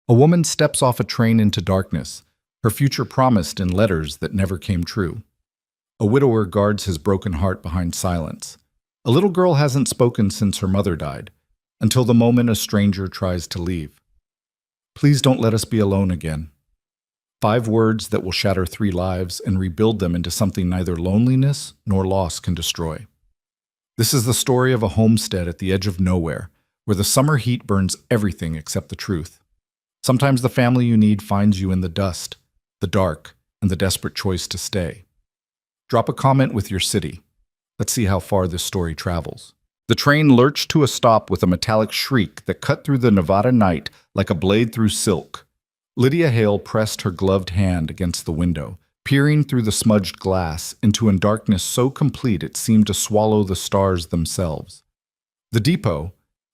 A woman steps off a train into darkness, her future promised in letters that never came true. A widower guards his broken heart behind silence. A little girl hasn't spoken since her mother died, until the moment a stranger tries to leave. Please don't let us be alone again. 5 words that will shatter 3 lives and rebuild them into something neither loneliness nor loss can destroy. This is the story of a homestead at the edge of nowhere, where the summer heat burns everything except the truth. Sometimes the family you need finds you in the dust, the dark, and the desperate choice to stay. Drop a comment with your city. Let's see how far this story travels. The train lurched to a stop with a metallic shriek that cut through the Nevada night like a blade through silk. Lydia Hale pressed her gloved hand against the window, peering through the smudged glass into a darkness so complete it seemed to swallow the stars themselves. The depot,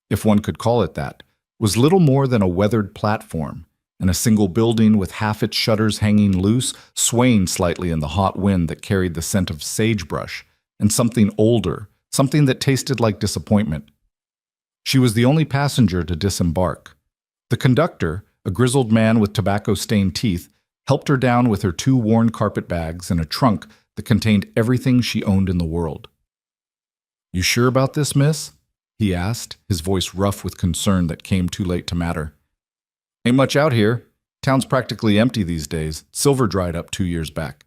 if one could call it that, was little more than a weathered platform, and a single building with half its shutters hanging loose, swaying slightly in the hot wind that carried the scent of sagebrush, and something older, something that tasted like disappointment. She was the only passenger to disembark. The conductor, a grizzled man with tobacco-stained teeth, helped her down with her 2 worn carpet bags and a trunk that contained everything she owned in the world. "You sure about this, miss?" he asked, his voice rough with concern that came too late to matter. "Ain't much out here. Town's practically empty these days. Silver dried up 2 years back."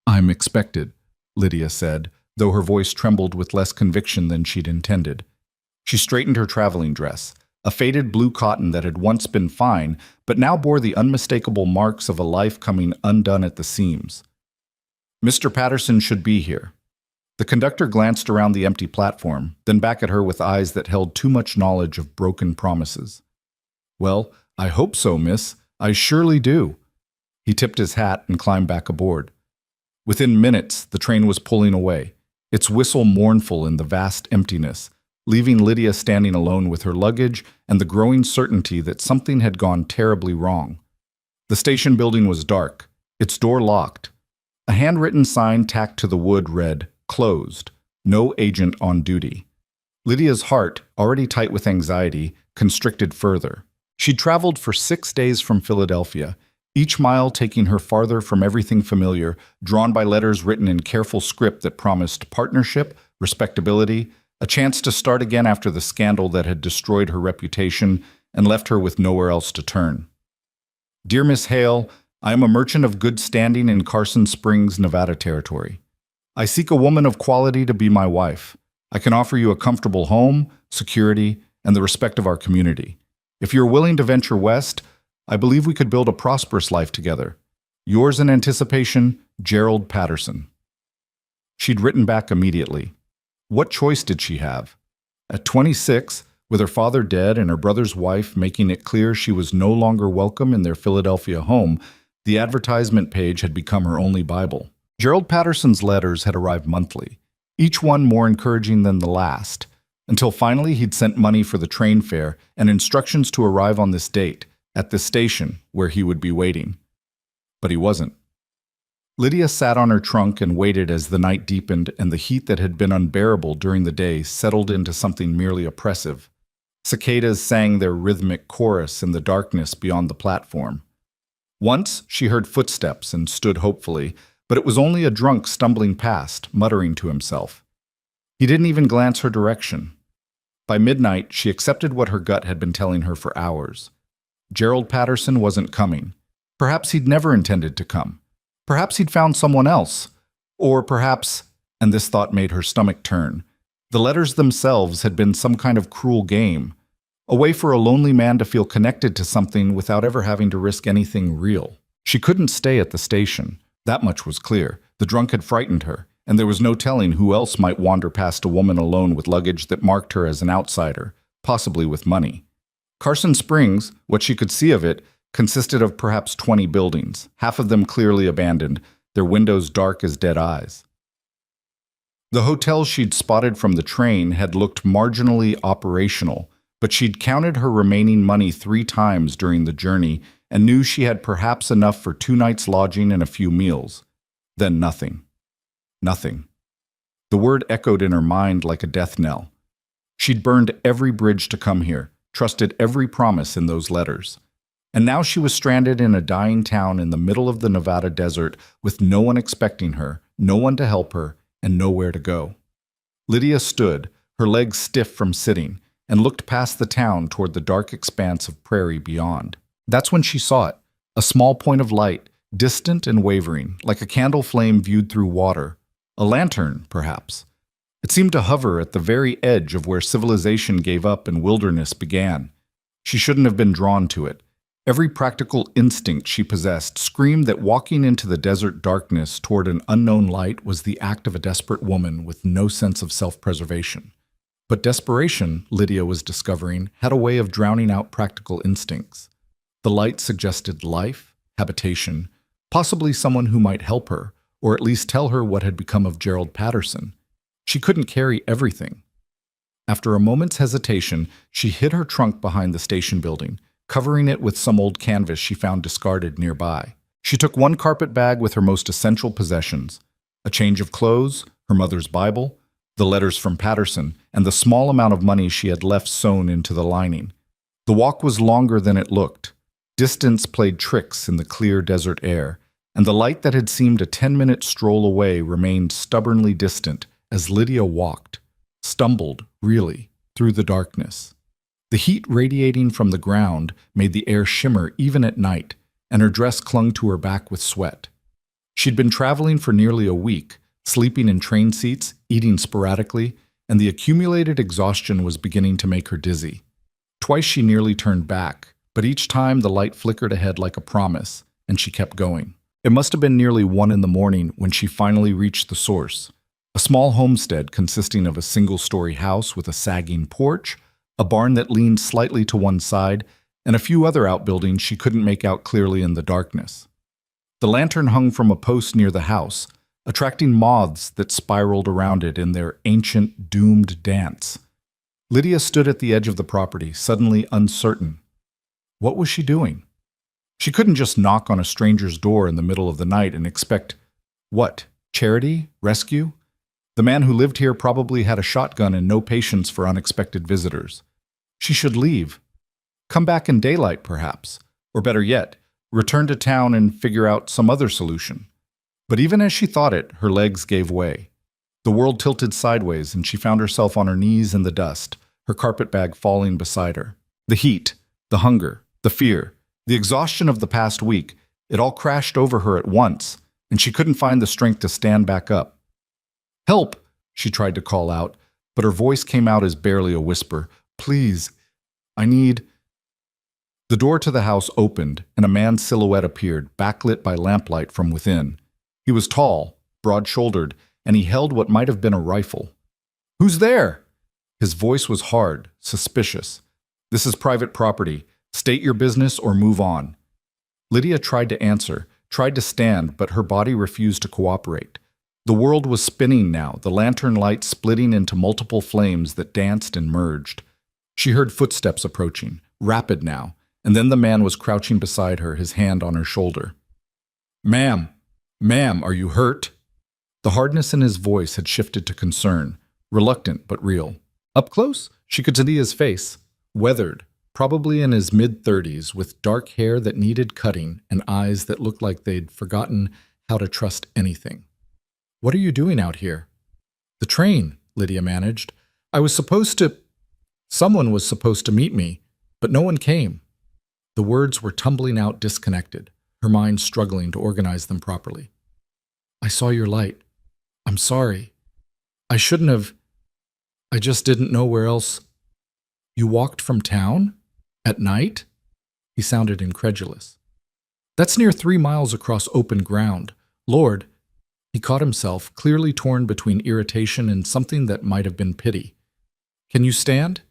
"I'm expected," Lydia said, though her voice trembled with less conviction than she'd intended. She straightened her traveling dress, a faded blue cotton that had once been fine, but now bore the unmistakable marks of a life coming undone at the seams. "Mr. Patterson should be here." The conductor glanced around the empty platform, then back at her with eyes that held too much knowledge of broken promises. "Well, I hope so, miss. I surely do." He tipped his hat and climbed back aboard. Within minutes, the train was pulling away, its whistle mournful in the vast emptiness, leaving Lydia standing alone with her luggage and the growing certainty that something had gone terribly wrong. The station building was dark, its door locked. A handwritten sign tacked to the wood read, "Closed. No agent on duty." Lydia's heart, already tight with anxiety, constricted further. She'd traveled for 6 days from Philadelphia, each mile taking her farther from everything familiar, drawn by letters written in careful script that promised partnership, respectability, a chance to start again after the scandal that had destroyed her reputation and left her with nowhere else to turn. "Dear Miss Hale, I am a merchant of good standing in Carson Springs, Nevada territory. I seek a woman of quality to be my wife. I can offer you a comfortable home, security, and the respect of our community. If you're willing to venture west, I believe we could build a prosperous life together. Yours in anticipation, Gerald Patterson." She'd written back immediately. What choice did she have? At 26, with her father dead and her brother's wife making it clear she was no longer welcome in their Philadelphia home, the advertisement page had become her only Bible. Gerald Patterson's letters had arrived monthly, each one more encouraging than the last, until finally he'd sent money for the train fare and instructions to arrive on this date, at this station where he would be waiting. But he wasn't. Lydia sat on her trunk and waited as the night deepened and the heat that had been unbearable during the day settled into something merely oppressive. Cicadas sang their rhythmic chorus in the darkness beyond the platform. Once she heard footsteps and stood hopefully, but it was only a drunk stumbling past, muttering to himself. He didn't even glance her direction. By midnight, she accepted what her gut had been telling her for hours. Gerald Patterson wasn't coming. Perhaps he'd never intended to come. Perhaps he'd found someone else. Or perhaps, and this thought made her stomach turn, the letters themselves had been some kind of cruel game, a way for a lonely man to feel connected to something without ever having to risk anything real. She couldn't stay at the station. That much was clear. The drunk had frightened her, and there was no telling who else might wander past a woman alone with luggage that marked her as an outsider, possibly with money. Carson Springs, what she could see of it, consisted of perhaps 20 buildings, half of them clearly abandoned, their windows dark as dead eyes. The hotel she'd spotted from the train had looked marginally operational, but she'd counted her remaining money 3 times during the journey and knew she had perhaps enough for 2 nights' lodging and a few meals. Then nothing. Nothing. The word echoed in her mind like a death knell. She'd burned every bridge to come here, trusted every promise in those letters. And now she was stranded in a dying town in the middle of the Nevada desert with no one expecting her, no one to help her, and nowhere to go. Lydia stood, her legs stiff from sitting, and looked past the town toward the dark expanse of prairie beyond. That's when she saw it, a small point of light, distant and wavering, like a candle flame viewed through water. A lantern, perhaps. It seemed to hover at the very edge of where civilization gave up and wilderness began. She shouldn't have been drawn to it. Every practical instinct she possessed screamed that walking into the desert darkness toward an unknown light was the act of a desperate woman with no sense of self-preservation. But desperation, Lydia was discovering, had a way of drowning out practical instincts. The light suggested life, habitation, possibly someone who might help her, or at least tell her what had become of Gerald Patterson. She couldn't carry everything. After a moment's hesitation, she hid her trunk behind the station building, covering it with some old canvas she found discarded nearby. She took one carpet bag with her most essential possessions, a change of clothes, her mother's Bible, the letters from Patterson, and the small amount of money she had left sewn into the lining. The walk was longer than it looked. Distance played tricks in the clear desert air, and the light that had seemed a 10-minute stroll away remained stubbornly distant as Lydia walked, stumbled, really, through the darkness. The heat radiating from the ground made the air shimmer even at night, and her dress clung to her back with sweat. She'd been traveling for nearly a week, sleeping in train seats, eating sporadically, and the accumulated exhaustion was beginning to make her dizzy. Twice she nearly turned back, but each time the light flickered ahead like a promise, and she kept going. It must have been nearly 1 in the morning when she finally reached the source, a small homestead consisting of a single-story house with a sagging porch, a barn that leaned slightly to one side, and a few other outbuildings she couldn't make out clearly in the darkness. The lantern hung from a post near the house, attracting moths that spiraled around it in their ancient, doomed dance. Lydia stood at the edge of the property, suddenly uncertain. What was she doing? She couldn't just knock on a stranger's door in the middle of the night and expect, what, charity? Rescue? The man who lived here probably had a shotgun and no patience for unexpected visitors. She should leave. Come back in daylight, perhaps. Or better yet, return to town and figure out some other solution. But even as she thought it, her legs gave way. The world tilted sideways and she found herself on her knees in the dust, her carpet bag falling beside her. The heat, the hunger, the fear, the exhaustion of the past week, it all crashed over her at once, and she couldn't find the strength to stand back up. "Help!" she tried to call out, but her voice came out as barely a whisper. "Please, I need—" The door to the house opened, and a man's silhouette appeared, backlit by lamplight from within. He was tall, broad-shouldered, and he held what might have been a rifle. "Who's there?" His voice was hard, suspicious. "This is private property. State your business or move on." Lydia tried to answer, tried to stand, but her body refused to cooperate. The world was spinning now, the lantern light splitting into multiple flames that danced and merged. She heard footsteps approaching, rapid now, and then the man was crouching beside her, his hand on her shoulder. Ma'am, are you hurt?" The hardness in his voice had shifted to concern, reluctant but real. Up close, she could see his face, weathered, probably in his mid-30s, with dark hair that needed cutting and eyes that looked like they'd forgotten how to trust anything. "What are you doing out here?" "The train," Lydia managed. Someone was supposed to meet me, but no one came." The words were tumbling out disconnected, her mind struggling to organize them properly. "I saw your light. I'm sorry. I shouldn't have. I just didn't know where else." "You walked from town? At night?" He sounded incredulous. "That's near 3 miles across open ground. Lord." He caught himself, clearly torn between irritation and something that might have been pity. "Can you stand?"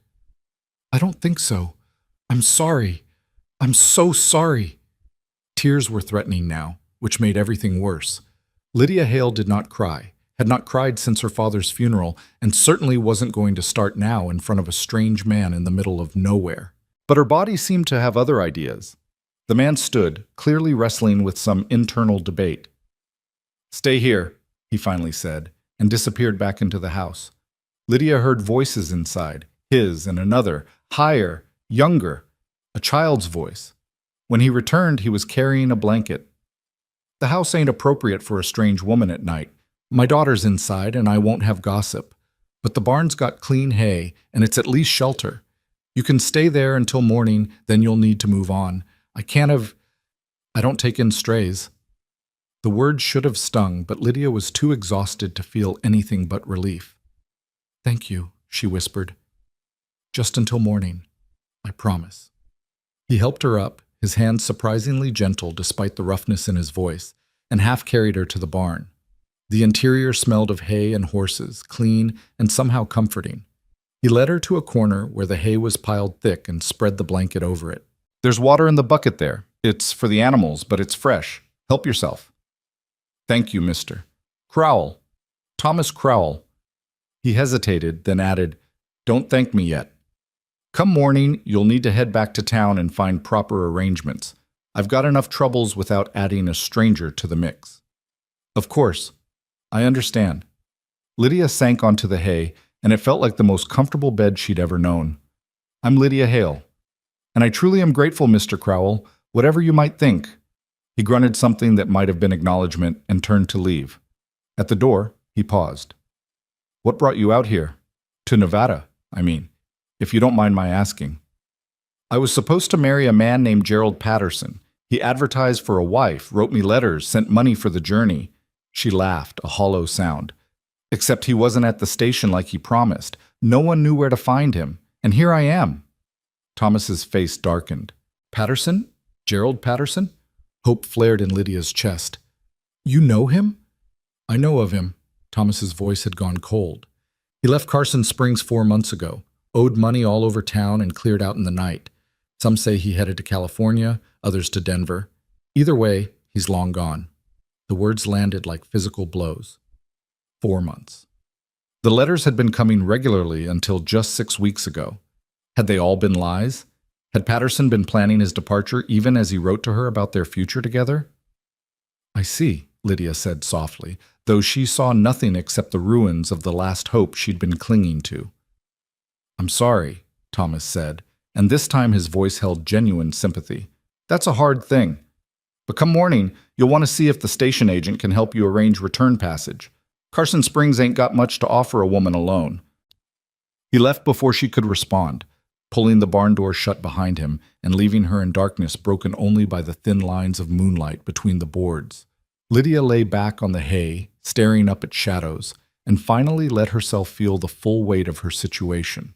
"I don't think so. I'm sorry. I'm so sorry." Tears were threatening now, which made everything worse. Lydia Hale did not cry, had not cried since her father's funeral, and certainly wasn't going to start now in front of a strange man in the middle of nowhere. But her body seemed to have other ideas. The man stood, clearly wrestling with some internal debate. "Stay here," he finally said, and disappeared back into the house. Lydia heard voices inside, his and another, higher, younger, a child's voice. When he returned, he was carrying a blanket. The house ain't appropriate for a strange woman at night. My daughter's inside, and I won't have gossip. But the barn's got clean hay, and it's at least shelter. You can stay there until morning, then you'll need to move on. I don't take in strays. The word should have stung, but Lydia was too exhausted to feel anything but relief. Thank you, she whispered. Just until morning, I promise. He helped her up, his hands surprisingly gentle despite the roughness in his voice, and half carried her to the barn. The interior smelled of hay and horses, clean and somehow comforting. He led her to a corner where the hay was piled thick and spread the blanket over it. There's water in the bucket there. It's for the animals, but it's fresh. Help yourself. Thank you, mister. Crowell. Thomas Crowell. He hesitated, then added, Don't thank me yet. Come morning, you'll need to head back to town and find proper arrangements. I've got enough troubles without adding a stranger to the mix. Of course. I understand. Lydia sank onto the hay, and it felt like the most comfortable bed she'd ever known. I'm Lydia Hale. And I truly am grateful, Mr. Crowell, whatever you might think. He grunted something that might have been acknowledgement and turned to leave. At the door, he paused. What brought you out here? To Nevada, I mean, if you don't mind my asking. I was supposed to marry a man named Gerald Patterson. He advertised for a wife, wrote me letters, sent money for the journey. She laughed, a hollow sound. Except he wasn't at the station like he promised. No one knew where to find him. And here I am. Thomas's face darkened. Patterson? Gerald Patterson? Hope flared in Lydia's chest. You know him? I know of him. Thomas's voice had gone cold. He left Carson Springs 4 months ago, owed money all over town and cleared out in the night. Some say he headed to California, others to Denver. Either way, he's long gone. The words landed like physical blows. 4 months. The letters had been coming regularly until just 6 weeks ago. Had they all been lies? Had Patterson been planning his departure even as he wrote to her about their future together? I see, Lydia said softly, though she saw nothing except the ruins of the last hope she'd been clinging to. I'm sorry, Thomas said, and this time his voice held genuine sympathy. That's a hard thing. But come morning, you'll want to see if the station agent can help you arrange return passage. Carson Springs ain't got much to offer a woman alone. He left before she could respond, pulling the barn door shut behind him and leaving her in darkness broken only by the thin lines of moonlight between the boards. Lydia lay back on the hay, staring up at shadows, and finally let herself feel the full weight of her situation.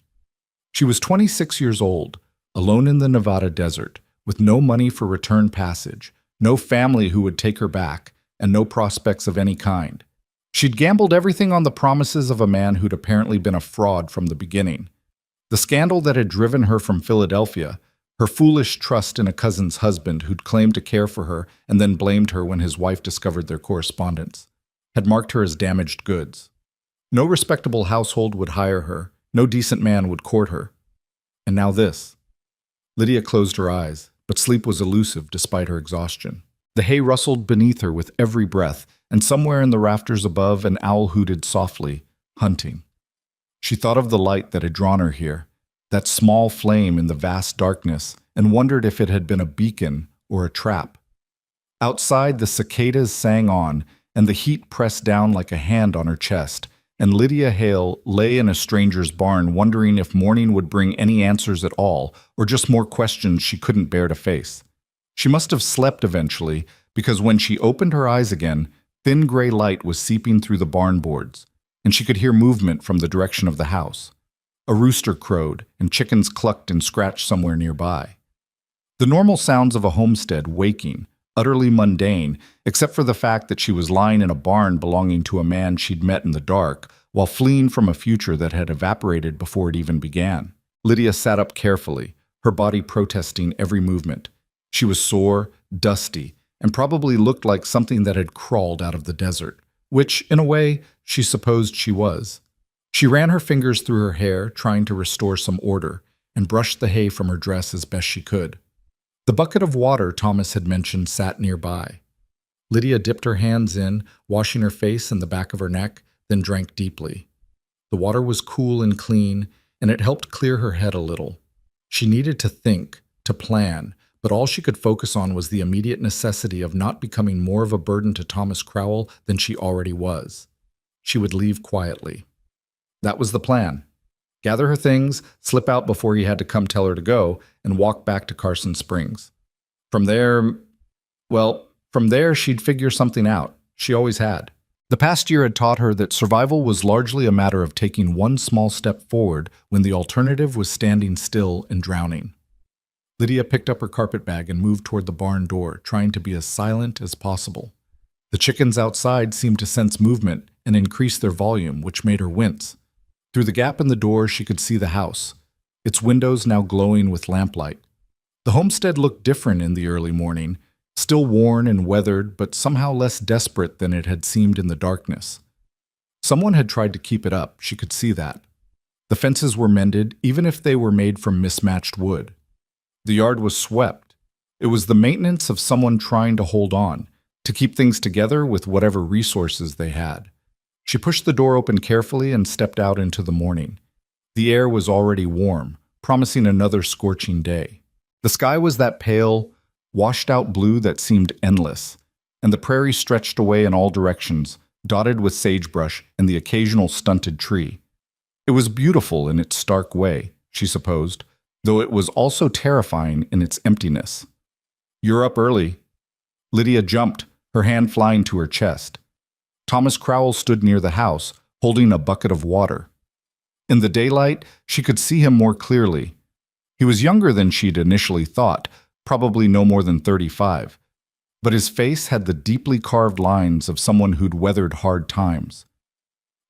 She was 26 years old, alone in the Nevada desert, with no money for return passage, no family who would take her back, and no prospects of any kind. She'd gambled everything on the promises of a man who'd apparently been a fraud from the beginning. The scandal that had driven her from Philadelphia, her foolish trust in a cousin's husband who'd claimed to care for her and then blamed her when his wife discovered their correspondence, had marked her as damaged goods. No respectable household would hire her, no decent man would court her. And now this. Lydia closed her eyes, but sleep was elusive despite her exhaustion. The hay rustled beneath her with every breath, and somewhere in the rafters above an owl hooted softly, hunting. She thought of the light that had drawn her here, that small flame in the vast darkness, and wondered if it had been a beacon or a trap. Outside, the cicadas sang on, and the heat pressed down like a hand on her chest, and Lydia Hale lay in a stranger's barn wondering if morning would bring any answers at all, or just more questions she couldn't bear to face. She must have slept eventually, because when she opened her eyes again, thin gray light was seeping through the barn boards, and she could hear movement from the direction of the house. A rooster crowed, and chickens clucked and scratched somewhere nearby. The normal sounds of a homestead waking, utterly mundane, except for the fact that she was lying in a barn belonging to a man she'd met in the dark, while fleeing from a future that had evaporated before it even began. Lydia sat up carefully, her body protesting every movement. She was sore, dusty, and probably looked like something that had crawled out of the desert, which, in a way, she supposed she was. She ran her fingers through her hair, trying to restore some order, and brushed the hay from her dress as best she could. The bucket of water Thomas had mentioned sat nearby. Lydia dipped her hands in, washing her face and the back of her neck, then drank deeply. The water was cool and clean, and it helped clear her head a little. She needed to think, to plan, but all she could focus on was the immediate necessity of not becoming more of a burden to Thomas Crowell than she already was. She would leave quietly. That was the plan. Gather her things, slip out before he had to come tell her to go, and walk back to Carson Springs. From there, from there she'd figure something out. She always had. The past year had taught her that survival was largely a matter of taking one small step forward when the alternative was standing still and drowning. Lydia picked up her carpet bag and moved toward the barn door, trying to be as silent as possible. The chickens outside seemed to sense movement and increase their volume, which made her wince. Through the gap in the door, she could see the house, its windows now glowing with lamplight. The homestead looked different in the early morning, still worn and weathered, but somehow less desperate than it had seemed in the darkness. Someone had tried to keep it up, she could see that. The fences were mended, even if they were made from mismatched wood. The yard was swept. It was the maintenance of someone trying to hold on, to keep things together with whatever resources they had. She pushed the door open carefully and stepped out into the morning. The air was already warm, promising another scorching day. The sky was that pale, washed-out blue that seemed endless, and the prairie stretched away in all directions, dotted with sagebrush and the occasional stunted tree. It was beautiful in its stark way, she supposed, though it was also terrifying in its emptiness. "You're up early." Lydia jumped, her hand flying to her chest. Thomas Crowell stood near the house, holding a bucket of water. In the daylight, she could see him more clearly. He was younger than she'd initially thought, probably no more than 35, but his face had the deeply carved lines of someone who'd weathered hard times.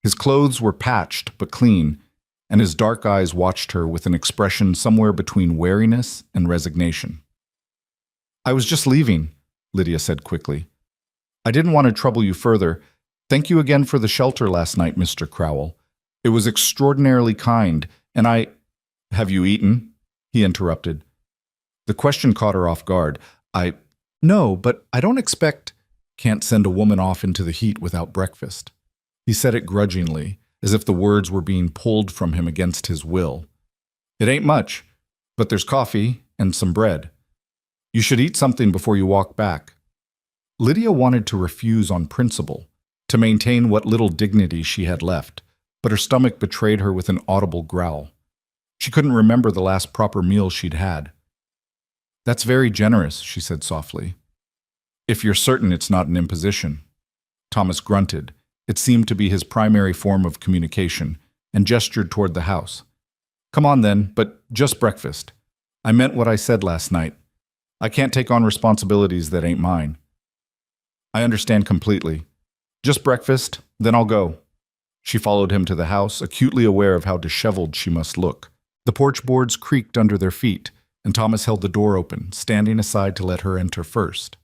His clothes were patched but clean, and his dark eyes watched her with an expression somewhere between wariness and resignation. "I was just leaving," Lydia said quickly. "I didn't want to trouble you further. Thank you again for the shelter last night, Mr. Crowell. It was extraordinarily kind, and I—" "Have you eaten?" he interrupted. The question caught her off guard. "No, but I don't expect—" "Can't send a woman off into the heat without breakfast." He said it grudgingly, as if the words were being pulled from him against his will. "It ain't much, but there's coffee and some bread. You should eat something before you walk back." Lydia wanted to refuse on principle, to maintain what little dignity she had left, but her stomach betrayed her with an audible growl. She couldn't remember the last proper meal she'd had. "That's very generous," she said softly. "If you're certain it's not an imposition." Thomas grunted. It seemed to be his primary form of communication, and gestured toward the house. "Come on then, but just breakfast. I meant what I said last night. I can't take on responsibilities that ain't mine." "I understand completely. Just breakfast, then I'll go." She followed him to the house, acutely aware of how disheveled she must look. The porch boards creaked under their feet, and Thomas held the door open, standing aside to let her enter first.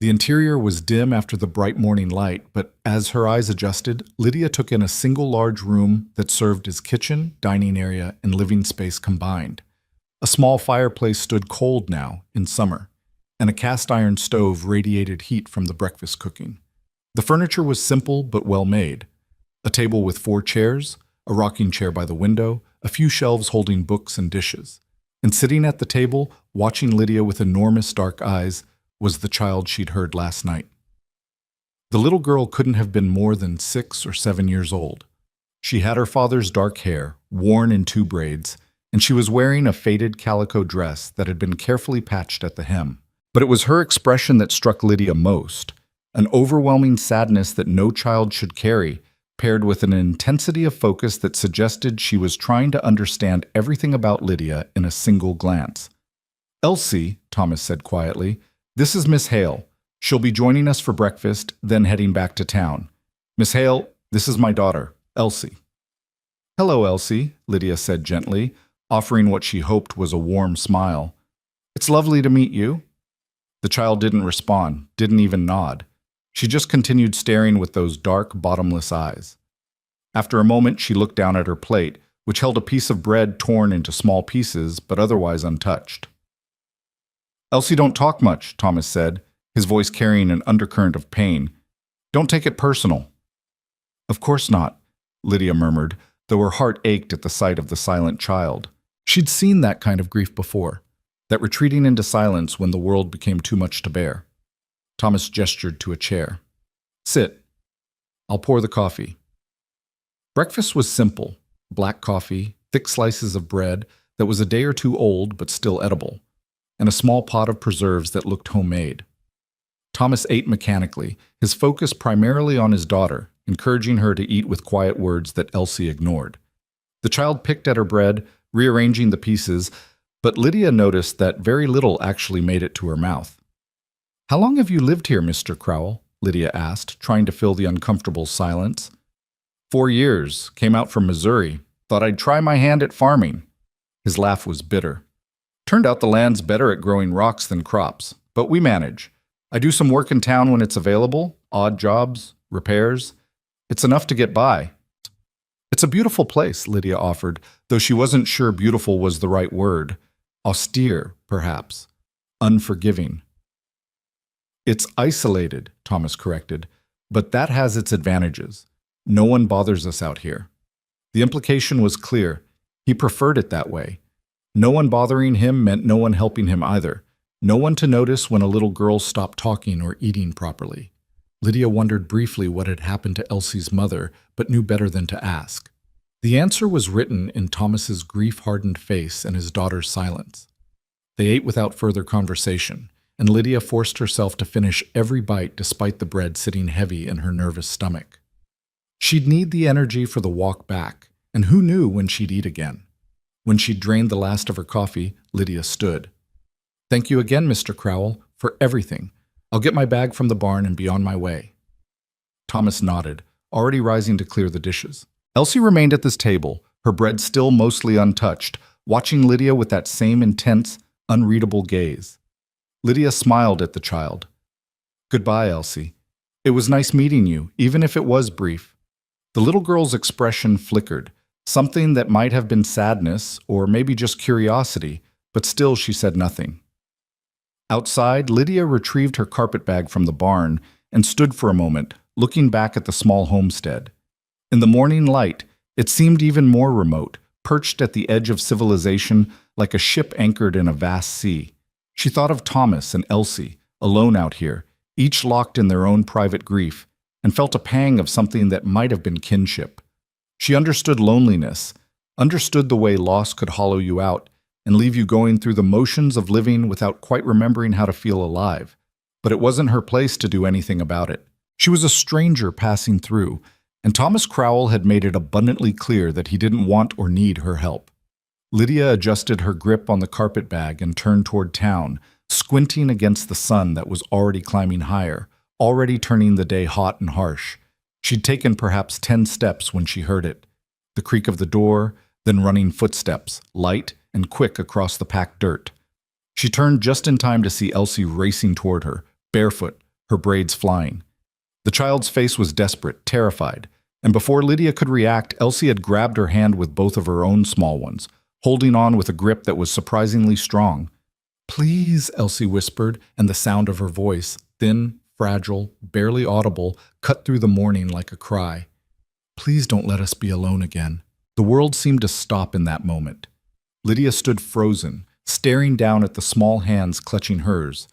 The interior was dim after the bright morning light, but as her eyes adjusted, Lydia took in a single large room that served as kitchen, dining area, and living space combined. A small fireplace stood cold now, in summer, and a cast-iron stove radiated heat from the breakfast cooking. The furniture was simple but well-made. A table with 4 chairs, a rocking chair by the window, a few shelves holding books and dishes. And sitting at the table, watching Lydia with enormous dark eyes, was the child she'd heard last night. The little girl couldn't have been more than 6 or 7 years old. She had her father's dark hair, worn in 2 braids, and she was wearing a faded calico dress that had been carefully patched at the hem. But it was her expression that struck Lydia most, an overwhelming sadness that no child should carry, paired with an intensity of focus that suggested she was trying to understand everything about Lydia in a single glance. "Elsie," Thomas said quietly, "this is Miss Hale. She'll be joining us for breakfast, then heading back to town. Miss Hale, this is my daughter, Elsie." "Hello, Elsie," Lydia said gently, offering what she hoped was a warm smile. "It's lovely to meet you." The child didn't respond, didn't even nod. She just continued staring with those dark, bottomless eyes. After a moment, she looked down at her plate, which held a piece of bread torn into small pieces, but otherwise untouched. "Elsie don't talk much," Thomas said, his voice carrying an undercurrent of pain. "Don't take it personal." "Of course not," Lydia murmured, though her heart ached at the sight of the silent child. She'd seen that kind of grief before. that retreating into silence when the world became too much to bear. Thomas gestured to a chair. Sit. I'll pour the coffee. Breakfast was simple. Black coffee, thick slices of bread that was a day or two old but still edible, and a small pot of preserves that looked homemade. Thomas ate mechanically, his focus primarily on his daughter, encouraging her to eat with quiet words that Elsie ignored. The child picked at her bread, rearranging the pieces, but Lydia noticed that very little actually made it to her mouth. "How long have you lived here, Mr. Crowell?" Lydia asked, trying to fill the uncomfortable silence. 4 years, came out from Missouri, thought I'd try my hand at farming. His laugh was bitter. Turned out the land's better at growing rocks than crops, but we manage. I do some work in town when it's available, odd jobs, repairs. It's enough to get by. It's a beautiful place, Lydia offered, though she wasn't sure beautiful was the right word. Austere, perhaps. Unforgiving. It's isolated, Thomas corrected, but that has its advantages. No one bothers us out here. The implication was clear. He preferred it that way. No one bothering him meant no one helping him either. No one to notice when a little girl stopped talking or eating properly. Lydia wondered briefly what had happened to Elsie's mother, but knew better than to ask. The answer was written in Thomas's grief-hardened face and his daughter's silence. They ate without further conversation, and Lydia forced herself to finish every bite despite the bread sitting heavy in her nervous stomach. She'd need the energy for the walk back, and who knew when she'd eat again. When she'd drained the last of her coffee, Lydia stood. "Thank you again, Mr. Crowell, for everything. I'll get my bag from the barn and be on my way." Thomas nodded, already rising to clear the dishes. Elsie remained at this table, her bread still mostly untouched, watching Lydia with that same intense, unreadable gaze. Lydia smiled at the child. "Goodbye, Elsie. It was nice meeting you, even if it was brief." The little girl's expression flickered, something that might have been sadness or maybe just curiosity, but still she said nothing. Outside, Lydia retrieved her carpet bag from the barn and stood for a moment, looking back at the small homestead. In the morning light, it seemed even more remote, perched at the edge of civilization like a ship anchored in a vast sea. She thought of Thomas and Elsie, alone out here, each locked in their own private grief, and felt a pang of something that might have been kinship. She understood loneliness, understood the way loss could hollow you out and leave you going through the motions of living without quite remembering how to feel alive. But it wasn't her place to do anything about it. She was a stranger passing through, and Thomas Crowell had made it abundantly clear that he didn't want or need her help. Lydia adjusted her grip on the carpet bag and turned toward town, squinting against the sun that was already climbing higher, already turning the day hot and harsh. She'd taken perhaps 10 steps when she heard it. The creak of the door, then running footsteps, light and quick across the packed dirt. She turned just in time to see Elsie racing toward her, barefoot, her braids flying. The child's face was desperate, terrified, and before Lydia could react, Elsie had grabbed her hand with both of her own small ones, holding on with a grip that was surprisingly strong. "Please," Elsie whispered, and the sound of her voice, thin, fragile, barely audible, cut through the morning like a cry. "Please don't let us be alone again." The world seemed to stop in that moment. Lydia stood frozen, staring down at the small hands clutching hers,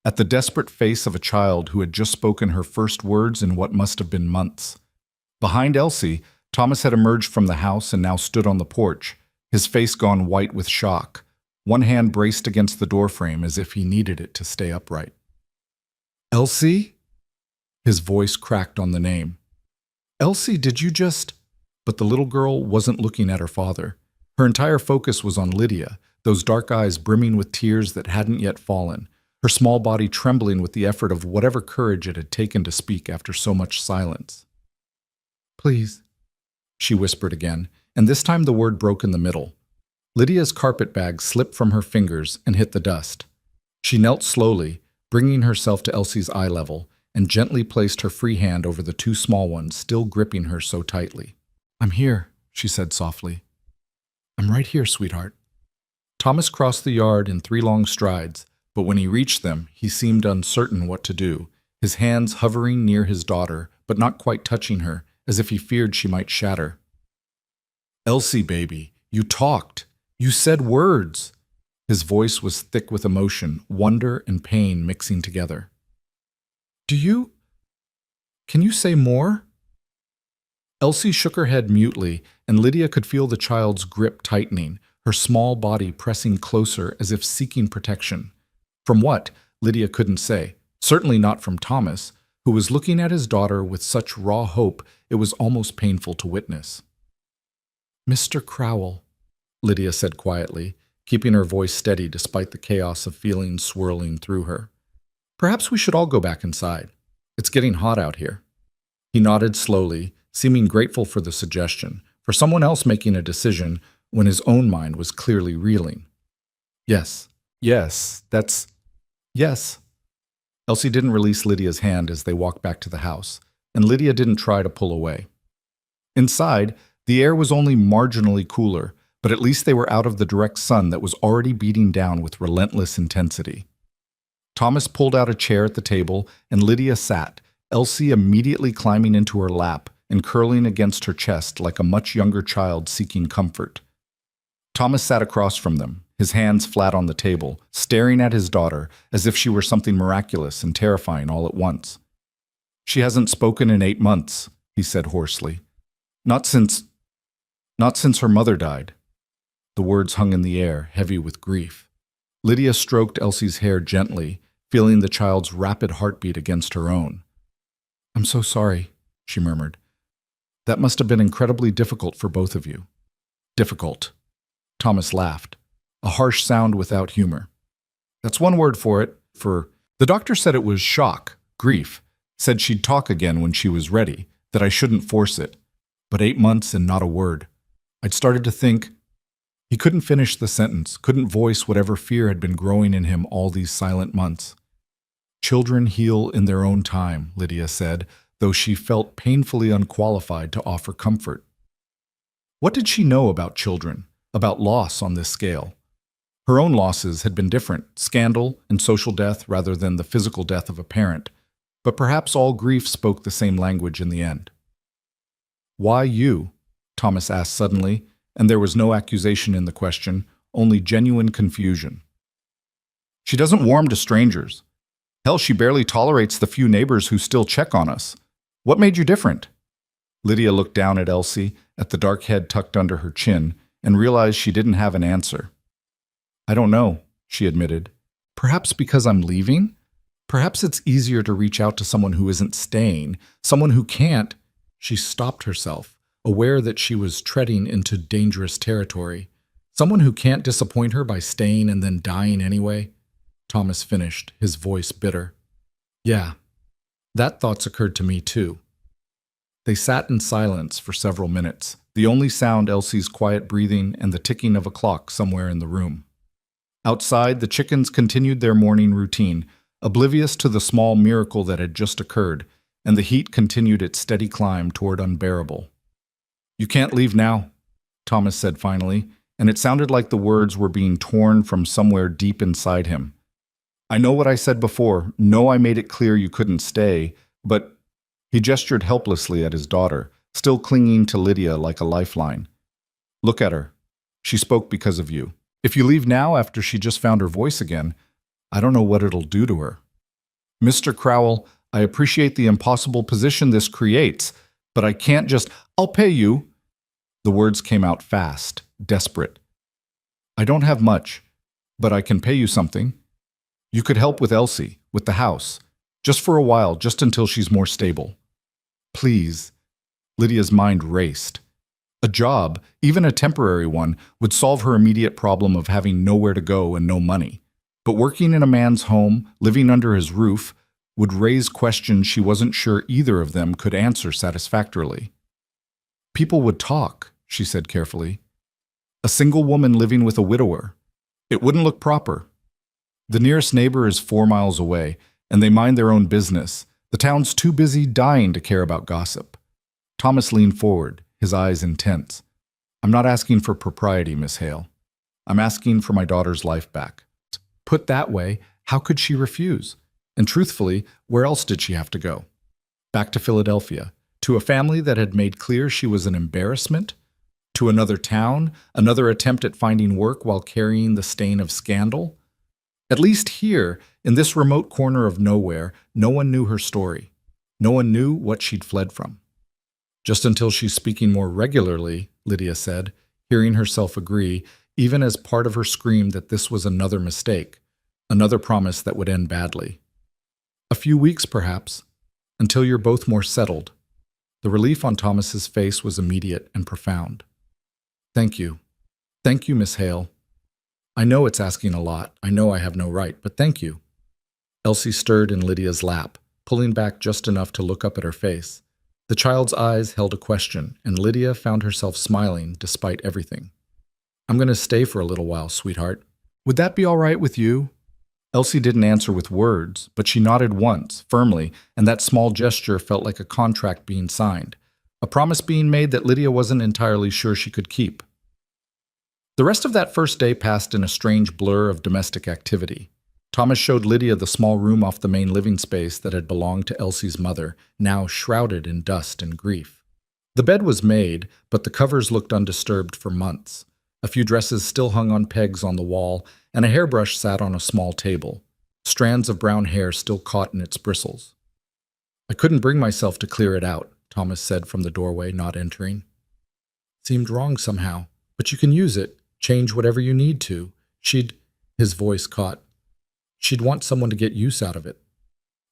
at the desperate face of a child who had just spoken her first words in what must have been months. Behind Elsie, Thomas had emerged from the house and now stood on the porch, his face gone white with shock, one hand braced against the doorframe as if he needed it to stay upright. "Elsie?" His voice cracked on the name. "Elsie, did you just—" But the little girl wasn't looking at her father. Her entire focus was on Lydia, those dark eyes brimming with tears that hadn't yet fallen, her small body trembling with the effort of whatever courage it had taken to speak after so much silence. "Please," she whispered again, and this time the word broke in the middle. Lydia's carpet bag slipped from her fingers and hit the dust. She knelt slowly, bringing herself to Elsie's eye level, and gently placed her free hand over the two small ones still gripping her so tightly. "I'm here," she said softly. "I'm right here, sweetheart." Thomas crossed the yard in 3 long strides, but when he reached them, he seemed uncertain what to do, his hands hovering near his daughter, but not quite touching her, as if he feared she might shatter. "Elsie, baby, you talked. You said words." His voice was thick with emotion, wonder and pain mixing together. Can you say more? Elsie shook her head mutely, and Lydia could feel the child's grip tightening, her small body pressing closer as if seeking protection. From what, Lydia couldn't say. Certainly not from Thomas, who was looking at his daughter with such raw hope it was almost painful to witness. "Mr. Crowell," Lydia said quietly, keeping her voice steady despite the chaos of feelings swirling through her. "Perhaps we should all go back inside. It's getting hot out here." He nodded slowly, seeming grateful for the suggestion, for someone else making a decision when his own mind was clearly reeling. Yes. Elsie didn't release Lydia's hand as they walked back to the house, and Lydia didn't try to pull away. Inside, the air was only marginally cooler, but at least they were out of the direct sun that was already beating down with relentless intensity. Thomas pulled out a chair at the table, and Lydia sat, Elsie immediately climbing into her lap and curling against her chest like a much younger child seeking comfort. Thomas sat across from them, his hands flat on the table, staring at his daughter as if she were something miraculous and terrifying all at once. "She hasn't spoken in 8 months," he said hoarsely. Not since her mother died." The words hung in the air, heavy with grief. Lydia stroked Elsie's hair gently, feeling the child's rapid heartbeat against her own. "I'm so sorry," she murmured. "That must have been incredibly difficult for both of you." "Difficult." Thomas laughed, a harsh sound without humor. "That's one word for it. The doctor said it was shock, grief, said she'd talk again when she was ready, that I shouldn't force it. But 8 months and not a word. I'd started to think—" He couldn't finish the sentence, couldn't voice whatever fear had been growing in him all these silent months. "Children heal in their own time," Lydia said, though she felt painfully unqualified to offer comfort. What did she know about children, about loss on this scale? Her own losses had been different, scandal and social death rather than the physical death of a parent, but perhaps all grief spoke the same language in the end. "Why you?" Thomas asked suddenly, and there was no accusation in the question, only genuine confusion. "She doesn't warm to strangers. Hell, she barely tolerates the few neighbors who still check on us. What made you different?" Lydia looked down at Elsie, at the dark head tucked under her chin, and realized she didn't have an answer. "I don't know," she admitted. "Perhaps because I'm leaving? Perhaps it's easier to reach out to someone who isn't staying, someone who can't—" She stopped herself, aware that she was treading into dangerous territory. "Someone who can't disappoint her by staying and then dying anyway?" Thomas finished, his voice bitter. "Yeah, that thought's occurred to me too." They sat in silence for several minutes, the only sound Elsie's quiet breathing and the ticking of a clock somewhere in the room. Outside, the chickens continued their morning routine, oblivious to the small miracle that had just occurred, and the heat continued its steady climb toward unbearable. "You can't leave now," Thomas said finally, and it sounded like the words were being torn from somewhere deep inside him. "I know what I said before, know I made it clear you couldn't stay, but—" He gestured helplessly at his daughter, still clinging to Lydia like a lifeline. "Look at her. She spoke because of you. If you leave now after she just found her voice again, I don't know what it'll do to her. Mr. Crowell, I appreciate the impossible position this creates, but I can't just— I'll pay you." The words came out fast, desperate. "I don't have much, but I can pay you something. You could help with Elsie, with the house, just for a while, just until she's more stable. Please." Lydia's mind raced. A job, even a temporary one, would solve her immediate problem of having nowhere to go and no money. But working in a man's home, living under his roof, would raise questions she wasn't sure either of them could answer satisfactorily. "People would talk," she said carefully. "A single woman living with a widower. It wouldn't look proper. The nearest neighbor is 4 miles away, and they mind their own business. The town's too busy dying to care about gossip." Thomas leaned forward, his eyes intense. "I'm not asking for propriety, Miss Hale. I'm asking for my daughter's life back." Put that way, how could she refuse? And truthfully, where else did she have to go? Back to Philadelphia, to a family that had made clear she was an embarrassment? To another town, another attempt at finding work while carrying the stain of scandal? At least here, in this remote corner of nowhere, no one knew her story. No one knew what she'd fled from. Just until she's speaking more regularly, Lydia said, hearing herself agree, even as part of her screamed that this was another mistake, another promise that would end badly. A few weeks, perhaps, until you're both more settled. The relief on Thomas's face was immediate and profound. Thank you. Thank you, Miss Hale. I know it's asking a lot. I know I have no right, but thank you. Elsie stirred in Lydia's lap, pulling back just enough to look up at her face. The child's eyes held a question, and Lydia found herself smiling despite everything. I'm going to stay for a little while, sweetheart. Would that be all right with you? Elsie didn't answer with words, but she nodded once, firmly, and that small gesture felt like a contract being signed, a promise being made that Lydia wasn't entirely sure she could keep. The rest of that first day passed in a strange blur of domestic activity. Thomas showed Lydia the small room off the main living space that had belonged to Elsie's mother, now shrouded in dust and grief. The bed was made, but the covers looked undisturbed for months. A few dresses still hung on pegs on the wall, and a hairbrush sat on a small table, strands of brown hair still caught in its bristles. I couldn't bring myself to clear it out, Thomas said from the doorway, not entering. Seemed wrong somehow, but you can use it, change whatever you need to. His voice caught. She'd want someone to get use out of it.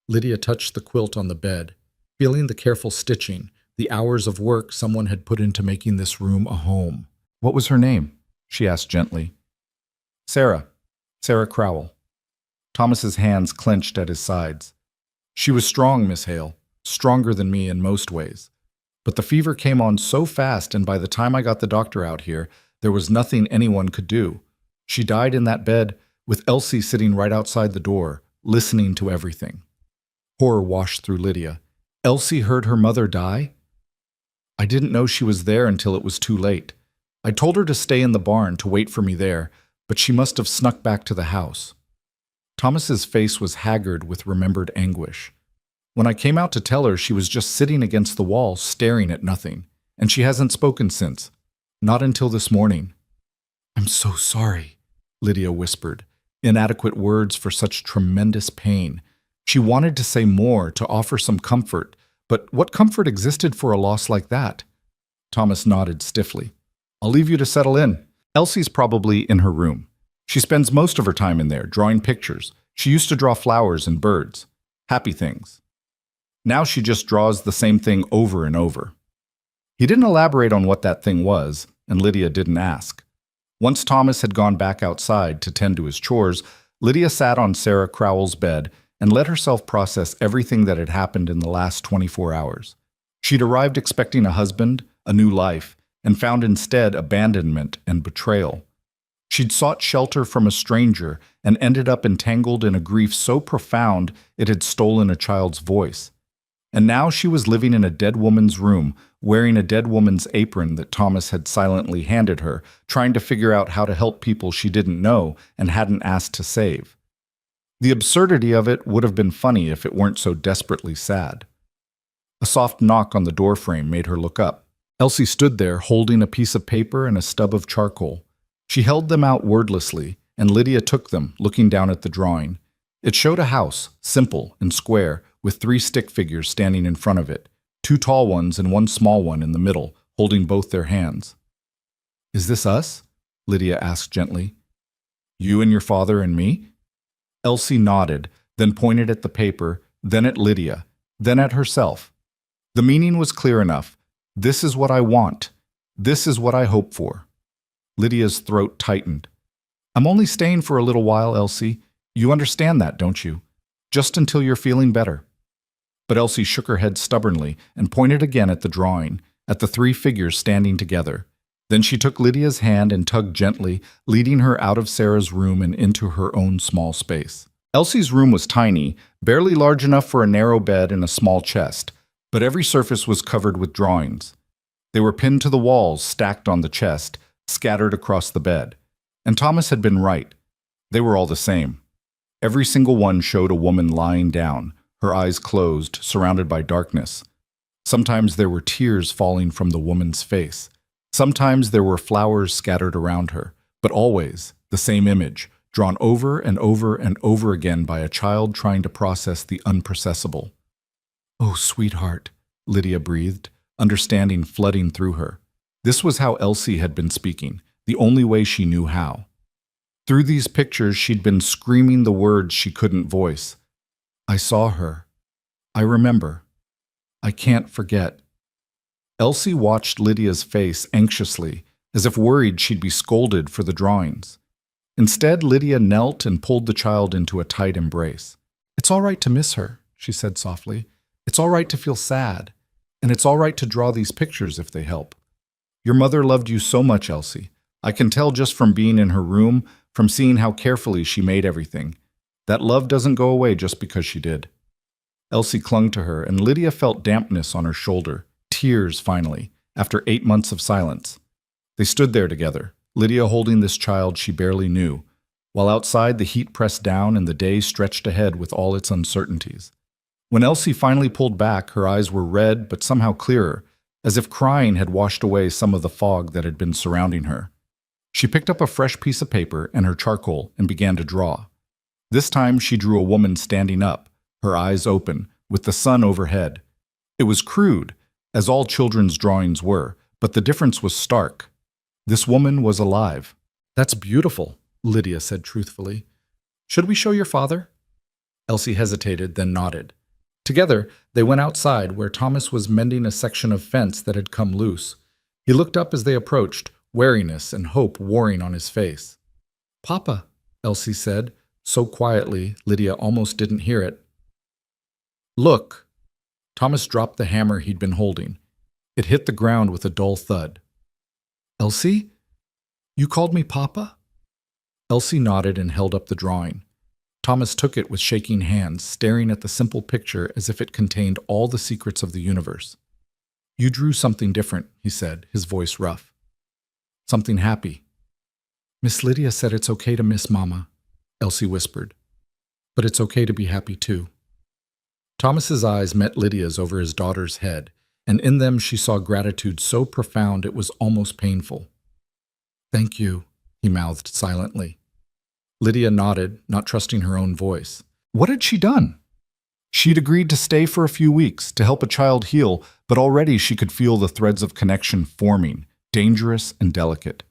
Lydia touched the quilt on the bed, feeling the careful stitching, the hours of work someone had put into making this room a home. What was her name? She asked gently. Sarah Crowell. Thomas's hands clenched at his sides. She was strong, Miss Hale, stronger than me in most ways. But the fever came on so fast, and by the time I got the doctor out here, there was nothing anyone could do. She died in that bed, with Elsie sitting right outside the door, listening to everything. Horror washed through Lydia. Elsie heard her mother die? I didn't know she was there until it was too late. I told her to stay in the barn to wait for me there, but she must have snuck back to the house. Thomas's face was haggard with remembered anguish. When I came out to tell her, she was just sitting against the wall, staring at nothing, and she hasn't spoken since. Not until this morning. I'm so sorry, Lydia whispered, inadequate words for such tremendous pain. She wanted to say more, to offer some comfort, but what comfort existed for a loss like that? Thomas nodded stiffly. I'll leave you to settle in. Elsie's probably in her room. She spends most of her time in there, drawing pictures. She used to draw flowers and birds. Happy things. Now she just draws the same thing over and over. He didn't elaborate on what that thing was, and Lydia didn't ask. Once Thomas had gone back outside to tend to his chores, Lydia sat on Sarah Crowell's bed and let herself process everything that had happened in the last 24 hours. She'd arrived expecting a husband, a new life, and found instead abandonment and betrayal. She'd sought shelter from a stranger and ended up entangled in a grief so profound it had stolen a child's voice. And now she was living in a dead woman's room, wearing a dead woman's apron that Thomas had silently handed her, trying to figure out how to help people she didn't know and hadn't asked to save. The absurdity of it would have been funny if it weren't so desperately sad. A soft knock on the doorframe made her look up. Elsie stood there holding a piece of paper and a stub of charcoal. She held them out wordlessly, and Lydia took them, looking down at the drawing. It showed a house, simple and square, with 3 stick figures standing in front of it, 2 tall ones and 1 small one in the middle, holding both their hands. Is this us? Lydia asked gently. You and your father and me? Elsie nodded, then pointed at the paper, then at Lydia, then at herself. The meaning was clear enough. This is what I want. This is what I hope for. Lydia's throat tightened. I'm only staying for a little while, Elsie. You understand that, don't you? Just until you're feeling better. But Elsie shook her head stubbornly and pointed again at the drawing, at the 3 figures standing together. Then she took Lydia's hand and tugged gently, leading her out of Sarah's room and into her own small space. Elsie's room was tiny, barely large enough for a narrow bed and a small chest, but every surface was covered with drawings. They were pinned to the walls, stacked on the chest, scattered across the bed. And Thomas had been right. They were all the same. Every single one showed a woman lying down, her eyes closed, surrounded by darkness. Sometimes there were tears falling from the woman's face. Sometimes there were flowers scattered around her, but always the same image, drawn over and over and over again by a child trying to process the unprocessable. "Oh, sweetheart," Lydia breathed, understanding flooding through her. This was how Elsie had been speaking, the only way she knew how. Through these pictures, she'd been screaming the words she couldn't voice. "I saw her. I remember. I can't forget." Elsie watched Lydia's face anxiously, as if worried she'd be scolded for the drawings. Instead, Lydia knelt and pulled the child into a tight embrace. "It's all right to miss her," she said softly. "It's all right to feel sad. And it's all right to draw these pictures if they help. Your mother loved you so much, Elsie. I can tell just from being in her room, from seeing how carefully she made everything. That love doesn't go away just because she did." Elsie clung to her, and Lydia felt dampness on her shoulder, tears finally, after 8 months of silence. They stood there together, Lydia holding this child she barely knew, while outside the heat pressed down and the day stretched ahead with all its uncertainties. When Elsie finally pulled back, her eyes were red but somehow clearer, as if crying had washed away some of the fog that had been surrounding her. She picked up a fresh piece of paper and her charcoal and began to draw. This time she drew a woman standing up, her eyes open, with the sun overhead. It was crude, as all children's drawings were, but the difference was stark. This woman was alive. "That's beautiful," Lydia said truthfully. "Should we show your father?" Elsie hesitated, then nodded. Together, they went outside where Thomas was mending a section of fence that had come loose. He looked up as they approached, wariness and hope warring on his face. "Papa," Elsie said, so quietly Lydia almost didn't hear it. "Look." Thomas dropped the hammer he'd been holding. It hit the ground with a dull thud. "Elsie? You called me Papa?" Elsie nodded and held up the drawing. Thomas took it with shaking hands, staring at the simple picture as if it contained all the secrets of the universe. "You drew something different," he said, his voice rough. "Something happy." "Miss Lydia said it's okay to miss Mama," Elsie whispered. "But it's okay to be happy too." Thomas's eyes met Lydia's over his daughter's head, and in them she saw gratitude so profound it was almost painful. "Thank you," he mouthed silently. Lydia nodded, not trusting her own voice. What had she done? She'd agreed to stay for a few weeks to help a child heal, but already she could feel the threads of connection forming, dangerous and delicate.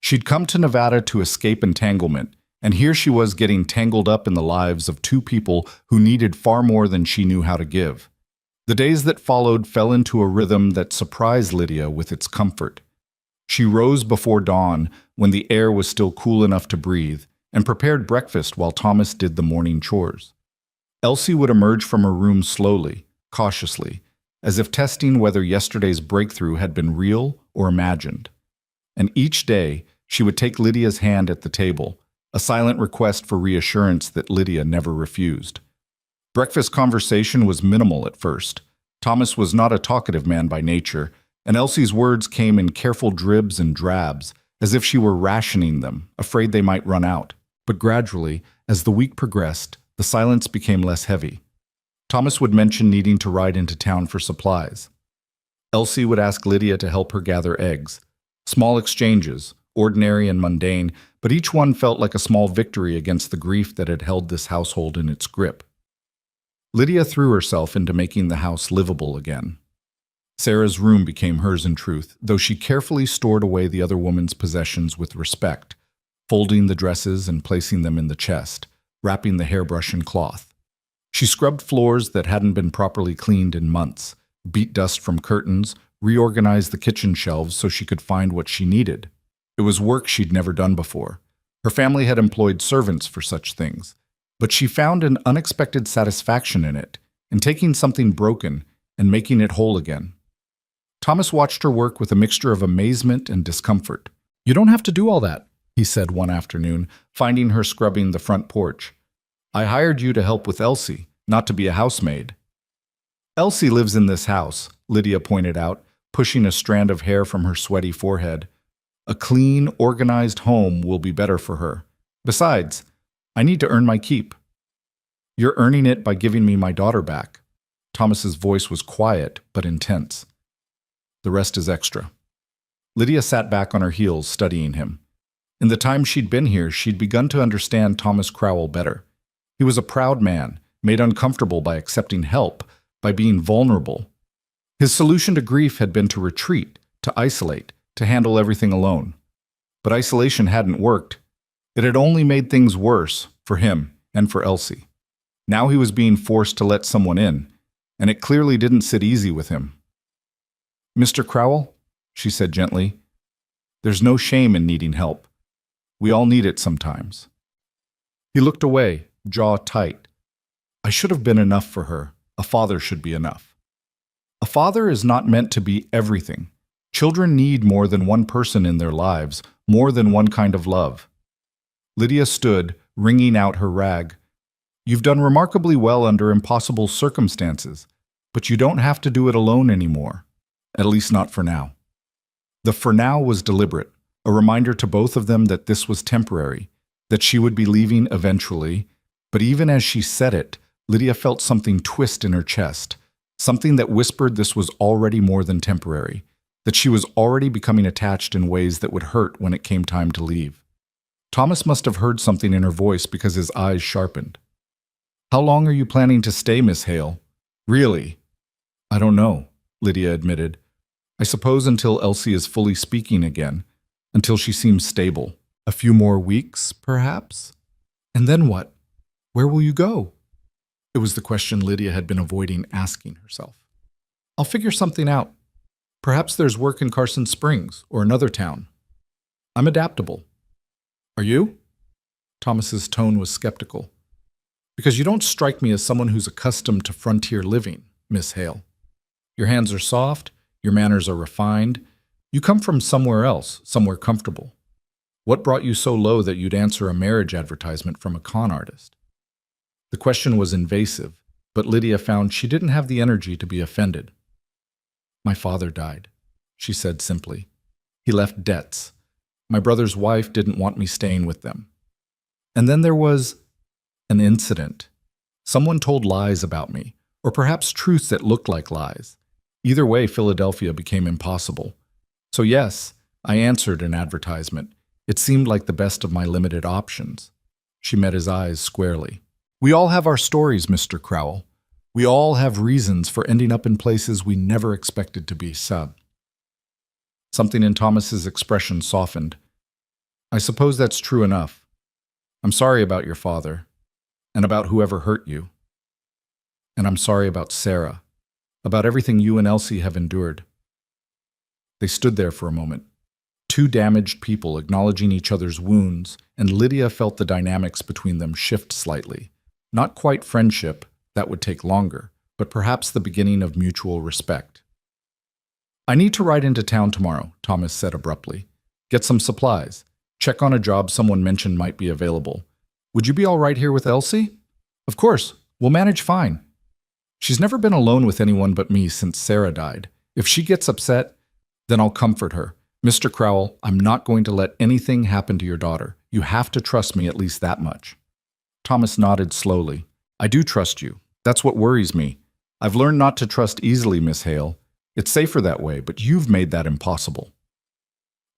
She'd come to Nevada to escape entanglement, and here she was getting tangled up in the lives of two people who needed far more than she knew how to give. The days that followed fell into a rhythm that surprised Lydia with its comfort. She rose before dawn, when the air was still cool enough to breathe, and prepared breakfast while Thomas did the morning chores. Elsie would emerge from her room slowly, cautiously, as if testing whether yesterday's breakthrough had been real or imagined. And each day, she would take Lydia's hand at the table, a silent request for reassurance that Lydia never refused. Breakfast conversation was minimal at first. Thomas was not a talkative man by nature, and Elsie's words came in careful dribs and drabs, as if she were rationing them, afraid they might run out. But gradually, as the week progressed, the silence became less heavy. Thomas would mention needing to ride into town for supplies. Elsie would ask Lydia to help her gather eggs. Small exchanges, ordinary and mundane, but each one felt like a small victory against the grief that had held this household in its grip. Lydia threw herself into making the house livable again. Sarah's room became hers in truth, though she carefully stored away the other woman's possessions with respect, folding the dresses and placing them in the chest, wrapping the hairbrush in cloth. She scrubbed floors that hadn't been properly cleaned in months, beat dust from curtains, reorganized the kitchen shelves so she could find what she needed. It was work she'd never done before. Her family had employed servants for such things, but she found an unexpected satisfaction in it, in taking something broken and making it whole again. Thomas watched her work with a mixture of amazement and discomfort. "You don't have to do all that," he said one afternoon, finding her scrubbing the front porch. "I hired you to help with Elsie, not to be a housemaid." "Elsie lives in this house," Lydia pointed out, pushing a strand of hair from her sweaty forehead. "A clean, organized home will be better for her. Besides, I need to earn my keep." "You're earning it by giving me my daughter back." Thomas's voice was quiet but intense. "The rest is extra." Lydia sat back on her heels, studying him. In the time she'd been here, she'd begun to understand Thomas Crowell better. He was a proud man, made uncomfortable by accepting help, by being vulnerable. His solution to grief had been to retreat, to isolate, to handle everything alone. But isolation hadn't worked. It had only made things worse for him and for Elsie. Now he was being forced to let someone in, and it clearly didn't sit easy with him. "Mr. Crowell," she said gently, "there's no shame in needing help. We all need it sometimes." He looked away, jaw tight. I should have been enough for her. A father should be enough. A father is not meant to be everything. Children need more than one person in their lives, more than one kind of love. Lydia stood, wringing out her rag. "You've done remarkably well under impossible circumstances, but you don't have to do it alone anymore. At least not for now." The "for now" was deliberate, a reminder to both of them that this was temporary, that she would be leaving eventually. But even as she said it, Lydia felt something twist in her chest, something that whispered this was already more than temporary, that she was already becoming attached in ways that would hurt when it came time to leave. Thomas must have heard something in her voice because his eyes sharpened. "How long are you planning to stay, Miss Hale? Really?" "I don't know," Lydia admitted. "I suppose until Elsie is fully speaking again, until she seems stable. A few more weeks, perhaps? And then what? Where will you go?" It was the question Lydia had been avoiding asking herself. "I'll figure something out. Perhaps there's work in Carson Springs or another town. I'm adaptable." "Are you?" Thomas's tone was skeptical. "Because you don't strike me as someone who's accustomed to frontier living, Miss Hale. Your hands are soft, your manners are refined. You come from somewhere else, somewhere comfortable. What brought you so low that you'd answer a marriage advertisement from a con artist?" The question was invasive, but Lydia found she didn't have the energy to be offended. "My father died," she said simply. "He left debts. My brother's wife didn't want me staying with them. And then there was an incident. Someone told lies about me, or perhaps truths that looked like lies. Either way, Philadelphia became impossible. So yes, I answered an advertisement. It seemed like the best of my limited options." She met his eyes squarely. "We all have our stories, Mr. Crowell. We all have reasons for ending up in places we never expected to be sub." Something in Thomas's expression softened. "I suppose that's true enough. I'm sorry about your father, and about whoever hurt you. And I'm sorry about Sarah, about everything you and Elsie have endured." They stood there for a moment, two damaged people acknowledging each other's wounds, and Lydia felt the dynamics between them shift slightly. Not quite friendship, that would take longer, but perhaps the beginning of mutual respect. "I need to ride into town tomorrow," Thomas said abruptly. "Get some supplies. Check on a job someone mentioned might be available. Would you be all right here with Elsie?" "Of course. We'll manage fine. She's never been alone with anyone but me since Sarah died. If she gets upset, then I'll comfort her. Mr. Crowell, I'm not going to let anything happen to your daughter. You have to trust me at least that much." Thomas nodded slowly. "I do trust you. That's what worries me. I've learned not to trust easily, Miss Hale. It's safer that way, but you've made that impossible."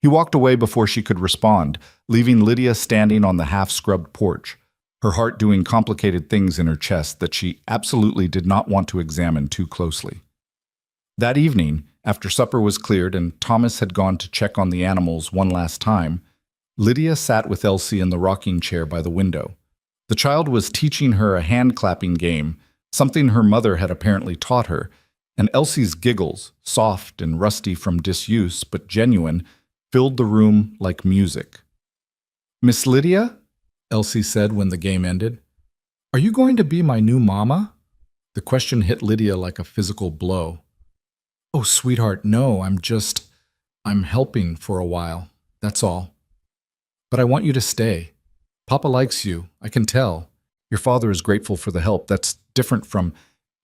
He walked away before she could respond, leaving Lydia standing on the half-scrubbed porch, her heart doing complicated things in her chest that she absolutely did not want to examine too closely. That evening, after supper was cleared and Thomas had gone to check on the animals one last time, Lydia sat with Elsie in the rocking chair by the window. The child was teaching her a hand-clapping game, something her mother had apparently taught her, and Elsie's giggles, soft and rusty from disuse but genuine, filled the room like music. "Miss Lydia?" Elsie said when the game ended. "Are you going to be my new mama?" The question hit Lydia like a physical blow. "Oh, sweetheart, no, I'm helping for a while, that's all. But I want you to stay. Papa likes you, I can tell. Your father is grateful for the help. That's different from—"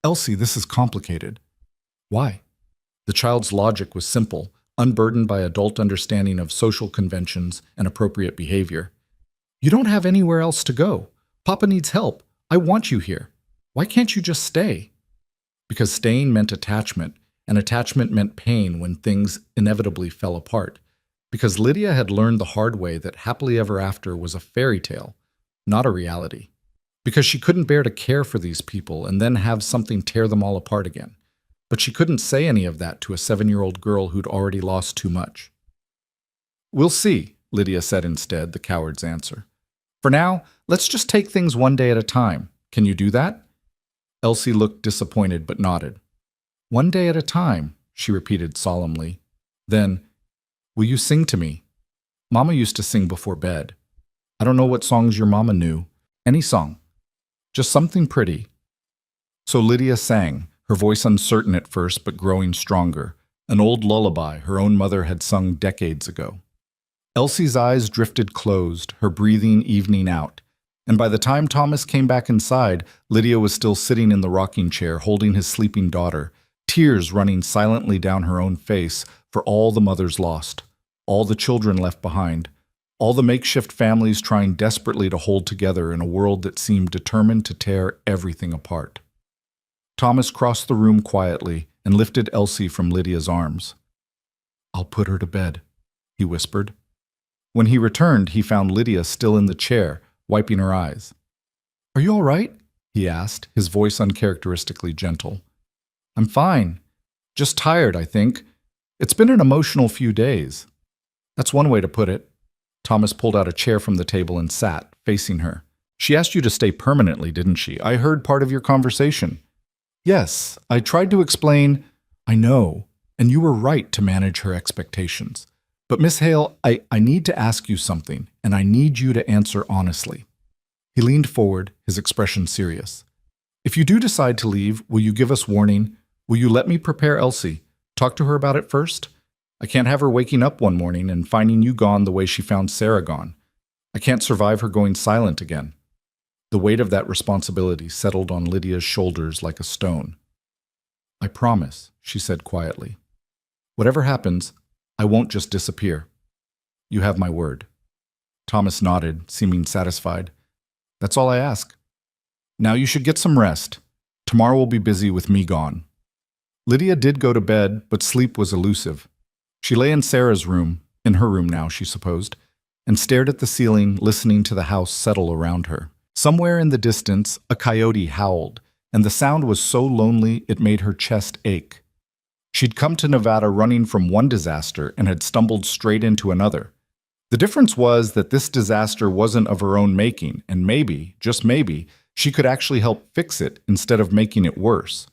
"Elsie, this is complicated." "Why?" The child's logic was simple, unburdened by adult understanding of social conventions and appropriate behavior. "You don't have anywhere else to go. Papa needs help. I want you here. Why can't you just stay?" Because staying meant attachment, and attachment meant pain when things inevitably fell apart, because Lydia had learned the hard way that happily ever after was a fairy tale, not a reality. Because she couldn't bear to care for these people and then have something tear them all apart again. But she couldn't say any of that to a 7-year-old girl who'd already lost too much. "We'll see," Lydia said instead, the coward's answer. "For now, let's just take things one day at a time. Can you do that?" Elsie looked disappointed but nodded. "One day at a time," she repeated solemnly. Then, "Will you sing to me? Mama used to sing before bed. I don't know what songs your mama knew. Any song. Just something pretty." So Lydia sang, her voice uncertain at first but growing stronger, an old lullaby her own mother had sung decades ago. Elsie's eyes drifted closed, her breathing evening out, and by the time Thomas came back inside, Lydia was still sitting in the rocking chair holding his sleeping daughter, tears running silently down her own face for all the mothers lost, all the children left behind, all the makeshift families trying desperately to hold together in a world that seemed determined to tear everything apart. Thomas crossed the room quietly and lifted Elsie from Lydia's arms. "I'll put her to bed," he whispered. When he returned, he found Lydia still in the chair, wiping her eyes. "Are you all right?" he asked, his voice uncharacteristically gentle. "I'm fine. Just tired, I think. It's been an emotional few days." "That's one way to put it." Thomas pulled out a chair from the table and sat, facing her. "She asked you to stay permanently, didn't she? I heard part of your conversation." "Yes, I tried to explain—" "I know, and you were right to manage her expectations. But Miss Hale, I need to ask you something, and I need you to answer honestly." He leaned forward, his expression serious. "If you do decide to leave, will you give us warning? Will you let me prepare Elsie? Talk to her about it first? I can't have her waking up one morning and finding you gone the way she found Sarah gone. I can't survive her going silent again." The weight of that responsibility settled on Lydia's shoulders like a stone. "I promise," she said quietly. "Whatever happens, I won't just disappear. You have my word." Thomas nodded, seeming satisfied. "That's all I ask. Now you should get some rest. Tomorrow will be busy with me gone." Lydia did go to bed, but sleep was elusive. She lay in Sarah's room, in her room now, she supposed, and stared at the ceiling, listening to the house settle around her. Somewhere in the distance, a coyote howled, and the sound was so lonely it made her chest ache. She'd come to Nevada running from one disaster and had stumbled straight into another. The difference was that this disaster wasn't of her own making, and maybe, just maybe, she could actually help fix it instead of making it worse.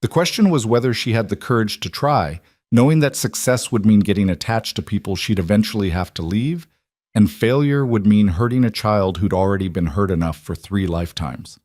The question was whether she had the courage to try, knowing that success would mean getting attached to people she'd eventually have to leave, and failure would mean hurting a child who'd already been hurt enough for 3 lifetimes.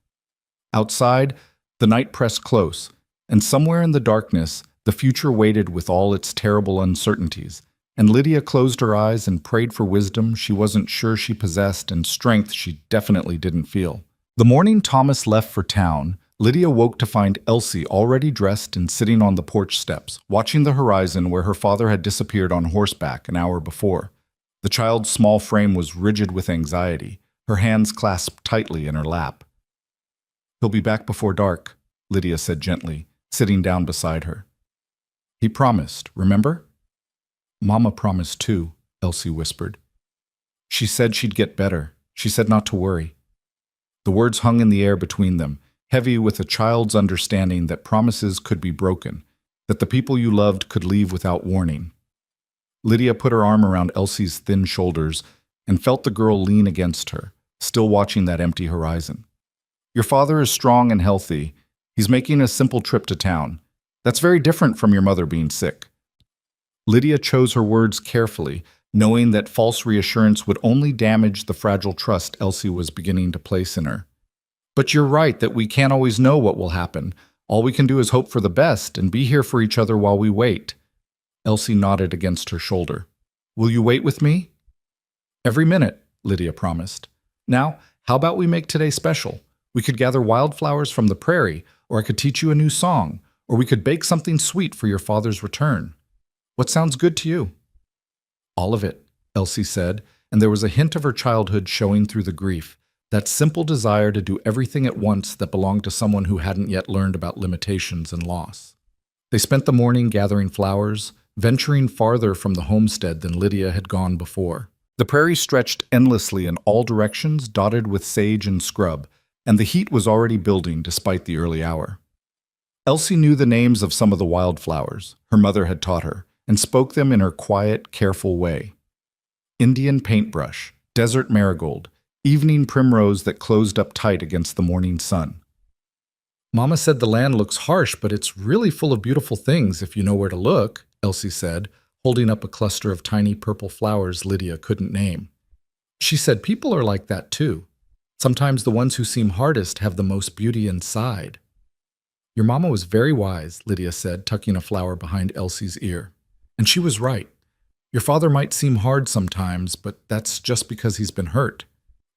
Outside, the night pressed close, and somewhere in the darkness, the future waited with all its terrible uncertainties, and Lydia closed her eyes and prayed for wisdom she wasn't sure she possessed and strength she definitely didn't feel. The morning Thomas left for town, Lydia woke to find Elsie already dressed and sitting on the porch steps, watching the horizon where her father had disappeared on horseback an hour before. The child's small frame was rigid with anxiety, her hands clasped tightly in her lap. "He'll be back before dark," Lydia said gently, sitting down beside her. "He promised, remember?" "Mama promised too," Elsie whispered. "She said she'd get better. She said not to worry." The words hung in the air between them, heavy with a child's understanding that promises could be broken, that the people you loved could leave without warning. Lydia put her arm around Elsie's thin shoulders and felt the girl lean against her, still watching that empty horizon. "Your father is strong and healthy. He's making a simple trip to town. That's very different from your mother being sick." Lydia chose her words carefully, knowing that false reassurance would only damage the fragile trust Elsie was beginning to place in her. "But you're right that we can't always know what will happen. All we can do is hope for the best and be here for each other while we wait." Elsie nodded against her shoulder. "Will you wait with me?" "Every minute," Lydia promised. "Now, how about we make today special? We could gather wildflowers from the prairie, or I could teach you a new song, or we could bake something sweet for your father's return. What sounds good to you?" "All of it," Elsie said, and there was a hint of her childhood showing through the grief, that simple desire to do everything at once that belonged to someone who hadn't yet learned about limitations and loss. They spent the morning gathering flowers, venturing farther from the homestead than Lydia had gone before. The prairie stretched endlessly in all directions, dotted with sage and scrub, and the heat was already building despite the early hour. Elsie knew the names of some of the wildflowers her mother had taught her, and spoke them in her quiet, careful way. Indian paintbrush, desert marigold, evening primrose that closed up tight against the morning sun. "Mama said the land looks harsh, but it's really full of beautiful things if you know where to look," Elsie said, holding up a cluster of tiny purple flowers Lydia couldn't name. She said people are like that too. Sometimes the ones who seem hardest have the most beauty inside. "Your mama was very wise," Lydia said, tucking a flower behind Elsie's ear. "And she was right. Your father might seem hard sometimes, but that's just because he's been hurt.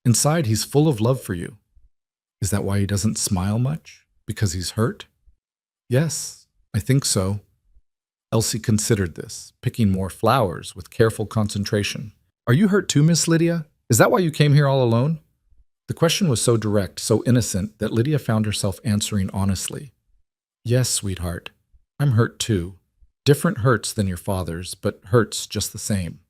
Inside, he's full of love for you." "Is that why he doesn't smile much? Because he's hurt?" "Yes, I think so." Elsie considered this, picking more flowers with careful concentration. "Are you hurt too, Miss Lydia? Is that why you came here all alone?" The question was so direct, so innocent, that Lydia found herself answering honestly. "Yes, sweetheart. I'm hurt too. Different hurts than your father's, but hurts just the same."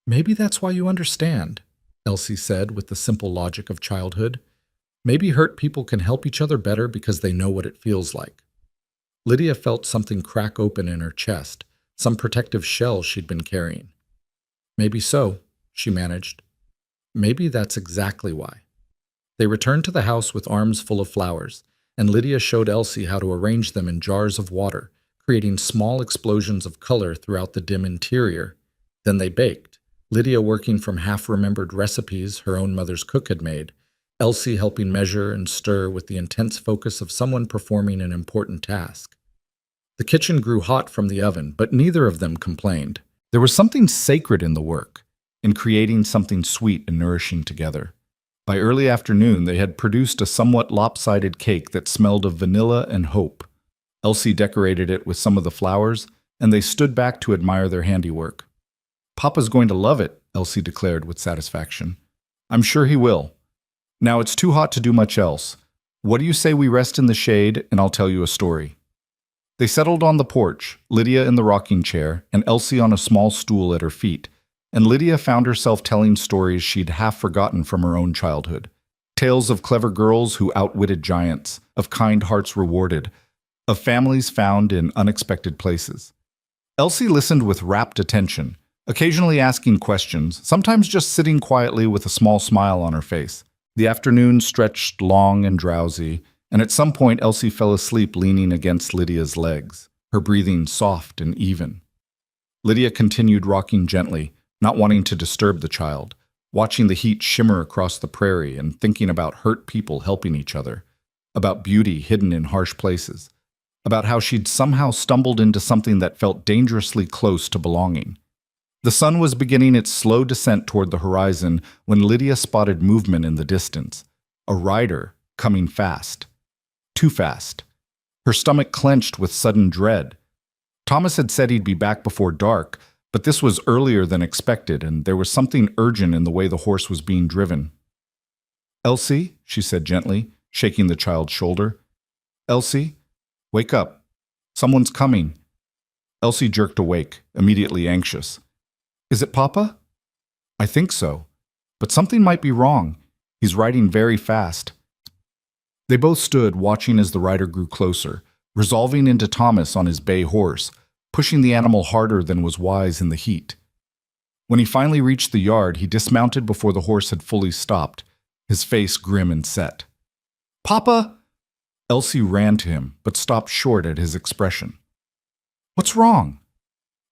"Maybe that's why you understand," Elsie said with the simple logic of childhood. "Maybe hurt people can help each other better because they know what it feels like." Lydia felt something crack open in her chest, some protective shell she'd been carrying. "Maybe so," she managed. "Maybe that's exactly why." They returned to the house with arms full of flowers, and Lydia showed Elsie how to arrange them in jars of water, creating small explosions of color throughout the dim interior. Then they baked, Lydia working from half-remembered recipes her own mother's cook had made, Elsie helping measure and stir with the intense focus of someone performing an important task. The kitchen grew hot from the oven, but neither of them complained. There was something sacred in the work, in creating something sweet and nourishing together. By early afternoon, they had produced a somewhat lopsided cake that smelled of vanilla and hope. Elsie decorated it with some of the flowers, and they stood back to admire their handiwork. "Papa's going to love it," Elsie declared with satisfaction. "I'm sure he will. Now it's too hot to do much else. What do you say we rest in the shade, and I'll tell you a story?" They settled on the porch, Lydia in the rocking chair, and Elsie on a small stool at her feet, and Lydia found herself telling stories she'd half forgotten from her own childhood. Tales of clever girls who outwitted giants, of kind hearts rewarded, of families found in unexpected places. Elsie listened with rapt attention, occasionally asking questions, sometimes just sitting quietly with a small smile on her face. The afternoon stretched long and drowsy, and at some point Elsie fell asleep leaning against Lydia's legs, her breathing soft and even. Lydia continued rocking gently, not wanting to disturb the child, watching the heat shimmer across the prairie and thinking about hurt people helping each other, about beauty hidden in harsh places, about how she'd somehow stumbled into something that felt dangerously close to belonging. The sun was beginning its slow descent toward the horizon when Lydia spotted movement in the distance, a rider coming fast. Too fast. Her stomach clenched with sudden dread. Thomas had said he'd be back before dark, but this was earlier than expected, and there was something urgent in the way the horse was being driven. "Elsie," she said gently, shaking the child's shoulder. "Elsie, wake up. Someone's coming." Elsie jerked awake, immediately anxious. "Is it Papa?" "I think so. But something might be wrong. He's riding very fast." They both stood, watching as the rider grew closer, resolving into Thomas on his bay horse, pushing the animal harder than was wise in the heat. When he finally reached the yard, he dismounted before the horse had fully stopped, his face grim and set. "Papa!" Elsie ran to him, but stopped short at his expression. "What's wrong?"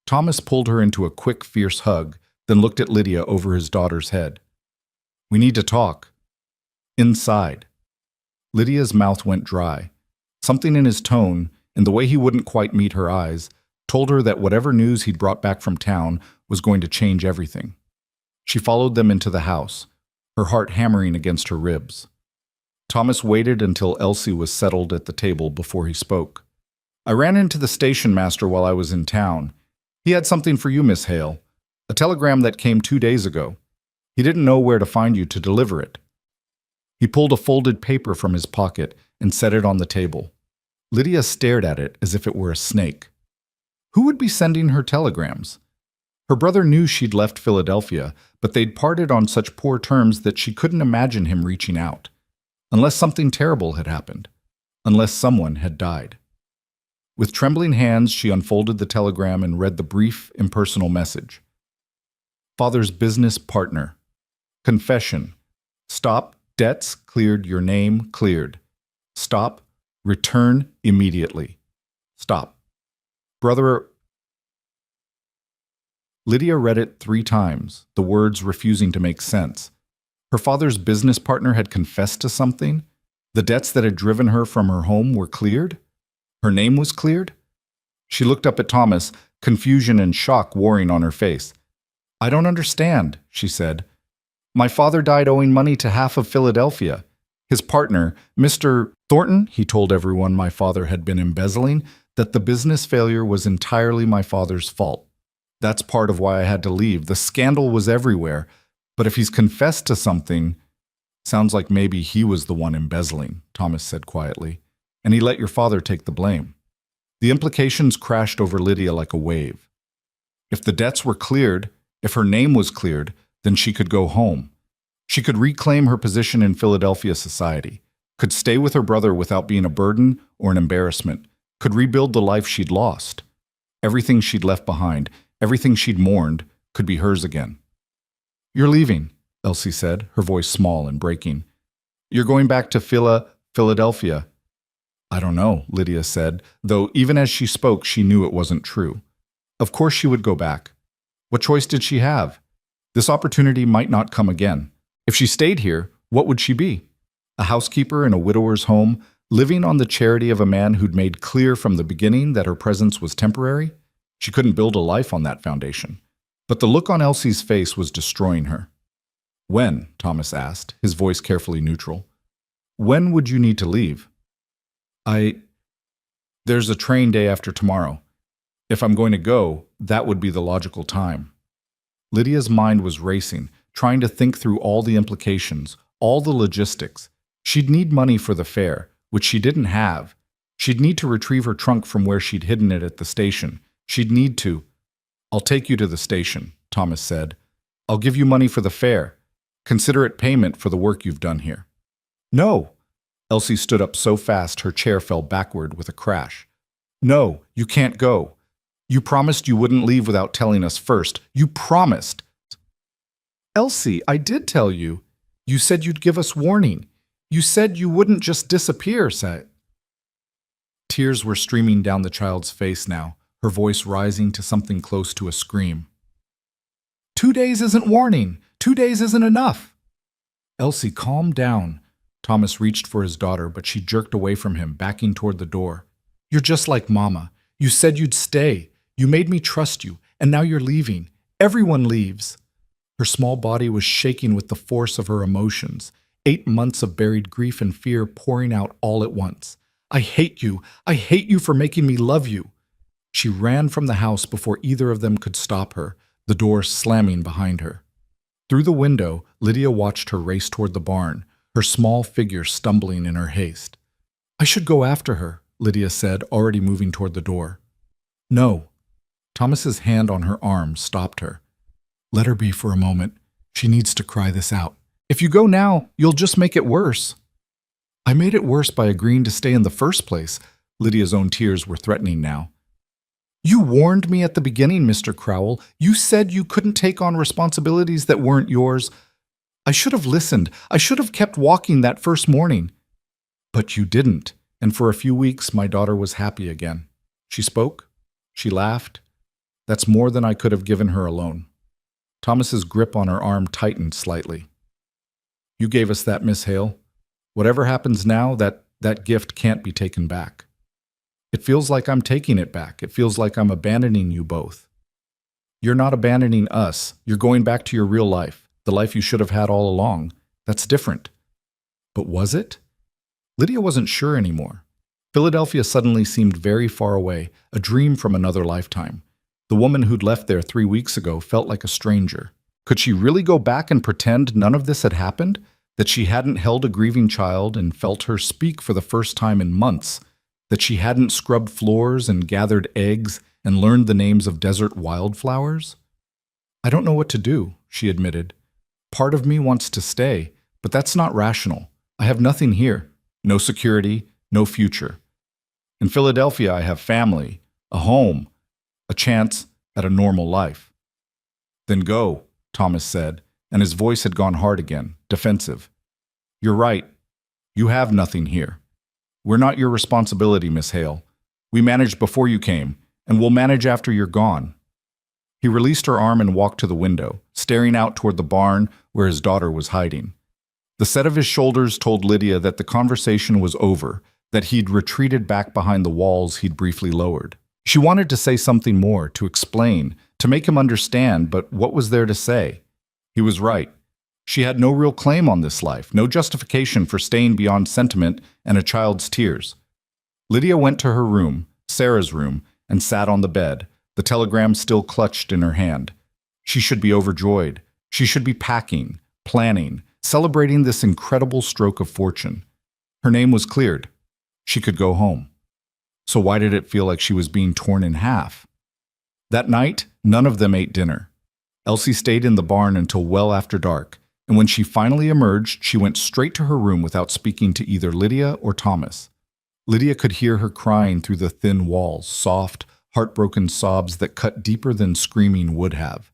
Thomas pulled her into a quick, fierce hug, then looked at Lydia over his daughter's head. "We need to talk." "Inside." Lydia's mouth went dry. Something in his tone, and the way he wouldn't quite meet her eyes, told her that whatever news he'd brought back from town was going to change everything. She followed them into the house, her heart hammering against her ribs. Thomas waited until Elsie was settled at the table before he spoke. "I ran into the station master while I was in town. He had something for you, Miss Hale. A telegram that came 2 days ago. He didn't know where to find you to deliver it." He pulled a folded paper from his pocket and set it on the table. Lydia stared at it as if it were a snake. Who would be sending her telegrams? Her brother knew she'd left Philadelphia, but they'd parted on such poor terms that she couldn't imagine him reaching out. Unless something terrible had happened. Unless someone had died. With trembling hands, she unfolded the telegram and read the brief, impersonal message. Father's business partner. Confession. Stop. Debts cleared. Your name cleared. Stop. Return immediately. Stop. Brother. Lydia read it 3 times, the words refusing to make sense. Her father's business partner had confessed to something? The debts that had driven her from her home were cleared? Her name was cleared? She looked up at Thomas, confusion and shock warring on her face. I don't understand, she said. My father died owing money to half of Philadelphia. His partner, Mr. Thornton, he told everyone my father had been embezzling, that the business failure was entirely my father's fault. That's part of why I had to leave. The scandal was everywhere. But if he's confessed to something, sounds like maybe he was the one embezzling, Thomas said quietly, and he let your father take the blame. The implications crashed over Lydia like a wave. If the debts were cleared, if her name was cleared, then she could go home. She could reclaim her position in Philadelphia society, could stay with her brother without being a burden or an embarrassment, could rebuild the life she'd lost. Everything she'd left behind, everything she'd mourned, could be hers again. You're leaving, Elsie said, her voice small and breaking. You're going back to Philadelphia. I don't know, Lydia said, though even as she spoke, she knew it wasn't true. Of course she would go back. What choice did she have? This opportunity might not come again. If she stayed here, what would she be? A housekeeper in a widower's home, living on the charity of a man who'd made clear from the beginning that her presence was temporary? She couldn't build a life on that foundation. But the look on Elsie's face was destroying her. When? Thomas asked, his voice carefully neutral. When would you need to leave? There's a train day after tomorrow. If I'm going to go, that would be the logical time. Lydia's mind was racing, trying to think through all the implications, all the logistics. She'd need money for the fare, which she didn't have. She'd need to retrieve her trunk from where she'd hidden it at the station. She'd need to. I'll take you to the station, Thomas said. I'll give you money for the fare. Consider it payment for the work you've done here. No. Elsie stood up so fast her chair fell backward with a crash. No, you can't go. You promised you wouldn't leave without telling us first. You promised. Elsie, I did tell you. You said you'd give us warning. You said you wouldn't just disappear, said. Tears were streaming down the child's face now, her voice rising to something close to a scream. 2 days isn't warning. 2 days isn't enough. Elsie, calm down. Thomas reached for his daughter, but she jerked away from him, backing toward the door. You're just like Mama. You said you'd stay. You made me trust you, and now you're leaving. Everyone leaves. Her small body was shaking with the force of her emotions, 8 months of buried grief and fear pouring out all at once. I hate you. I hate you for making me love you. She ran from the house before either of them could stop her, the door slamming behind her. Through the window, Lydia watched her race toward the barn, her small figure stumbling in her haste. I should go after her, Lydia said, already moving toward the door. No. Thomas's hand on her arm stopped her. Let her be for a moment. She needs to cry this out. If you go now, you'll just make it worse. I made it worse by agreeing to stay in the first place. Lydia's own tears were threatening now. You warned me at the beginning, Mr. Crowell. You said you couldn't take on responsibilities that weren't yours. I should have listened. I should have kept walking that first morning. But you didn't, and for a few weeks my daughter was happy again. She spoke. She laughed. That's more than I could have given her alone. Thomas's grip on her arm tightened slightly. You gave us that, Miss Hale. Whatever happens now, that gift can't be taken back. It feels like I'm taking it back. It feels like I'm abandoning you both. You're not abandoning us. You're going back to your real life, the life you should have had all along. That's different. But was it? Lydia wasn't sure anymore. Philadelphia suddenly seemed very far away, a dream from another lifetime. The woman who'd left there 3 weeks ago felt like a stranger. Could she really go back and pretend none of this had happened? That she hadn't held a grieving child and felt her speak for the first time in months? That she hadn't scrubbed floors and gathered eggs and learned the names of desert wildflowers? I don't know what to do, she admitted. Part of me wants to stay, but that's not rational. I have nothing here. No security, no future. In Philadelphia, I have family, a home, a chance at a normal life. Then go, Thomas said, and his voice had gone hard again, defensive. You're right. You have nothing here. We're not your responsibility, Miss Hale. We managed before you came, and we'll manage after you're gone. He released her arm and walked to the window, staring out toward the barn where his daughter was hiding. The set of his shoulders told Lydia that the conversation was over, that he'd retreated back behind the walls he'd briefly lowered. She wanted to say something more, to explain, to make him understand, but what was there to say? He was right. She had no real claim on this life, no justification for staying beyond sentiment and a child's tears. Lydia went to her room, Sarah's room, and sat on the bed, the telegram still clutched in her hand. She should be overjoyed. She should be packing, planning, celebrating this incredible stroke of fortune. Her name was cleared. She could go home. So why did it feel like she was being torn in half? That night, none of them ate dinner. Elsie stayed in the barn until well after dark, and when she finally emerged, she went straight to her room without speaking to either Lydia or Thomas. Lydia could hear her crying through the thin walls, soft, heartbroken sobs that cut deeper than screaming would have.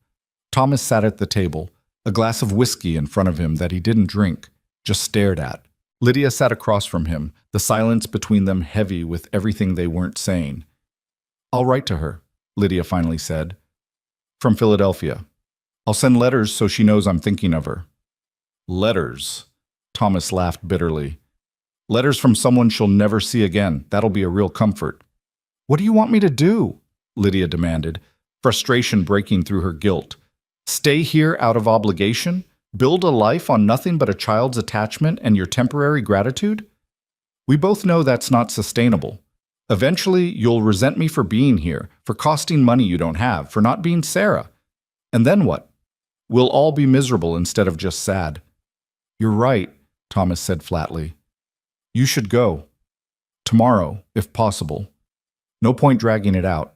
Thomas sat at the table, a glass of whiskey in front of him that he didn't drink, just stared at. Lydia sat across from him, the silence between them heavy with everything they weren't saying. I'll write to her, Lydia finally said. From Philadelphia. I'll send letters so she knows I'm thinking of her. Letters? Thomas laughed bitterly. Letters from someone she'll never see again. That'll be a real comfort. What do you want me to do? Lydia demanded, frustration breaking through her guilt. Stay here out of obligation? Build a life on nothing but a child's attachment and your temporary gratitude? We both know that's not sustainable. Eventually, you'll resent me for being here, for costing money you don't have, for not being Sarah. And then what? We'll all be miserable instead of just sad. You're right, Thomas said flatly. You should go. Tomorrow, if possible. No point dragging it out.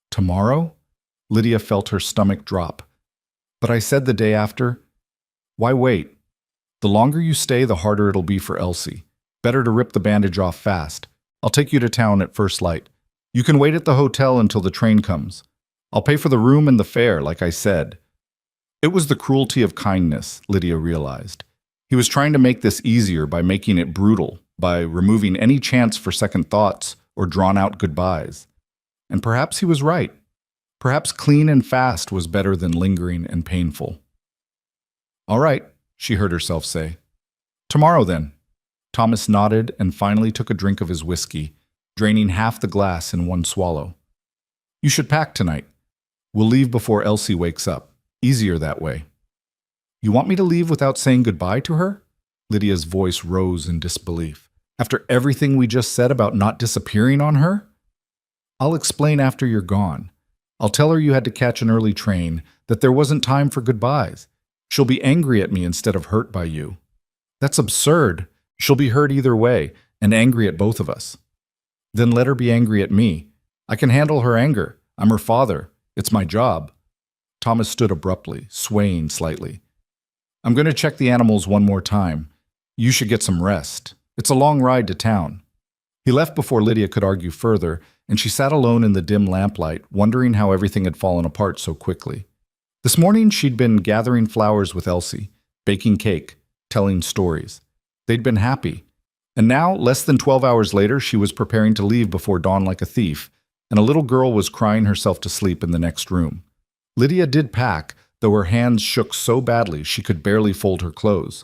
Tomorrow? Lydia felt her stomach drop. But I said the day after. Why wait? The longer you stay, the harder it'll be for Elsie. Better to rip the bandage off fast. I'll take you to town at first light. You can wait at the hotel until the train comes. I'll pay for the room and the fare, like I said. It was the cruelty of kindness, Lydia realized. He was trying to make this easier by making it brutal, by removing any chance for second thoughts or drawn-out goodbyes. And perhaps he was right. Perhaps clean and fast was better than lingering and painful. All right, she heard herself say. Tomorrow, then. Thomas nodded and finally took a drink of his whiskey, draining half the glass in one swallow. You should pack tonight. We'll leave before Elsie wakes up. Easier that way. You want me to leave without saying goodbye to her? Lydia's voice rose in disbelief. After everything we just said about not disappearing on her? I'll explain after you're gone. I'll tell her you had to catch an early train, that there wasn't time for goodbyes. She'll be angry at me instead of hurt by you. That's absurd. She'll be hurt either way, and angry at both of us. Then let her be angry at me. I can handle her anger. I'm her father. It's my job. Thomas stood abruptly, swaying slightly. I'm going to check the animals one more time. You should get some rest. It's a long ride to town. He left before Lydia could argue further, and she sat alone in the dim lamplight, wondering how everything had fallen apart so quickly. This morning she'd been gathering flowers with Elsie, baking cake, telling stories. They'd been happy. And now, less than 12 hours later, she was preparing to leave before dawn like a thief, and a little girl was crying herself to sleep in the next room. Lydia did pack, though her hands shook so badly she could barely fold her clothes.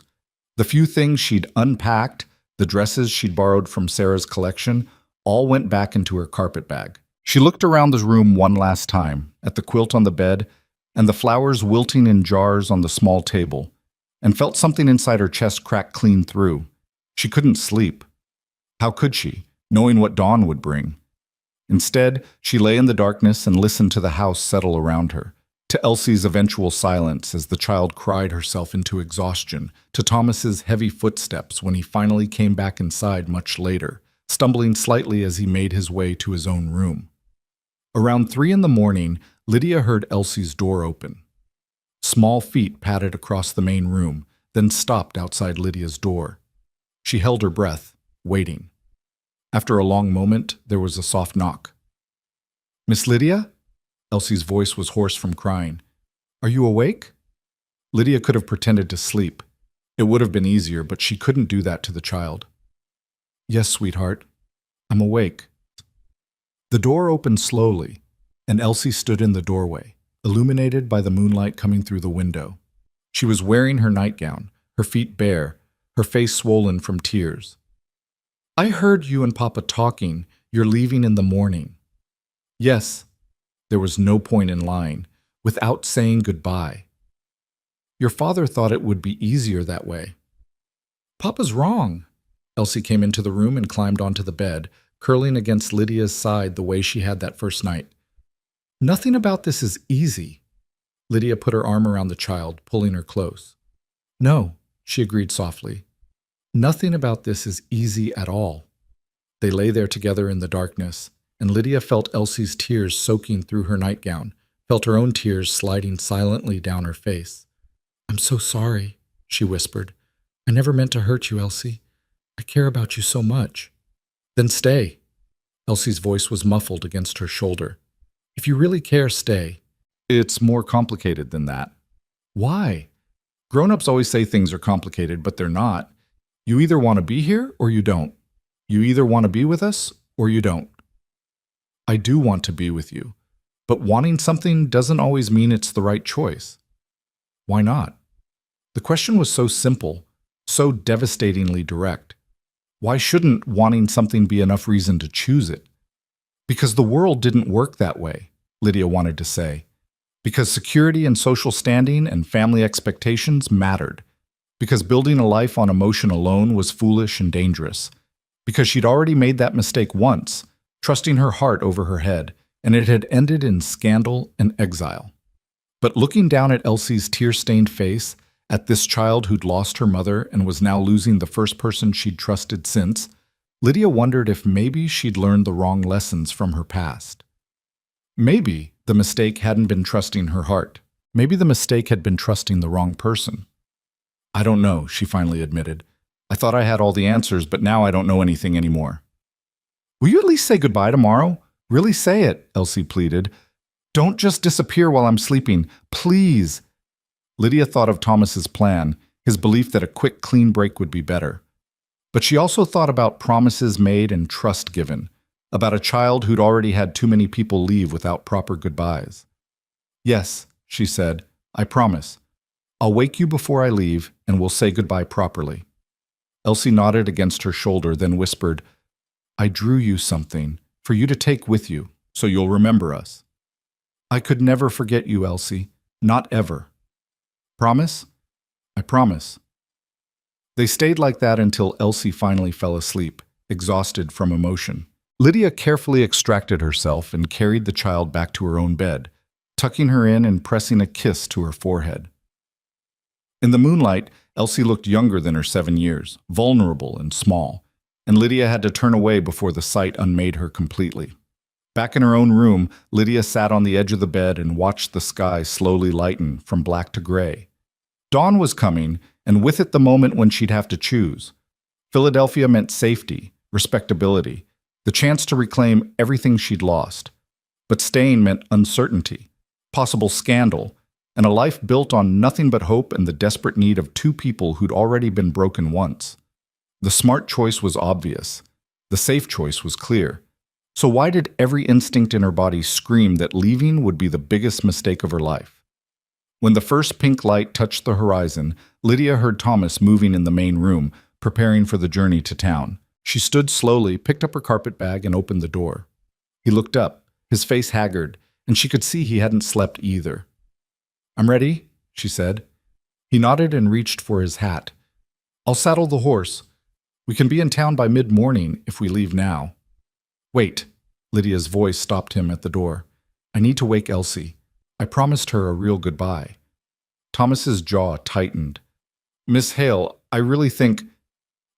The few things she'd unpacked, the dresses she'd borrowed from Sarah's collection, all went back into her carpet bag. She looked around the room one last time, at the quilt on the bed, and the flowers wilting in jars on the small table, and felt something inside her chest crack clean through. She couldn't sleep. How could she, knowing what dawn would bring? Instead, she lay in the darkness and listened to the house settle around her, to Elsie's eventual silence as the child cried herself into exhaustion, to Thomas's heavy footsteps when he finally came back inside much later, stumbling slightly as he made his way to his own room. Around 3 in the morning, Lydia heard Elsie's door open. Small feet padded across the main room, then stopped outside Lydia's door. She held her breath, waiting. After a long moment, there was a soft knock. "Miss Lydia?" Elsie's voice was hoarse from crying. "Are you awake?" Lydia could have pretended to sleep. It would have been easier, but she couldn't do that to the child. "Yes, sweetheart. I'm awake." The door opened slowly, and Elsie stood in the doorway, illuminated by the moonlight coming through the window. She was wearing her nightgown, her feet bare, her face swollen from tears. "I heard you and Papa talking. You're leaving in the morning." "Yes." There was no point in lying, without saying goodbye. "Your father thought it would be easier that way." "Papa's wrong." Elsie came into the room and climbed onto the bed, curling against Lydia's side the way she had that first night. "Nothing about this is easy." Lydia put her arm around the child, pulling her close. "No," she agreed softly. "Nothing about this is easy at all." They lay there together in the darkness, and Lydia felt Elsie's tears soaking through her nightgown, felt her own tears sliding silently down her face. "I'm so sorry," she whispered. "I never meant to hurt you, Elsie. I care about you so much." "Then stay." Elsie's voice was muffled against her shoulder. "If you really care, stay." "It's more complicated than that." "Why?" "Grown-ups always say things are complicated, but they're not. You either want to be here or you don't. You either want to be with us or you don't." "I do want to be with you, but wanting something doesn't always mean it's the right choice." "Why not?" The question was so simple, so devastatingly direct. Why shouldn't wanting something be enough reason to choose it? Because the world didn't work that way, Lydia wanted to say. Because security and social standing and family expectations mattered. Because building a life on emotion alone was foolish and dangerous. Because she'd already made that mistake once, trusting her heart over her head, and it had ended in scandal and exile. But looking down at Elsie's tear-stained face, at this child who'd lost her mother and was now losing the first person she'd trusted since, Lydia wondered if maybe she'd learned the wrong lessons from her past. Maybe the mistake hadn't been trusting her heart. Maybe the mistake had been trusting the wrong person. "I don't know," she finally admitted. "I thought I had all the answers, but now I don't know anything anymore." "Will you at least say goodbye tomorrow? Really say it," Elsie pleaded. "Don't just disappear while I'm sleeping. Please." Lydia thought of Thomas's plan, his belief that a quick, clean break would be better. But she also thought about promises made and trust given, about a child who'd already had too many people leave without proper goodbyes. "Yes," she said, "I promise. I'll wake you before I leave, and we'll say goodbye properly." Elsie nodded against her shoulder, then whispered, "I drew you something, for you to take with you, so you'll remember us." "I could never forget you, Elsie. Not ever." "Promise?" "I promise." They stayed like that until Elsie finally fell asleep, exhausted from emotion. Lydia carefully extracted herself and carried the child back to her own bed, tucking her in and pressing a kiss to her forehead. In the moonlight, Elsie looked younger than her 7 years, vulnerable and small, and Lydia had to turn away before the sight unmade her completely. Back in her own room, Lydia sat on the edge of the bed and watched the sky slowly lighten from black to gray. Dawn was coming, and with it the moment when she'd have to choose. Philadelphia meant safety, respectability, the chance to reclaim everything she'd lost. But staying meant uncertainty, possible scandal, and a life built on nothing but hope and the desperate need of two people who'd already been broken once. The smart choice was obvious. The safe choice was clear. So why did every instinct in her body scream that leaving would be the biggest mistake of her life? When the first pink light touched the horizon, Lydia heard Thomas moving in the main room, preparing for the journey to town. She stood slowly, picked up her carpet bag, and opened the door. He looked up, his face haggard, and she could see he hadn't slept either. "I'm ready," she said. He nodded and reached for his hat. "I'll saddle the horse. We can be in town by mid-morning if we leave now." "Wait." Lydia's voice stopped him at the door. "I need to wake Elsie. I promised her a real goodbye." Thomas's jaw tightened. "Miss Hale, I really think—"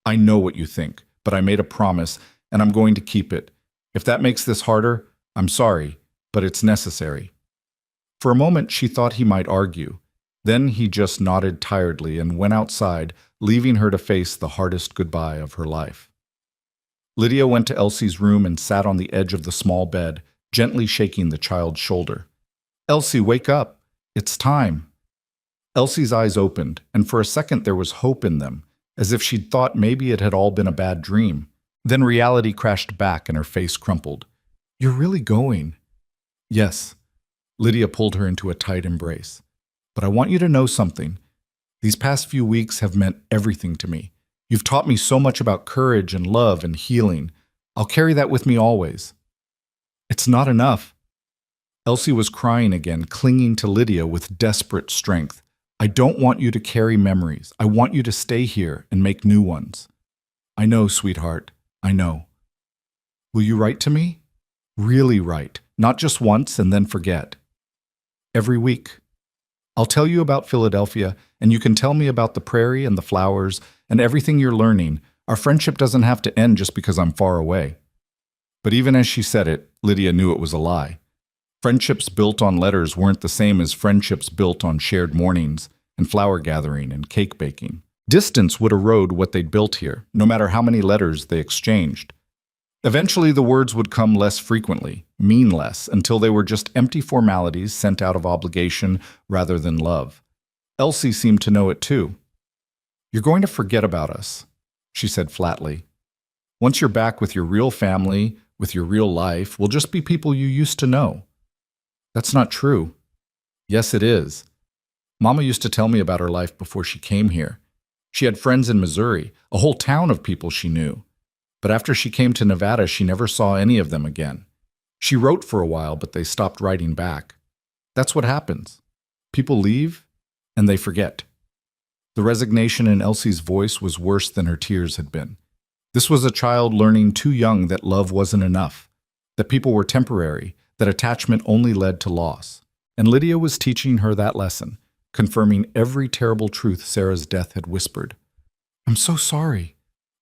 "I know what you think, but I made a promise, and I'm going to keep it. If that makes this harder, I'm sorry, but it's necessary." For a moment, she thought he might argue. Then he just nodded tiredly and went outside, leaving her to face the hardest goodbye of her life. Lydia went to Elsie's room and sat on the edge of the small bed, gently shaking the child's shoulder. "Elsie, wake up! It's time!" Elsie's eyes opened, and for a second there was hope in them, as if she'd thought maybe it had all been a bad dream. Then reality crashed back and her face crumpled. "You're really going?" "Yes." Lydia pulled her into a tight embrace. "But I want you to know something. These past few weeks have meant everything to me. You've taught me so much about courage and love and healing. I'll carry that with me always." "It's not enough." Elsie was crying again, clinging to Lydia with desperate strength. "I don't want you to carry memories. I want you to stay here and make new ones." "I know, sweetheart. I know." "Will you write to me? Really write, not just once and then forget." "Every week. I'll tell you about Philadelphia, and you can tell me about the prairie and the flowers and everything you're learning. Our friendship doesn't have to end just because I'm far away." But even as she said it, Lydia knew it was a lie. Friendships built on letters weren't the same as friendships built on shared mornings and flower gathering and cake baking. Distance would erode what they'd built here, no matter how many letters they exchanged. Eventually, the words would come less frequently, mean less, until they were just empty formalities sent out of obligation rather than love. Elsie seemed to know it too. "You're going to forget about us," she said flatly. "Once you're back with your real family, with your real life, we'll just be people you used to know." "That's not true." "Yes, it is. Mama used to tell me about her life before she came here. She had friends in Missouri, a whole town of people she knew. But after she came to Nevada, she never saw any of them again. She wrote for a while, but they stopped writing back. That's what happens. People leave, and they forget." The resignation in Elsie's voice was worse than her tears had been. This was a child learning too young that love wasn't enough, that people were temporary, that attachment only led to loss. And Lydia was teaching her that lesson, confirming every terrible truth Sarah's death had whispered. "I'm so sorry,"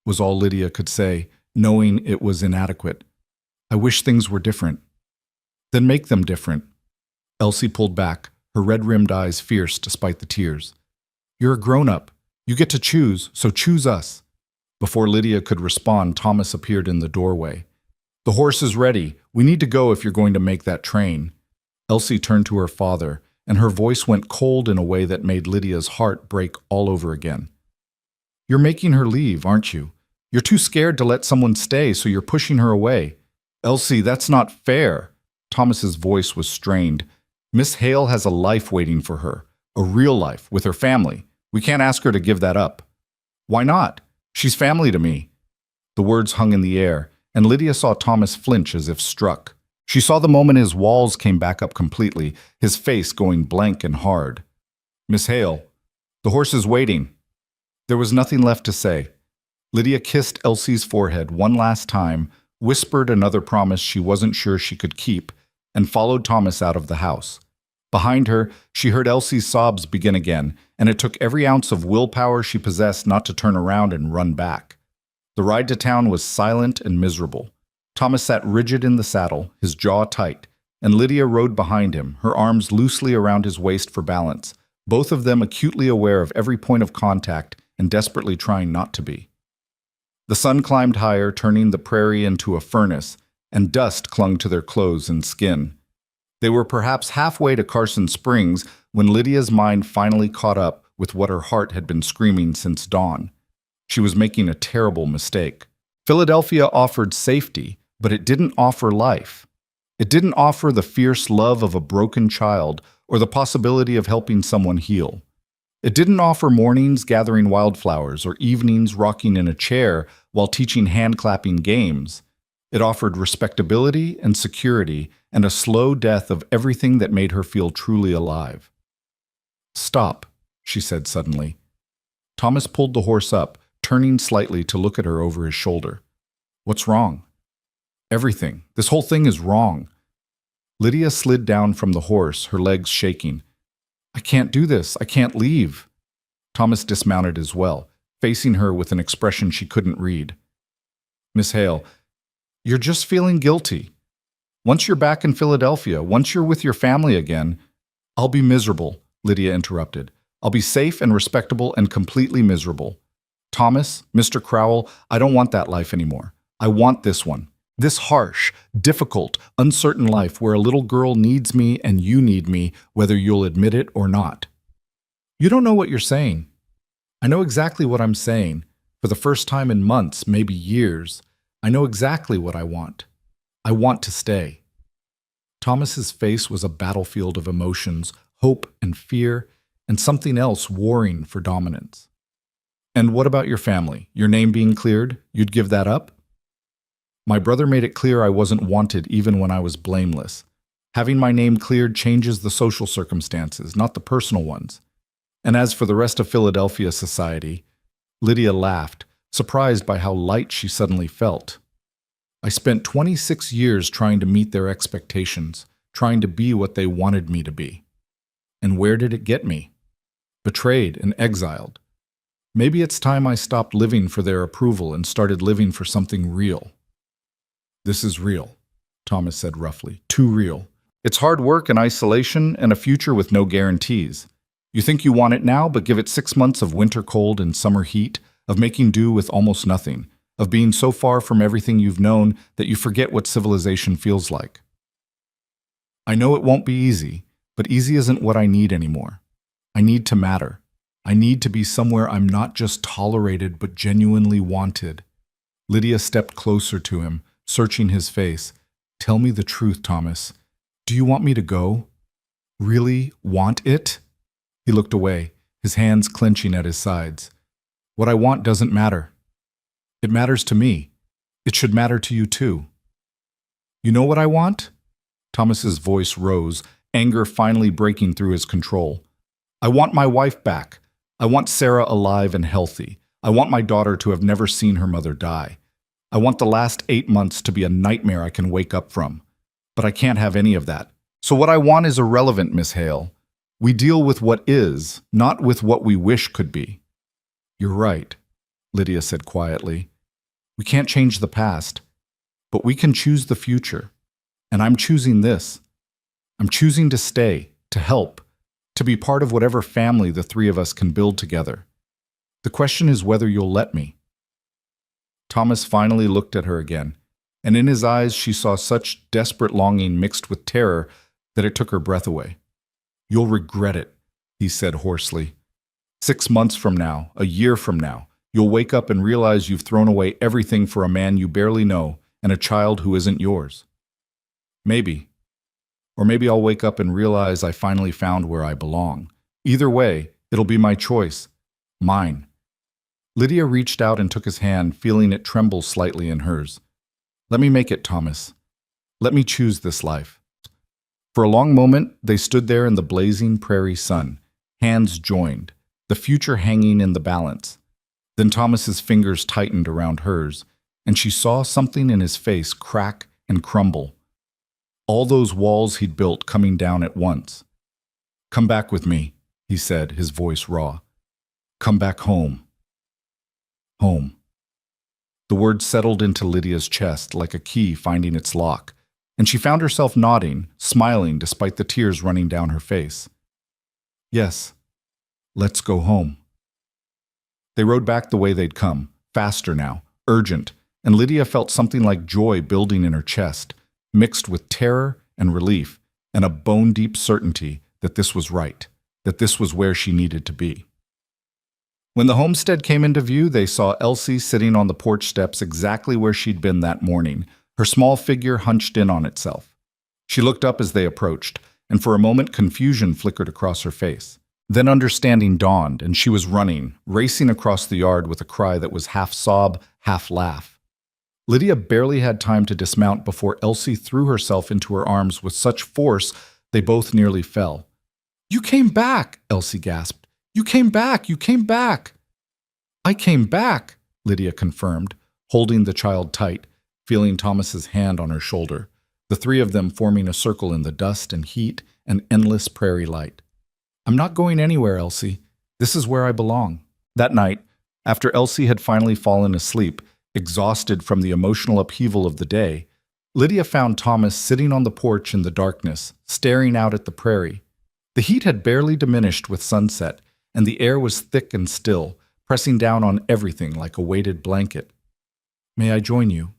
was all Lydia could say, knowing it was inadequate. "I wish things were different." "Then make them different." Elsie pulled back, her red-rimmed eyes fierce despite the tears. "You're a grown-up. You get to choose, so choose us." Before Lydia could respond, Thomas appeared in the doorway. "The horse is ready. We need to go if you're going to make that train." Elsie turned to her father, and her voice went cold in a way that made Lydia's heart break all over again. "You're making her leave, aren't you? You're too scared to let someone stay, so you're pushing her away." "Elsie, that's not fair." Thomas's voice was strained. "Miss Hale has a life waiting for her, a real life, with her family. We can't ask her to give that up." "Why not? She's family to me." The words hung in the air, and Lydia saw Thomas flinch as if struck. She saw the moment his walls came back up completely, his face going blank and hard. "Miss Hale, the horse is waiting." There was nothing left to say. Lydia kissed Elsie's forehead one last time, whispered another promise she wasn't sure she could keep, and followed Thomas out of the house. Behind her, she heard Elsie's sobs begin again, and it took every ounce of willpower she possessed not to turn around and run back. The ride to town was silent and miserable. Thomas sat rigid in the saddle, his jaw tight, and Lydia rode behind him, her arms loosely around his waist for balance, both of them acutely aware of every point of contact and desperately trying not to be. The sun climbed higher, turning the prairie into a furnace, and dust clung to their clothes and skin. They were perhaps halfway to Carson Springs when Lydia's mind finally caught up with what her heart had been screaming since dawn. She was making a terrible mistake. Philadelphia offered safety, but it didn't offer life. It didn't offer the fierce love of a broken child or the possibility of helping someone heal. It didn't offer mornings gathering wildflowers or evenings rocking in a chair while teaching hand-clapping games. It offered respectability and security and a slow death of everything that made her feel truly alive. "Stop," she said suddenly. Thomas pulled the horse up, turning slightly to look at her over his shoulder. "What's wrong?" "Everything. This whole thing is wrong." Lydia slid down from the horse, her legs shaking. "I can't do this. I can't leave." Thomas dismounted as well, facing her with an expression she couldn't read. "Miss Hale, You're just feeling guilty. Once you're back in Philadelphia, once you're with your family again, I'll be miserable, Lydia interrupted. I'll be safe and respectable and completely miserable. Thomas, Mr. Crowell, I don't want that life anymore. I want this one. This harsh, difficult, uncertain life where a little girl needs me and you need me, whether you'll admit it or not. You don't know what you're saying. I know exactly what I'm saying. For the first time in months, maybe years, I know exactly what I want. I want to stay. Thomas's face was a battlefield of emotions, hope and fear, and something else warring for dominance. And what about your family? Your name being cleared? You'd give that up? My brother made it clear I wasn't wanted even when I was blameless. Having my name cleared changes the social circumstances, not the personal ones. And as for the rest of Philadelphia society, Lydia laughed, surprised by how light she suddenly felt. I spent 26 years trying to meet their expectations, trying to be what they wanted me to be. And where did it get me? Betrayed and exiled. Maybe it's time I stopped living for their approval and started living for something real. This is real, Thomas said roughly. Too real. It's hard work and isolation and a future with no guarantees. You think you want it now, but give it 6 months of winter cold and summer heat, of making do with almost nothing, of being so far from everything you've known that you forget what civilization feels like. I know it won't be easy, but easy isn't what I need anymore. I need to matter. I need to be somewhere I'm not just tolerated, but genuinely wanted. Lydia stepped closer to him, searching his face. Tell me the truth, Thomas. Do you want me to go? Really want it? He looked away, his hands clenching at his sides. What I want doesn't matter. It matters to me. It should matter to you too. You know what I want? Thomas's voice rose, anger finally breaking through his control. I want my wife back. I want Sarah alive and healthy. I want my daughter to have never seen her mother die. I want the last 8 months to be a nightmare I can wake up from. But I can't have any of that. So what I want is irrelevant, Miss Hale. We deal with what is, not with what we wish could be. You're right, Lydia said quietly. We can't change the past, but we can choose the future. And I'm choosing this. I'm choosing to stay, to help, to be part of whatever family the three of us can build together. The question is whether you'll let me. Thomas finally looked at her again, and in his eyes she saw such desperate longing mixed with terror that it took her breath away. You'll regret it, he said hoarsely. 6 months from now, a year from now, you'll wake up and realize you've thrown away everything for a man you barely know and a child who isn't yours. Maybe. Or maybe I'll wake up and realize I finally found where I belong. Either way, it'll be my choice. Mine. Lydia reached out and took his hand, feeling it tremble slightly in hers. Let me make it, Thomas. Let me choose this life. For a long moment, they stood there in the blazing prairie sun, hands joined, the future hanging in the balance. Then Thomas's fingers tightened around hers, and she saw something in his face crack and crumble. All those walls he'd built coming down at once. Come back with me, he said, his voice raw. Come back home. Home. The word settled into Lydia's chest like a key finding its lock, and she found herself nodding, smiling despite the tears running down her face. Yes, let's go home. They rode back the way they'd come, faster now, urgent, and Lydia felt something like joy building in her chest, mixed with terror and relief, and a bone-deep certainty that this was right, that this was where she needed to be. When the homestead came into view, they saw Elsie sitting on the porch steps exactly where she'd been that morning, her small figure hunched in on itself. She looked up as they approached, and for a moment confusion flickered across her face. Then understanding dawned, and she was running, racing across the yard with a cry that was half sob, half laugh. Lydia barely had time to dismount before Elsie threw herself into her arms with such force they both nearly fell. "You came back!" Elsie gasped. "You came back! You came back!" "I came back," Lydia confirmed, holding the child tight, feeling Thomas's hand on her shoulder, the three of them forming a circle in the dust and heat and endless prairie light. "I'm not going anywhere, Elsie. This is where I belong." That night, after Elsie had finally fallen asleep, Exhausted from the emotional upheaval of the day, Lydia found Thomas sitting on the porch in the darkness, staring out at the prairie. The heat had barely diminished with sunset, and the air was thick and still, pressing down on everything like a weighted blanket. "May I join you?"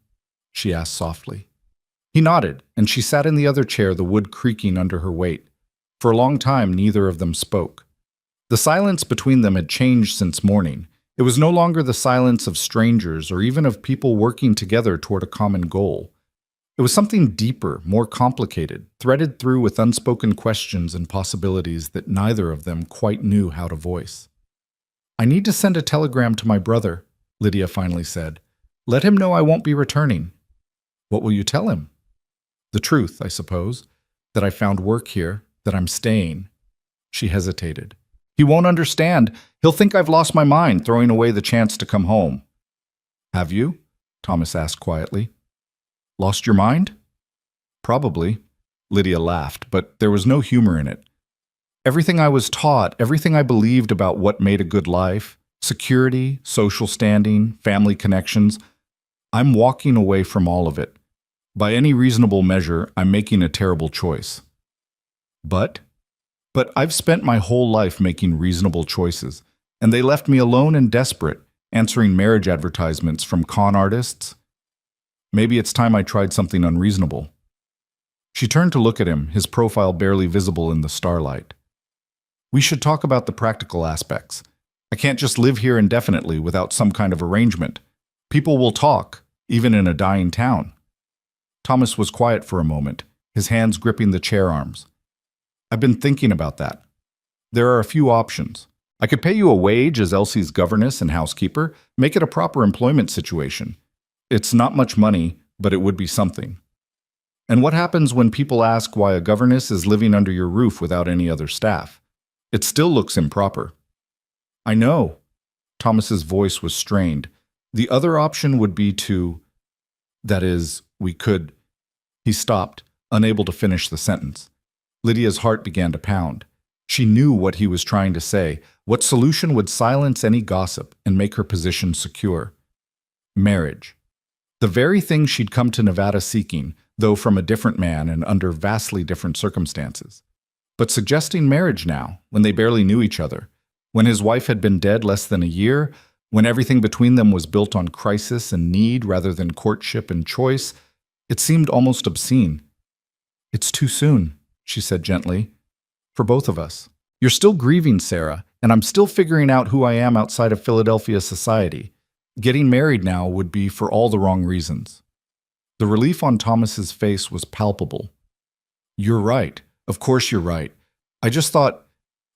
she asked softly. He nodded, and she sat in the other chair, the wood creaking under her weight. For a long time, neither of them spoke. The silence between them had changed since morning. It was no longer the silence of strangers or even of people working together toward a common goal. It was something deeper, more complicated, threaded through with unspoken questions and possibilities that neither of them quite knew how to voice. "I need to send a telegram to my brother," Lydia finally said. "Let him know I won't be returning." "What will you tell him?" "The truth, I suppose. That I found work here, that I'm staying." She hesitated. "He won't understand. He'll think I've lost my mind, throwing away the chance to come home." "Have you?" Thomas asked quietly. "Lost your mind?" "Probably." Lydia laughed, but there was no humor in it. "Everything I was taught, everything I believed about what made a good life, security, social standing, family connections, I'm walking away from all of it. By any reasonable measure, I'm making a terrible choice." But I've spent my whole life making reasonable choices, and they left me alone and desperate, answering marriage advertisements from con artists. Maybe it's time I tried something unreasonable. She turned to look at him, his profile barely visible in the starlight. "We should talk about the practical aspects. I can't just live here indefinitely without some kind of arrangement. People will talk, even in a dying town." Thomas was quiet for a moment, his hands gripping the chair arms. "I've been thinking about that. There are a few options. I could pay you a wage as Elsie's governess and housekeeper, make it a proper employment situation. It's not much money, but it would be something. And what happens when people ask why a governess is living under your roof without any other staff? It still looks improper." "I know." Thomas's voice was strained. "The other option would be to... That is, we could..." He stopped, unable to finish the sentence. Lydia's heart began to pound. She knew what he was trying to say, what solution would silence any gossip and make her position secure. Marriage. The very thing she'd come to Nevada seeking, though from a different man and under vastly different circumstances. But suggesting marriage now, when they barely knew each other, when his wife had been dead less than a year, when everything between them was built on crisis and need rather than courtship and choice, it seemed almost obscene. "It's too soon," she said gently, "for both of us. You're still grieving, Sarah, and I'm still figuring out who I am outside of Philadelphia society. Getting married now would be for all the wrong reasons." The relief on Thomas's face was palpable. "You're right. Of course you're right. I just thought,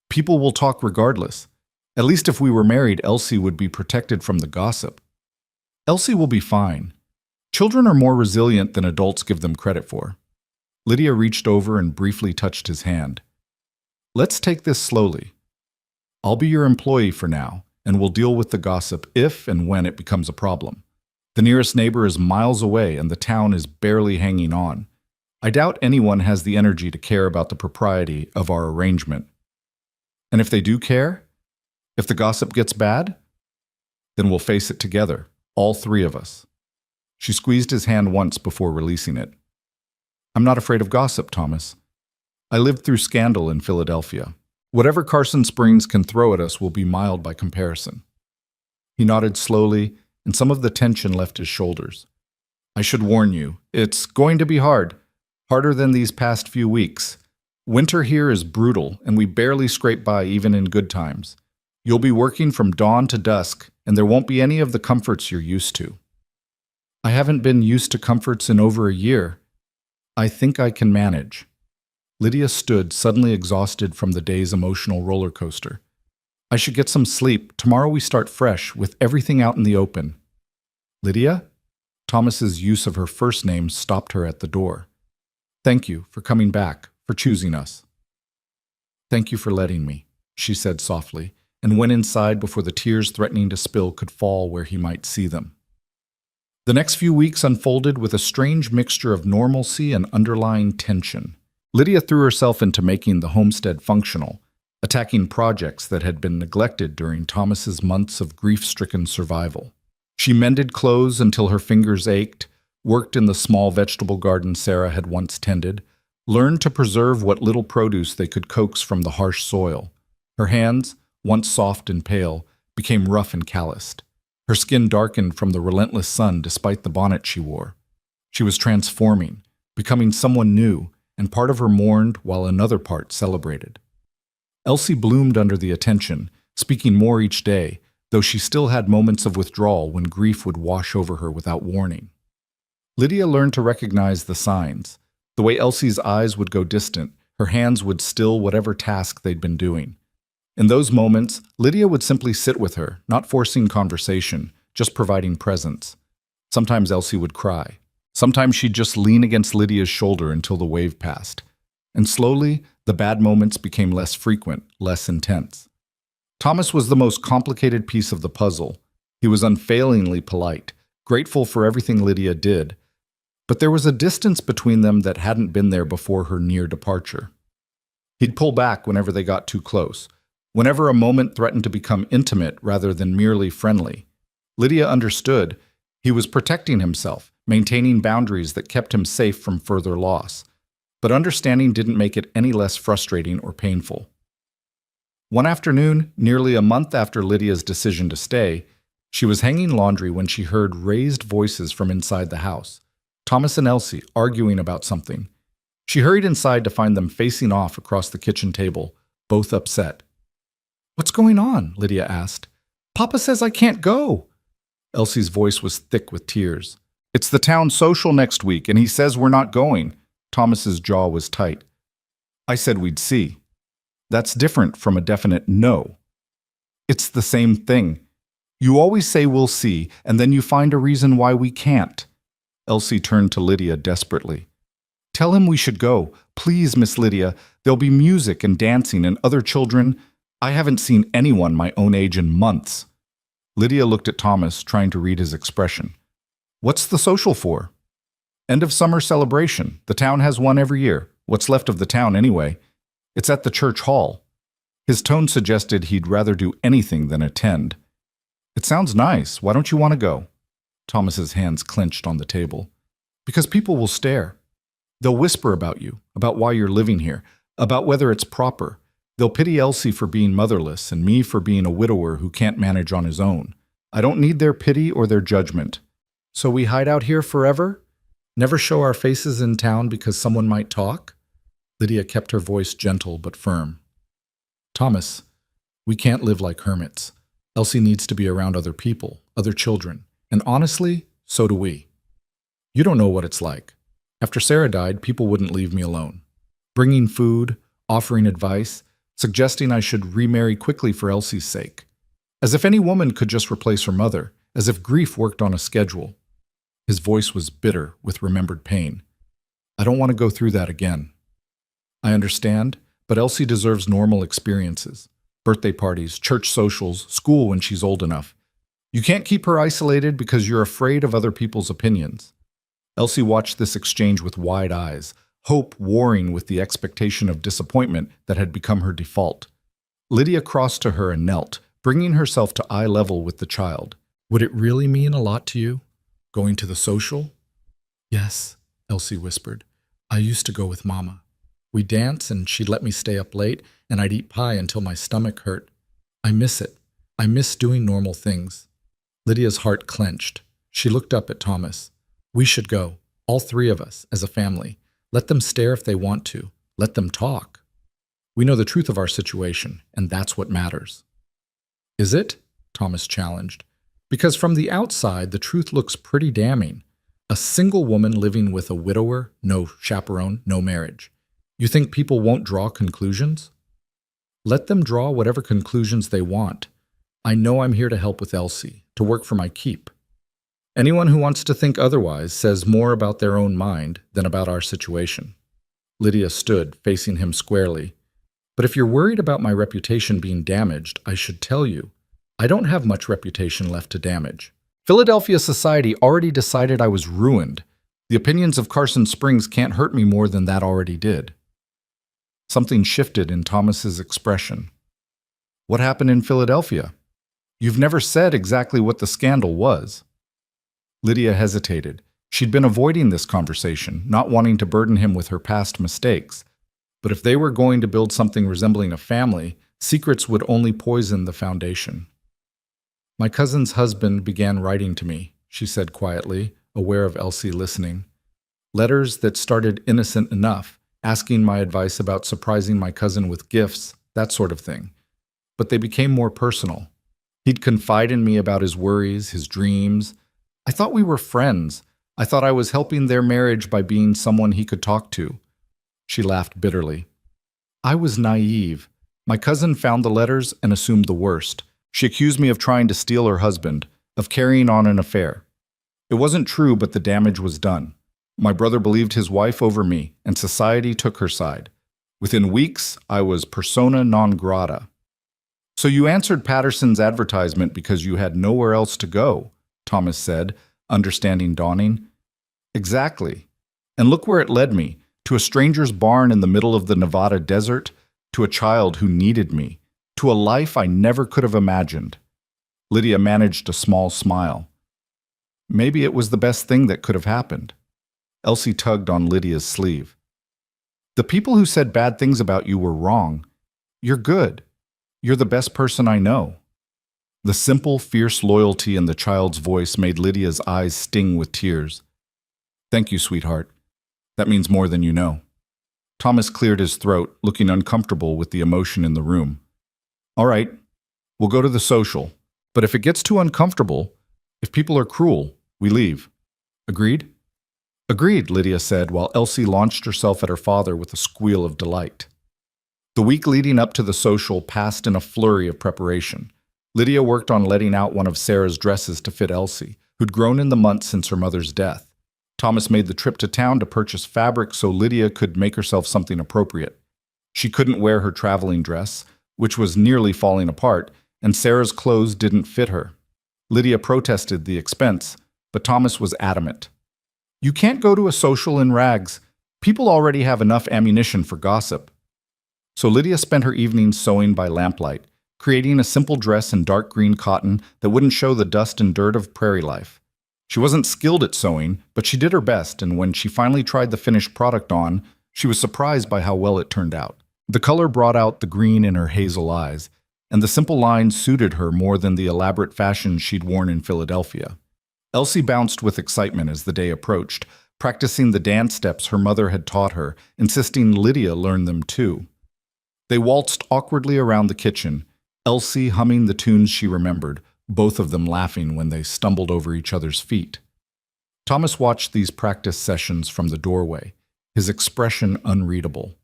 people will talk regardless. At least if we were married, Elsie would be protected from the gossip." "Elsie will be fine. Children are more resilient than adults give them credit for." Lydia reached over and briefly touched his hand. "Let's take this slowly. I'll be your employee for now, and we'll deal with the gossip if and when it becomes a problem. The nearest neighbor is miles away, and the town is barely hanging on. I doubt anyone has the energy to care about the propriety of our arrangement. And if they do care, if the gossip gets bad, then we'll face it together, all three of us." She squeezed his hand once before releasing it. "I'm not afraid of gossip, Thomas. I lived through scandal in Philadelphia. Whatever Carson Springs can throw at us will be mild by comparison." He nodded slowly, and some of the tension left his shoulders. "I should warn you, it's going to be hard. Harder than these past few weeks. Winter here is brutal, and we barely scrape by even in good times. You'll be working from dawn to dusk, and there won't be any of the comforts you're used to." "I haven't been used to comforts in over a year. I think I can manage." Lydia stood, suddenly exhausted from the day's emotional roller coaster. "I should get some sleep. Tomorrow we start fresh, with everything out in the open." "Lydia?" Thomas's use of her first name stopped her at the door. "Thank you for coming back, for choosing us." "Thank you for letting me," she said softly, and went inside before the tears threatening to spill could fall where he might see them. The next few weeks unfolded with a strange mixture of normalcy and underlying tension. Lydia threw herself into making the homestead functional, attacking projects that had been neglected during Thomas's months of grief-stricken survival. She mended clothes until her fingers ached, worked in the small vegetable garden Sarah had once tended, learned to preserve what little produce they could coax from the harsh soil. Her hands, once soft and pale, became rough and calloused. Her skin darkened from the relentless sun despite the bonnet she wore. She was transforming, becoming someone new, and part of her mourned while another part celebrated. Elsie bloomed under the attention, speaking more each day, though she still had moments of withdrawal when grief would wash over her without warning. Lydia learned to recognize the signs. The way Elsie's eyes would go distant, her hands would still whatever task they'd been doing. In those moments, Lydia would simply sit with her, not forcing conversation, just providing presence. Sometimes Elsie would cry. Sometimes she'd just lean against Lydia's shoulder until the wave passed. And slowly, the bad moments became less frequent, less intense. Thomas was the most complicated piece of the puzzle. He was unfailingly polite, grateful for everything Lydia did, but there was a distance between them that hadn't been there before her near departure. He'd pull back whenever they got too close, whenever a moment threatened to become intimate rather than merely friendly. Lydia understood. He was protecting himself, maintaining boundaries that kept him safe from further loss. But understanding didn't make it any less frustrating or painful. One afternoon, nearly a month after Lydia's decision to stay, she was hanging laundry when she heard raised voices from inside the house. Thomas and Elsie arguing about something. She hurried inside to find them facing off across the kitchen table, both upset. "What's going on?" Lydia asked. "Papa says I can't go." Elsie's voice was thick with tears. "It's the town social next week, and he says we're not going." Thomas's jaw was tight. "I said we'd see. That's different from a definite no." "It's the same thing. You always say we'll see, and then you find a reason why we can't." Elsie turned to Lydia desperately. "Tell him we should go. Please, Miss Lydia. There'll be music and dancing and other children. I haven't seen anyone my own age in months." Lydia looked at Thomas, trying to read his expression. "What's the social for?" "End of summer celebration. The town has one every year. What's left of the town, anyway. It's at the church hall." His tone suggested he'd rather do anything than attend. "It sounds nice. Why don't you want to go?" Thomas's hands clenched on the table. "Because people will stare. They'll whisper about you, about why you're living here, about whether it's proper. They'll pity Elsie for being motherless and me for being a widower who can't manage on his own. I don't need their pity or their judgment. So we hide out here forever? Never show our faces in town because someone might talk?" Lydia kept her voice gentle but firm. "Thomas, we can't live like hermits. Elsie needs to be around other people, other children. And honestly, so do we. You don't know what it's like. After Sarah died, people wouldn't leave me alone. Bringing food, offering advice, suggesting I should remarry quickly for Elsie's sake. As if any woman could just replace her mother, as if grief worked on a schedule." His voice was bitter with remembered pain. "I don't want to go through that again. I understand, but Elsie deserves normal experiences. Birthday parties, church socials, school when she's old enough. You can't keep her isolated because you're afraid of other people's opinions." Elsie watched this exchange with wide eyes, hope warring with the expectation of disappointment that had become her default. Lydia crossed to her and knelt, bringing herself to eye level with the child. "Would it really mean a lot to you? Going to the social?" "Yes," Elsie whispered. "I used to go with Mama. We'd dance and she'd let me stay up late and I'd eat pie until my stomach hurt. I miss it. I miss doing normal things." Lydia's heart clenched. She looked up at Thomas. "We should go, all three of us, as a family. Let them stare if they want to. Let them talk. We know the truth of our situation, and that's what matters." "Is it?" Thomas challenged. "Because from the outside, the truth looks pretty damning. A single woman living with a widower, no chaperone, no marriage. You think people won't draw conclusions? Let them draw whatever conclusions they want. I know I'm here to help with Elsie, to work for my keep. Anyone who wants to think otherwise says more about their own mind than about our situation." Lydia stood, facing him squarely. "But if you're worried about my reputation being damaged, I should tell you, I don't have much reputation left to damage. Philadelphia society already decided I was ruined. The opinions of Carson Springs can't hurt me more than that already did." Something shifted in Thomas's expression. "What happened in Philadelphia?" You've never said exactly what the scandal was. Lydia hesitated. She'd been avoiding this conversation, not wanting to burden him with her past mistakes. But if they were going to build something resembling a family, secrets would only poison the foundation. My cousin's husband began writing to me, she said quietly, aware of Elsie listening. Letters that started innocent enough, asking my advice about surprising my cousin with gifts, that sort of thing. But they became more personal. He'd confide in me about his worries, his dreams. I thought we were friends. I thought I was helping their marriage by being someone he could talk to. She laughed bitterly. I was naive. My cousin found the letters and assumed the worst. She accused me of trying to steal her husband, of carrying on an affair. It wasn't true, but the damage was done. My brother believed his wife over me, and society took her side. Within weeks, I was persona non grata. So you answered Patterson's advertisement because you had nowhere else to go, Thomas said, understanding dawning. Exactly. And look where it led me, to a stranger's barn in the middle of the Nevada desert, to a child who needed me, to a life I never could have imagined. Lydia managed a small smile. Maybe it was the best thing that could have happened. Elsie tugged on Lydia's sleeve. The people who said bad things about you were wrong. You're good. You're the best person I know. The simple, fierce loyalty in the child's voice made Lydia's eyes sting with tears. Thank you, sweetheart. That means more than you know. Thomas cleared his throat, looking uncomfortable with the emotion in the room. All right, we'll go to the social. But if it gets too uncomfortable, if people are cruel, we leave. Agreed? Agreed, Lydia said, while Elsie launched herself at her father with a squeal of delight. The week leading up to the social passed in a flurry of preparation. Lydia worked on letting out one of Sarah's dresses to fit Elsie, who'd grown in the months since her mother's death. Thomas made the trip to town to purchase fabric so Lydia could make herself something appropriate. She couldn't wear her traveling dress, which was nearly falling apart, and Sarah's clothes didn't fit her. Lydia protested the expense, but Thomas was adamant. You can't go to a social in rags. People already have enough ammunition for gossip. So Lydia spent her evenings sewing by lamplight, creating a simple dress in dark green cotton that wouldn't show the dust and dirt of prairie life. She wasn't skilled at sewing, but she did her best, and when she finally tried the finished product on, she was surprised by how well it turned out. The color brought out the green in her hazel eyes, and the simple lines suited her more than the elaborate fashions she'd worn in Philadelphia. Elsie bounced with excitement as the day approached, practicing the dance steps her mother had taught her, insisting Lydia learn them too. They waltzed awkwardly around the kitchen, Elsie humming the tunes she remembered, both of them laughing when they stumbled over each other's feet. Thomas watched these practice sessions from the doorway, his expression unreadable.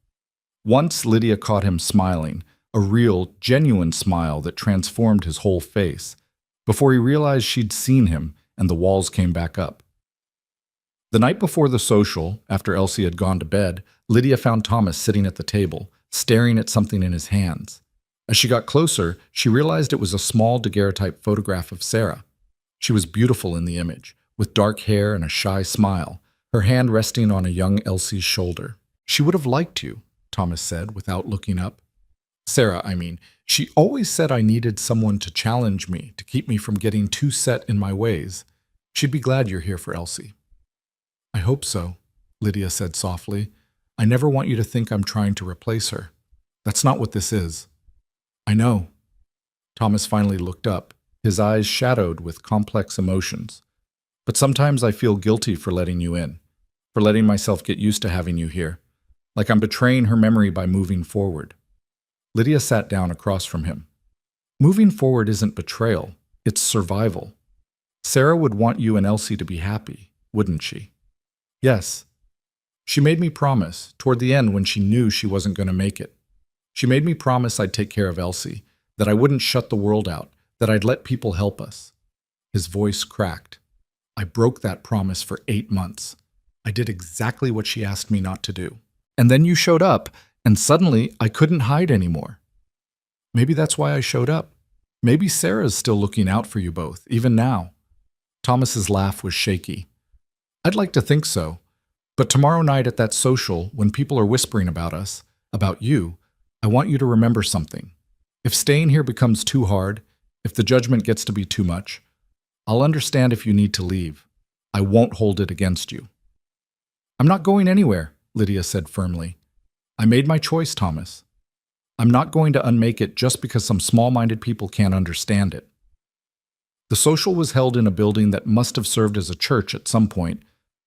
Once Lydia caught him smiling, a real, genuine smile that transformed his whole face, before he realized she'd seen him and the walls came back up. The night before the social, after Elsie had gone to bed, Lydia found Thomas sitting at the table, staring at something in his hands. As she got closer, she realized it was a small daguerreotype photograph of Sarah. She was beautiful in the image, with dark hair and a shy smile, her hand resting on a young Elsie's shoulder. She would have liked you, Thomas said, without looking up. Sarah, I mean. She always said I needed someone to challenge me, to keep me from getting too set in my ways. She'd be glad you're here for Elsie. I hope so, Lydia said softly. I never want you to think I'm trying to replace her. That's not what this is. I know. Thomas finally looked up, his eyes shadowed with complex emotions. But sometimes I feel guilty for letting you in, for letting myself get used to having you here, like I'm betraying her memory by moving forward. Lydia sat down across from him. Moving forward isn't betrayal, it's survival. Sarah would want you and Elsie to be happy, wouldn't she? Yes. She made me promise, toward the end when she knew she wasn't going to make it. She made me promise I'd take care of Elsie, that I wouldn't shut the world out, that I'd let people help us. His voice cracked. I broke that promise for 8 months. I did exactly what she asked me not to do. And then you showed up, and suddenly I couldn't hide anymore. Maybe that's why I showed up. Maybe Sarah's still looking out for you both, even now. Thomas's laugh was shaky. I'd like to think so. But tomorrow night at that social, when people are whispering about us, about you, I want you to remember something. If staying here becomes too hard, If the judgment gets to be too much, I'll understand if you need to leave. I won't hold it against you." "I'm not going anywhere," Lydia said firmly. "I made my choice, Thomas. I'm not going to unmake it just because some small-minded people can't understand it." The social was held in a building that must have served as a church at some point,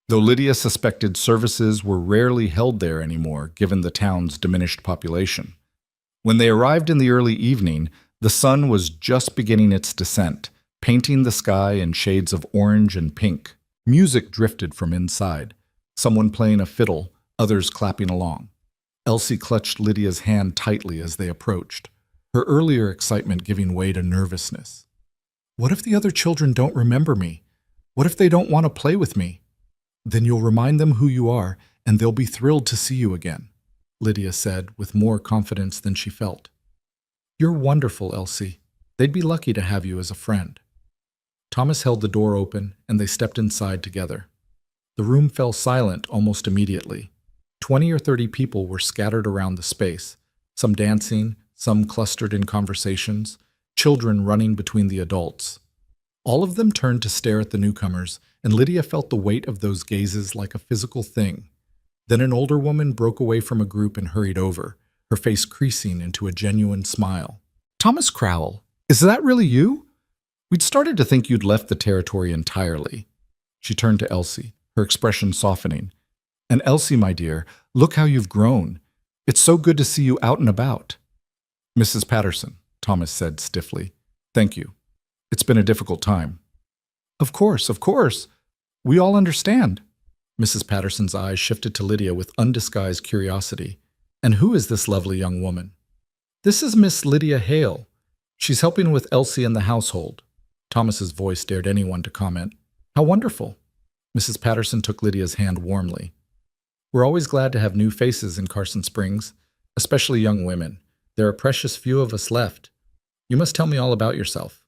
though Lydia suspected services were rarely held there anymore given the town's diminished population. When they arrived in the early evening, the sun was just beginning its descent, painting the sky in shades of orange and pink. Music drifted from inside, someone playing a fiddle, others clapping along. Elsie clutched Lydia's hand tightly as they approached, her earlier excitement giving way to nervousness. "What if the other children don't remember me? What if they don't want to play with me?" "Then you'll remind them who you are, and they'll be thrilled to see you again," Lydia said with more confidence than she felt. "You're wonderful, Elsie. They'd be lucky to have you as a friend." Thomas held the door open, and they stepped inside together. The room fell silent almost immediately. 20 or 30 people were scattered around the space, some dancing, some clustered in conversations, children running between the adults. All of them turned to stare at the newcomers, and Lydia felt the weight of those gazes like a physical thing. Then an older woman broke away from a group and hurried over, her face creasing into a genuine smile. "Thomas Crowell, is that really you? We'd started to think you'd left the territory entirely." She turned to Elsie, her expression softening. "And Elsie, my dear, look how you've grown. It's so good to see you out and about." "Mrs. Patterson," Thomas said stiffly. "Thank you. It's been a difficult time." Of course. We all understand." Mrs. Patterson's eyes shifted to Lydia with undisguised curiosity. "And who is this lovely young woman?" "This is Miss Lydia Hale. She's helping with Elsie and the household." Thomas's voice dared anyone to comment. "How wonderful." Mrs. Patterson took Lydia's hand warmly. "We're always glad to have new faces in Carson Springs, especially young women. There are precious few of us left. You must tell me all about yourself."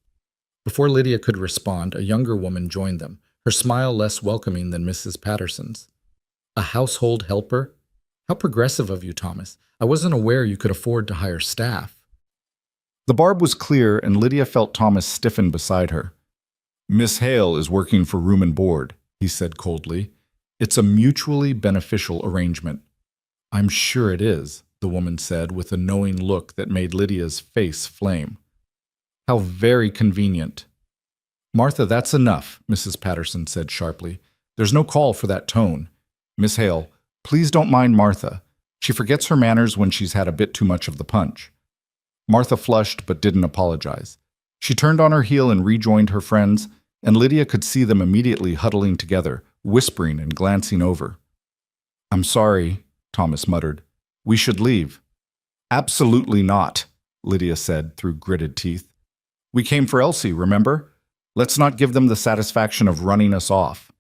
Before Lydia could respond, a younger woman joined them, her smile less welcoming than Mrs. Patterson's. "A household helper? How progressive of you, Thomas. I wasn't aware you could afford to hire staff." The barb was clear, and Lydia felt Thomas stiffen beside her. "Miss Hale is working for room and board," he said coldly. "It's a mutually beneficial arrangement." "I'm sure it is," the woman said with a knowing look that made Lydia's face flame. "How very convenient." "Martha, that's enough," Mrs. Patterson said sharply. "There's no call for that tone. Miss Hale, please don't mind Martha. She forgets her manners when she's had a bit too much of the punch." Martha flushed but didn't apologize. She turned on her heel and rejoined her friends, and Lydia could see them immediately huddling together, whispering and glancing over. "I'm sorry," Thomas muttered. "We should leave." "Absolutely not," Lydia said through gritted teeth. "We came for Elsie, remember? Let's not give them the satisfaction of running us off."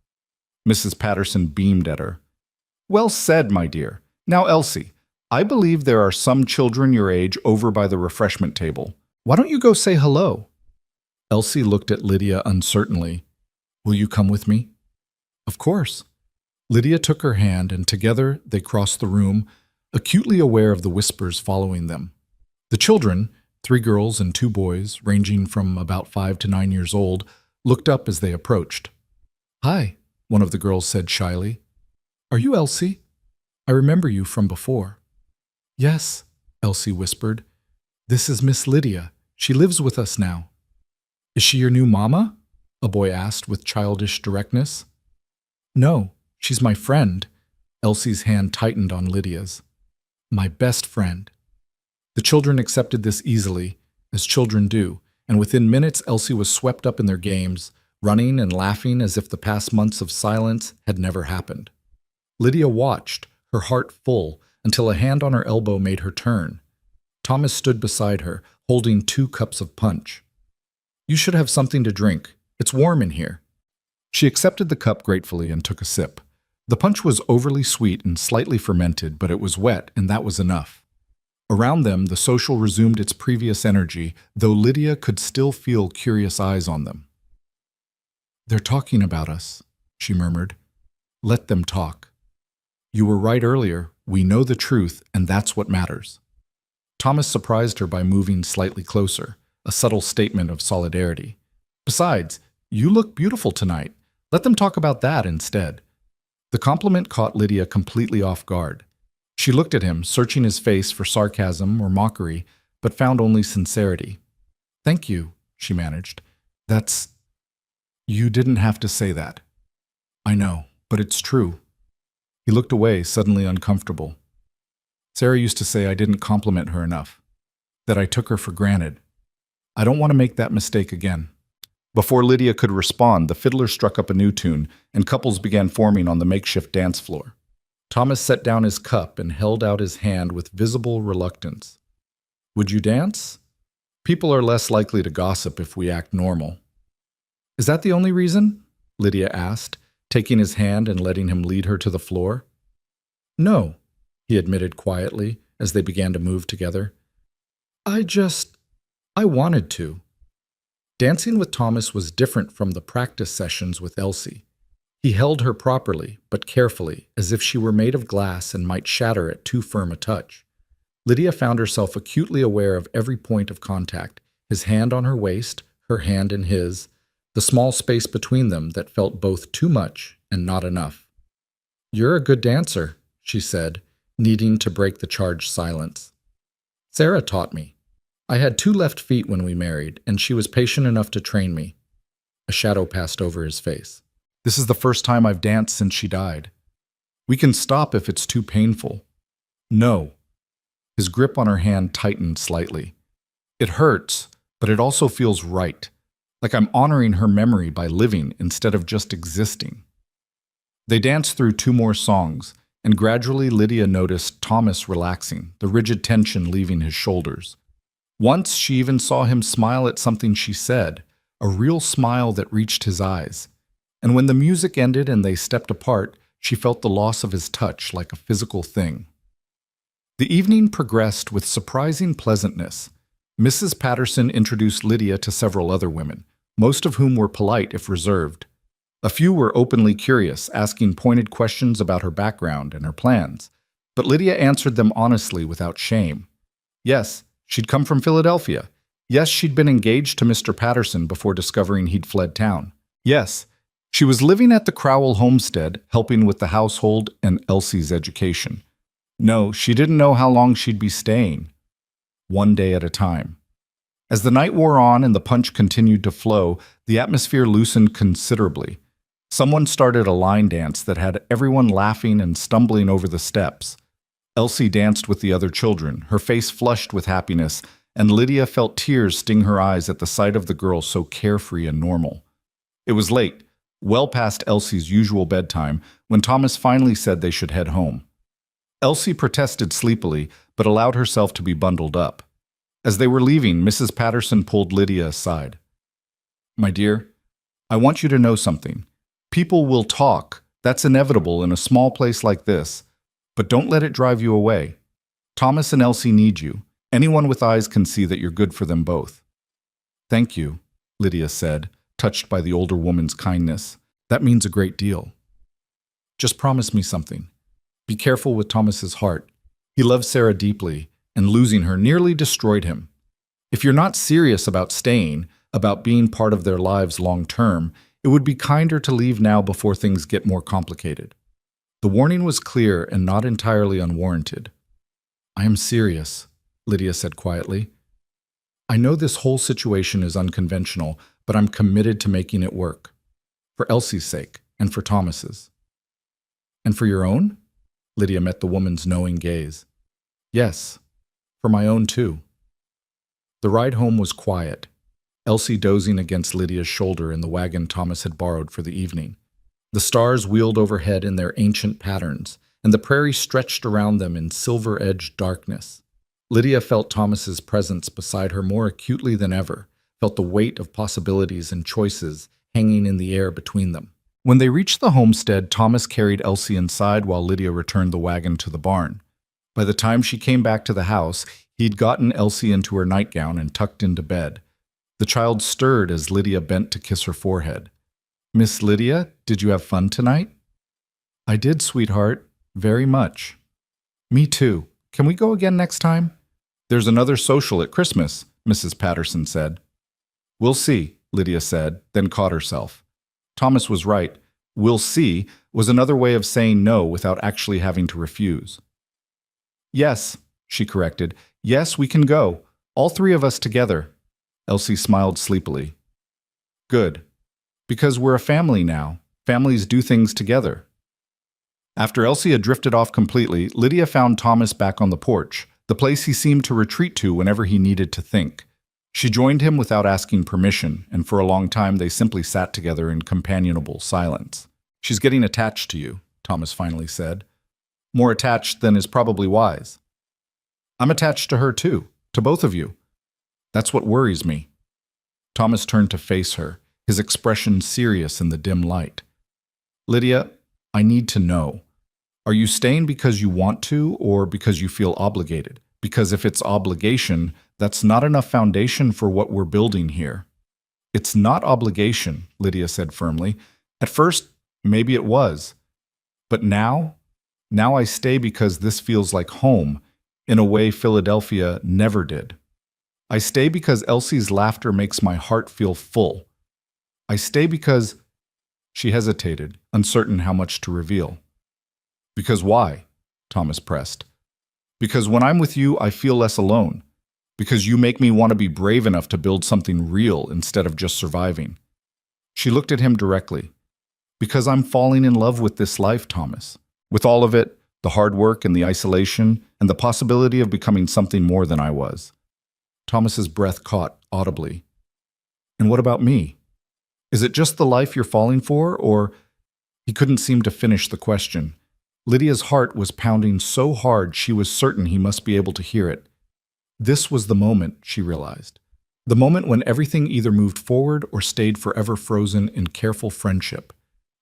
Mrs. Patterson beamed at her. "Well said, my dear. Now, Elsie, I believe there are some children your age over by the refreshment table. Why don't you go say hello?" Elsie looked at Lydia uncertainly. "Will you come with me?" "Of course." Lydia took her hand, and together they crossed the room, acutely aware of the whispers following them. The children, 3 girls and 2 boys, ranging from about 5 to 9 years old, looked up as they approached. "Hi," one of the girls said shyly. "Are you Elsie? I remember you from before." "Yes," Elsie whispered. "This is Miss Lydia. She lives with us now." "Is she your new mama?" a boy asked with childish directness. "No, she's my friend." Elsie's hand tightened on Lydia's. "My best friend." The children accepted this easily, as children do, and within minutes Elsie was swept up in their games, running and laughing as if the past months of silence had never happened. Lydia watched, her heart full, until a hand on her elbow made her turn. Thomas stood beside her, holding 2 cups of punch. "You should have something to drink. It's warm in here." She accepted the cup gratefully and took a sip. The punch was overly sweet and slightly fermented, but it was wet, and that was enough. Around them, the social resumed its previous energy, though Lydia could still feel curious eyes on them. "They're talking about us," she murmured. "Let them talk. You were right earlier. We know the truth, and that's what matters." Thomas surprised her by moving slightly closer. a subtle statement of solidarity. Besides, you look beautiful tonight. Let them talk about that instead. The compliment caught Lydia completely off guard. She looked at him, searching his face for sarcasm or mockery, but found only sincerity. "Thank you," she managed. "That's... You didn't have to say that." "I know, but it's true." He looked away, suddenly uncomfortable. "Sarah used to say I didn't compliment her enough, that I took her for granted. I don't want to make that mistake again." Before Lydia could respond, the fiddler struck up a new tune, and couples began forming on the makeshift dance floor. Thomas set down his cup and held out his hand with visible reluctance. "Would you dance? People are less likely to gossip if we act normal." "Is that the only reason?" Lydia asked, taking his hand and letting him lead her to the floor. "No," he admitted quietly as they began to move together. I wanted to." Dancing with Thomas was different from the practice sessions with Elsie. He held her properly, but carefully, as if she were made of glass and might shatter at too firm a touch. Lydia found herself acutely aware of every point of contact, his hand on her waist, her hand in his, the small space between them that felt both too much and not enough. "You're a good dancer," she said, needing to break the charged silence. "Sarah taught me. I had 2 left feet when we married, and she was patient enough to train me." A shadow passed over his face. "This is the first time I've danced since she died. We can stop if it's too painful." "No." His grip on her hand tightened slightly. "It hurts, but it also feels right, like I'm honoring her memory by living instead of just existing." They danced through 2 more songs, and gradually Lydia noticed Thomas relaxing, the rigid tension leaving his shoulders. Once she even saw him smile at something she said, a real smile that reached his eyes. And when the music ended and they stepped apart, she felt the loss of his touch like a physical thing. The evening progressed with surprising pleasantness. Mrs. Patterson introduced Lydia to several other women, most of whom were polite if reserved. A few were openly curious, asking pointed questions about her background and her plans, but Lydia answered them honestly without shame. Yes, she'd come from Philadelphia. Yes, she'd been engaged to Mr. Patterson before discovering he'd fled town. Yes, she was living at the Crowell homestead, helping with the household and Elsie's education. No, she didn't know how long she'd be staying. One day at a time. As the night wore on and the punch continued to flow, the atmosphere loosened considerably. Someone started a line dance that had everyone laughing and stumbling over the steps. Elsie danced with the other children, her face flushed with happiness, and Lydia felt tears sting her eyes at the sight of the girl so carefree and normal. It was late, well past Elsie's usual bedtime, when Thomas finally said they should head home. Elsie protested sleepily, but allowed herself to be bundled up. As they were leaving, Mrs. Patterson pulled Lydia aside. "My dear, I want you to know something. People will talk. That's inevitable in a small place like this. But don't let it drive you away. Thomas and Elsie need you. Anyone with eyes can see that you're good for them both." "Thank you," Lydia said, touched by the older woman's kindness. "That means a great deal. Just promise me something. Be careful with Thomas's heart. He loves Sarah deeply, and losing her nearly destroyed him. If you're not serious about staying, about being part of their lives long term, it would be kinder to leave now before things get more complicated." The warning was clear and not entirely unwarranted. "I am serious," Lydia said quietly. "I know this whole situation is unconventional, but I'm committed to making it work. For Elsie's sake, and for Thomas's." "And for your own?" Lydia met the woman's knowing gaze. "Yes, for my own too." The ride home was quiet, Elsie dozing against Lydia's shoulder in the wagon Thomas had borrowed for the evening. The stars wheeled overhead in their ancient patterns, and the prairie stretched around them in silver-edged darkness. Lydia felt Thomas's presence beside her more acutely than ever, felt the weight of possibilities and choices hanging in the air between them. When they reached the homestead, Thomas carried Elsie inside while Lydia returned the wagon to the barn. By the time she came back to the house, he'd gotten Elsie into her nightgown and tucked into bed. The child stirred as Lydia bent to kiss her forehead. "Miss Lydia, did you have fun tonight?" "I did, sweetheart. Very much." "Me too. Can we go again next time?" "There's another social at Christmas. Mrs. Patterson said. We'll see, Lydia said, then caught herself. Thomas was right. We'll see was another way of saying no without actually having to refuse. Yes, she corrected. Yes, we can go. All three of us together. Elsie smiled sleepily. Good. Because we're a family now. Families do things together. After Elsie had drifted off completely, Lydia found Thomas back on the porch, the place he seemed to retreat to whenever he needed to think. She joined him without asking permission, and for a long time they simply sat together in companionable silence. She's getting attached to you, Thomas finally said. More attached than is probably wise. I'm attached to her too, to both of you. That's what worries me. Thomas turned to face her, his expression serious in the dim light. Lydia, I need to know. Are you staying because you want to or because you feel obligated? Because if it's obligation, that's not enough foundation for what we're building here. It's not obligation, Lydia said firmly. At first, maybe it was. But now I stay because this feels like home, in a way Philadelphia never did. I stay because Elsie's laughter makes my heart feel full. I stay because... She hesitated, uncertain how much to reveal. Because why? Thomas pressed. Because when I'm with you, I feel less alone. Because you make me want to be brave enough to build something real instead of just surviving. She looked at him directly. Because I'm falling in love with this life, Thomas. With all of it, the hard work and the isolation, and the possibility of becoming something more than I was. Thomas's breath caught audibly. And what about me? Is it just the life you're falling for, or... He couldn't seem to finish the question. Lydia's heart was pounding so hard she was certain he must be able to hear it. This was the moment, she realized. The moment when everything either moved forward or stayed forever frozen in careful friendship.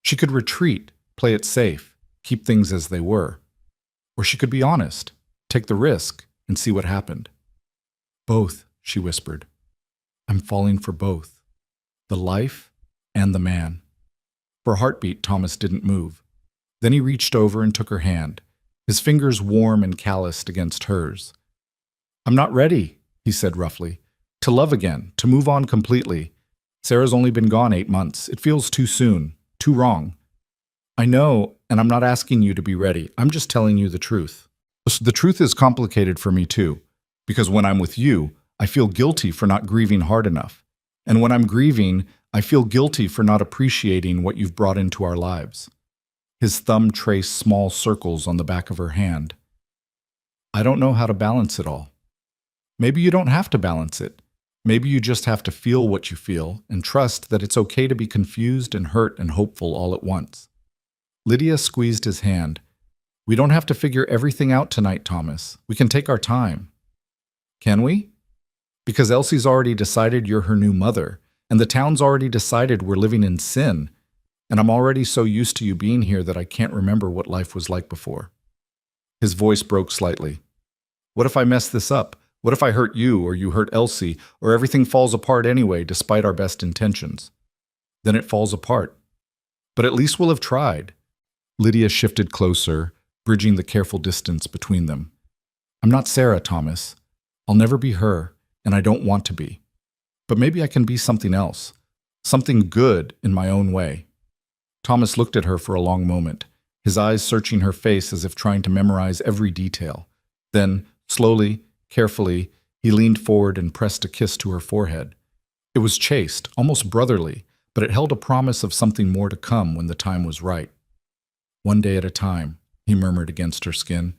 She could retreat, play it safe, keep things as they were. Or she could be honest, take the risk, and see what happened. Both, she whispered. I'm falling for both. The life and the man. For a heartbeat, Thomas didn't move. Then he reached over and took her hand, his fingers warm and calloused against hers. I'm not ready, he said roughly. To love again, to move on completely. Sarah's only been gone 8 months. It feels too soon, too wrong. I know, and I'm not asking you to be ready. I'm just telling you the truth. The truth is complicated for me too, because when I'm with you, I feel guilty for not grieving hard enough. And when I'm grieving, I feel guilty for not appreciating what you've brought into our lives. His thumb traced small circles on the back of her hand. I don't know how to balance it all. Maybe you don't have to balance it. Maybe you just have to feel what you feel and trust that it's okay to be confused and hurt and hopeful all at once. Lydia squeezed his hand. We don't have to figure everything out tonight, Thomas. We can take our time. Can we? Because Elsie's already decided you're her new mother, and the town's already decided we're living in sin, and I'm already so used to you being here that I can't remember what life was like before. His voice broke slightly. What if I mess this up? What if I hurt you or you hurt Elsie, or everything falls apart anyway despite our best intentions? Then it falls apart. But at least we'll have tried. Lydia shifted closer, bridging the careful distance between them. I'm not Sarah, Thomas. I'll never be her, and I don't want to be. But maybe I can be something else, something good in my own way. Thomas looked at her for a long moment, his eyes searching her face as if trying to memorize every detail. Then, slowly, carefully, he leaned forward and pressed a kiss to her forehead. It was chaste, almost brotherly, but it held a promise of something more to come when the time was right. One day at a time, he murmured against her skin.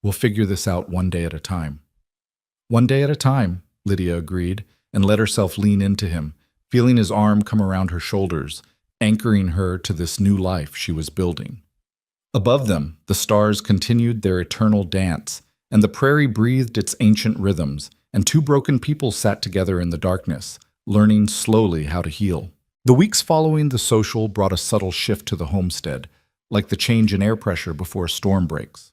We'll figure this out one day at a time. One day at a time, Lydia agreed, and let herself lean into him, feeling his arm come around her shoulders, anchoring her to this new life she was building. Above them, the stars continued their eternal dance, and the prairie breathed its ancient rhythms, and two broken people sat together in the darkness, learning slowly how to heal. The weeks following the social brought a subtle shift to the homestead, like the change in air pressure before a storm breaks.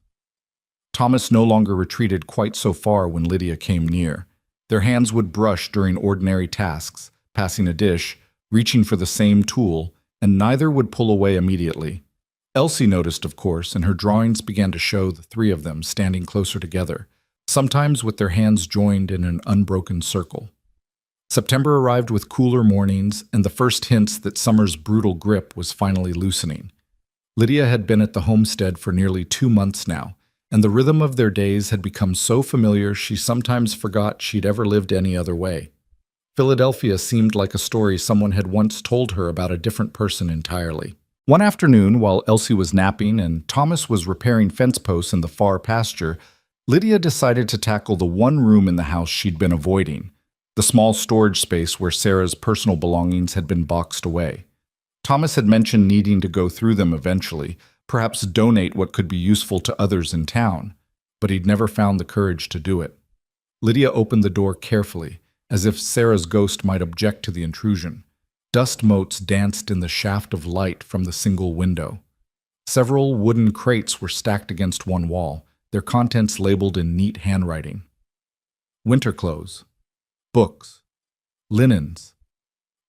Thomas no longer retreated quite so far when Lydia came near. Their hands would brush during ordinary tasks, passing a dish, reaching for the same tool, and neither would pull away immediately. Elsie noticed, of course, and her drawings began to show the three of them standing closer together, sometimes with their hands joined in an unbroken circle. September arrived with cooler mornings and the first hints that summer's brutal grip was finally loosening. Lydia had been at the homestead for nearly 2 months now, and the rhythm of their days had become so familiar she sometimes forgot she'd ever lived any other way. Philadelphia seemed like a story someone had once told her about a different person entirely. One afternoon, while Elsie was napping and Thomas was repairing fence posts in the far pasture, Lydia decided to tackle the one room in the house she'd been avoiding, the small storage space where Sarah's personal belongings had been boxed away. Thomas had mentioned needing to go through them eventually, perhaps donate what could be useful to others in town, but he'd never found the courage to do it. Lydia opened the door carefully, as if Sarah's ghost might object to the intrusion. Dust motes danced in the shaft of light from the single window. Several wooden crates were stacked against one wall, their contents labeled in neat handwriting. Winter clothes, books, linens,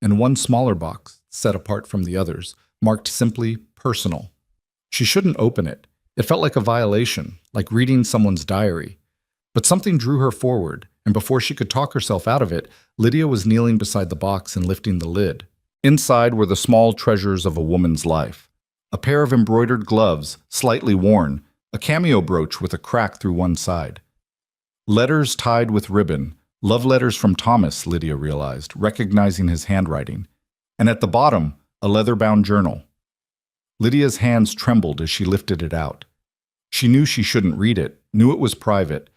and one smaller box, set apart from the others, marked simply personal. She shouldn't open it. It felt like a violation, like reading someone's diary. But something drew her forward, and before she could talk herself out of it, Lydia was kneeling beside the box and lifting the lid. Inside were the small treasures of a woman's life. A pair of embroidered gloves, slightly worn, a cameo brooch with a crack through one side. Letters tied with ribbon, love letters from Thomas, Lydia realized, recognizing his handwriting. And at the bottom, a leather-bound journal. Lydia's hands trembled as she lifted it out. She knew she shouldn't read it, knew it was private,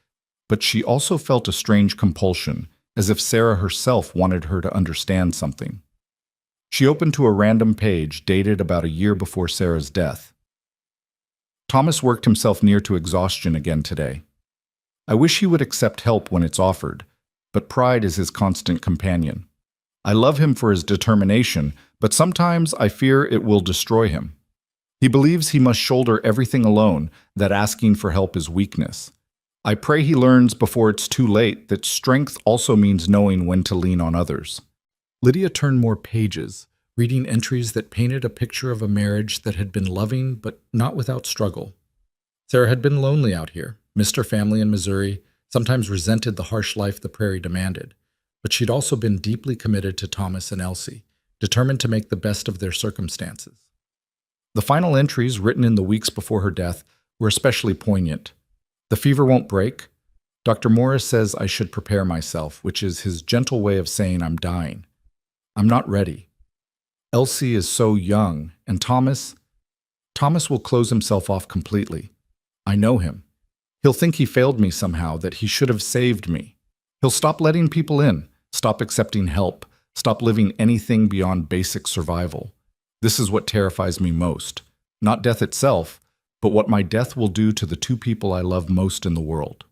but she also felt a strange compulsion, as if Sarah herself wanted her to understand something. She opened to a random page dated about a year before Sarah's death. Thomas worked himself near to exhaustion again today. I wish he would accept help when it's offered, but pride is his constant companion. I love him for his determination, but sometimes I fear it will destroy him. He believes he must shoulder everything alone, that asking for help is weakness. I pray he learns before it's too late that strength also means knowing when to lean on others. Lydia turned more pages, reading entries that painted a picture of a marriage that had been loving but not without struggle. Sarah had been lonely out here, missed her family in Missouri, sometimes resented the harsh life the prairie demanded. But she'd also been deeply committed to Thomas and Elsie, determined to make the best of their circumstances. The final entries, written in the weeks before her death, were especially poignant. The fever won't break. Dr. Morris says I should prepare myself, which is his gentle way of saying I'm dying. I'm not ready. Elsie is so young, and Thomas will close himself off completely. I know him. He'll think he failed me somehow, that he should have saved me. He'll stop letting people in, stop accepting help, stop living anything beyond basic survival. This is what terrifies me most. Not death itself, but what my death will do to the two people I love most in the world.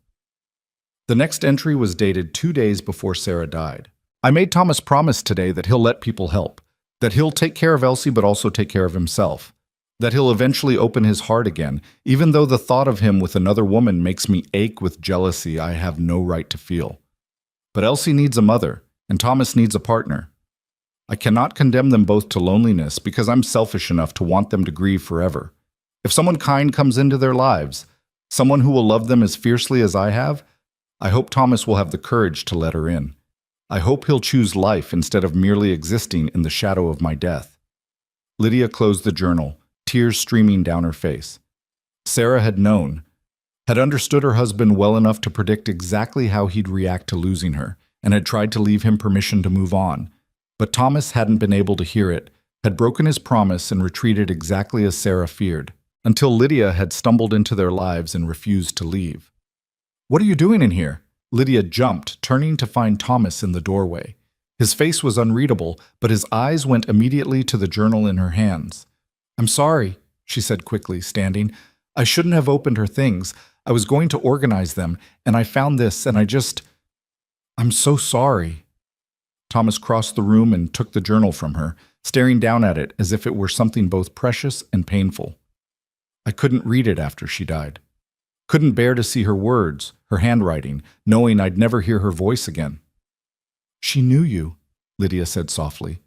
The next entry was dated 2 days before Sarah died. I made Thomas promise today that he'll let people help, that he'll take care of Elsie but also take care of himself, that he'll eventually open his heart again, even though the thought of him with another woman makes me ache with jealousy I have no right to feel. But Elsie needs a mother, and Thomas needs a partner. I cannot condemn them both to loneliness because I'm selfish enough to want them to grieve forever. If someone kind comes into their lives, someone who will love them as fiercely as I have, I hope Thomas will have the courage to let her in. I hope he'll choose life instead of merely existing in the shadow of my death. Lydia closed the journal, tears streaming down her face. Sarah had known, had understood her husband well enough to predict exactly how he'd react to losing her, and had tried to leave him permission to move on. But Thomas hadn't been able to hear it, had broken his promise and retreated exactly as Sarah feared, until Lydia had stumbled into their lives and refused to leave. "What are you doing in here?" Lydia jumped, turning to find Thomas in the doorway. His face was unreadable, but his eyes went immediately to the journal in her hands. "I'm sorry," she said quickly, standing. "I shouldn't have opened her things. I was going to organize them, and I found this, and I'm so sorry." Thomas crossed the room and took the journal from her, staring down at it as if it were something both precious and painful. "I couldn't read it after she died. Couldn't bear to see her words, her handwriting, knowing I'd never hear her voice again." "She knew you," Lydia said softly.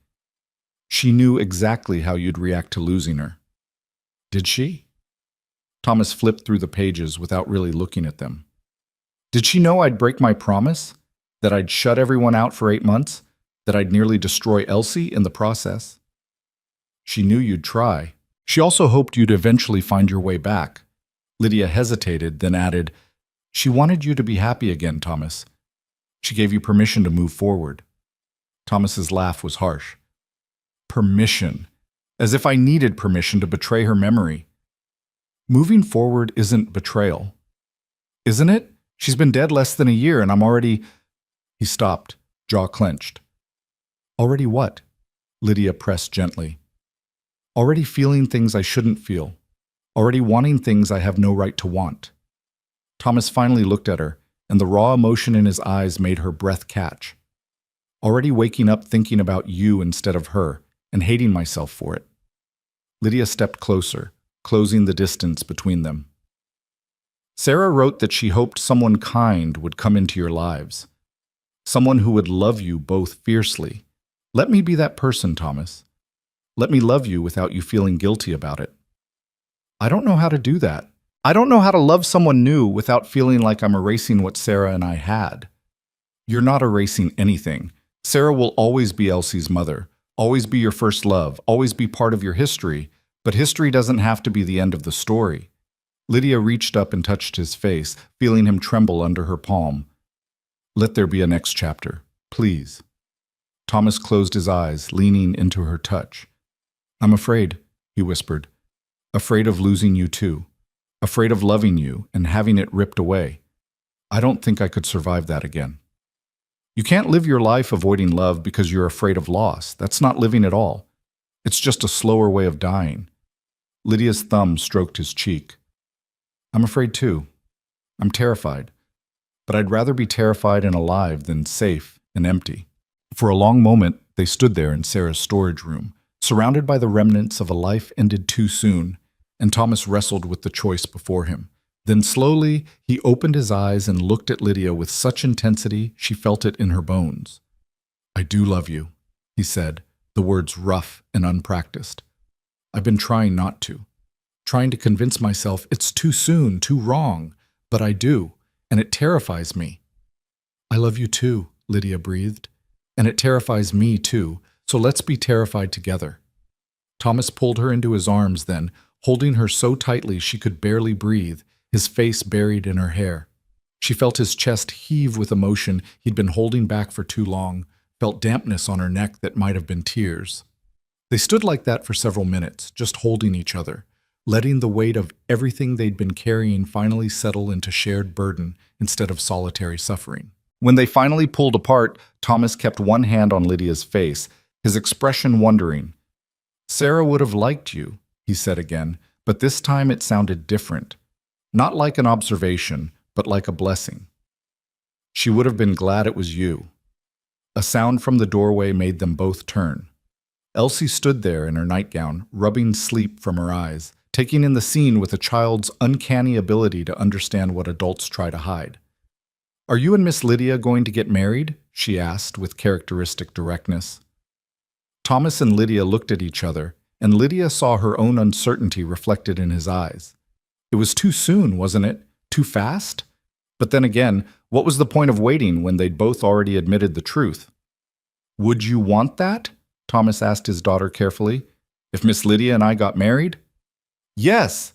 "She knew exactly how you'd react to losing her." "Did she?" Thomas flipped through the pages without really looking at them. "Did she know I'd break my promise? That I'd shut everyone out for 8 months? that I'd nearly destroy Elsie in the process. She knew you'd try. She also hoped you'd eventually find your way back. Lydia hesitated, then added, "She wanted you to be happy again, Thomas. She gave you permission to move forward." Thomas's laugh was harsh. Permission. As if I needed permission to betray her memory. Moving forward isn't betrayal. Isn't it? She's been dead less than a year and I'm already… He stopped, jaw clenched. Already what? Lydia pressed gently. Already feeling things I shouldn't feel. Already wanting things I have no right to want. Thomas finally looked at her, and the raw emotion in his eyes made her breath catch. Already waking up thinking about you instead of her, and hating myself for it. Lydia stepped closer, closing the distance between them. Sarah wrote that she hoped someone kind would come into your lives. Someone who would love you both fiercely. Let me be that person, Thomas. Let me love you without you feeling guilty about it. I don't know how to do that. I don't know how to love someone new without feeling like I'm erasing what Sarah and I had. You're not erasing anything. Sarah will always be Elsie's mother, always be your first love, always be part of your history, but history doesn't have to be the end of the story. Lydia reached up and touched his face, feeling him tremble under her palm. Let there be a next chapter, please. Thomas closed his eyes, leaning into her touch. I'm afraid, he whispered. Afraid of losing you too. Afraid of loving you and having it ripped away. I don't think I could survive that again. You can't live your life avoiding love because you're afraid of loss. That's not living at all. It's just a slower way of dying. Lydia's thumb stroked his cheek. I'm afraid too. I'm terrified. But I'd rather be terrified and alive than safe and empty. For a long moment, they stood there in Sarah's storage room, surrounded by the remnants of a life ended too soon, and Thomas wrestled with the choice before him. Then slowly, he opened his eyes and looked at Lydia with such intensity she felt it in her bones. I do love you, he said, the words rough and unpracticed. I've been trying not to. Trying to convince myself it's too soon, too wrong, but I do, and it terrifies me. I love you too, Lydia breathed, and it terrifies me too, so let's be terrified together. Thomas pulled her into his arms then, holding her so tightly she could barely breathe, his face buried in her hair. She felt his chest heave with emotion he'd been holding back for too long, felt dampness on her neck that might have been tears. They stood like that for several minutes, just holding each other, letting the weight of everything they'd been carrying finally settle into shared burden instead of solitary suffering. When they finally pulled apart, Thomas kept one hand on Lydia's face, his expression wondering. Sarah would have liked you, he said again, but this time it sounded different. Not like an observation, but like a blessing. She would have been glad it was you. A sound from the doorway made them both turn. Elsie stood there in her nightgown, rubbing sleep from her eyes, taking in the scene with a child's uncanny ability to understand what adults try to hide. Are you and Miss Lydia going to get married? She asked with characteristic directness. Thomas and Lydia looked at each other, and Lydia saw her own uncertainty reflected in his eyes. It was too soon, wasn't it? Too fast? But then again, what was the point of waiting when they'd both already admitted the truth? Would you want that? Thomas asked his daughter carefully. If Miss Lydia and I got married? Yes!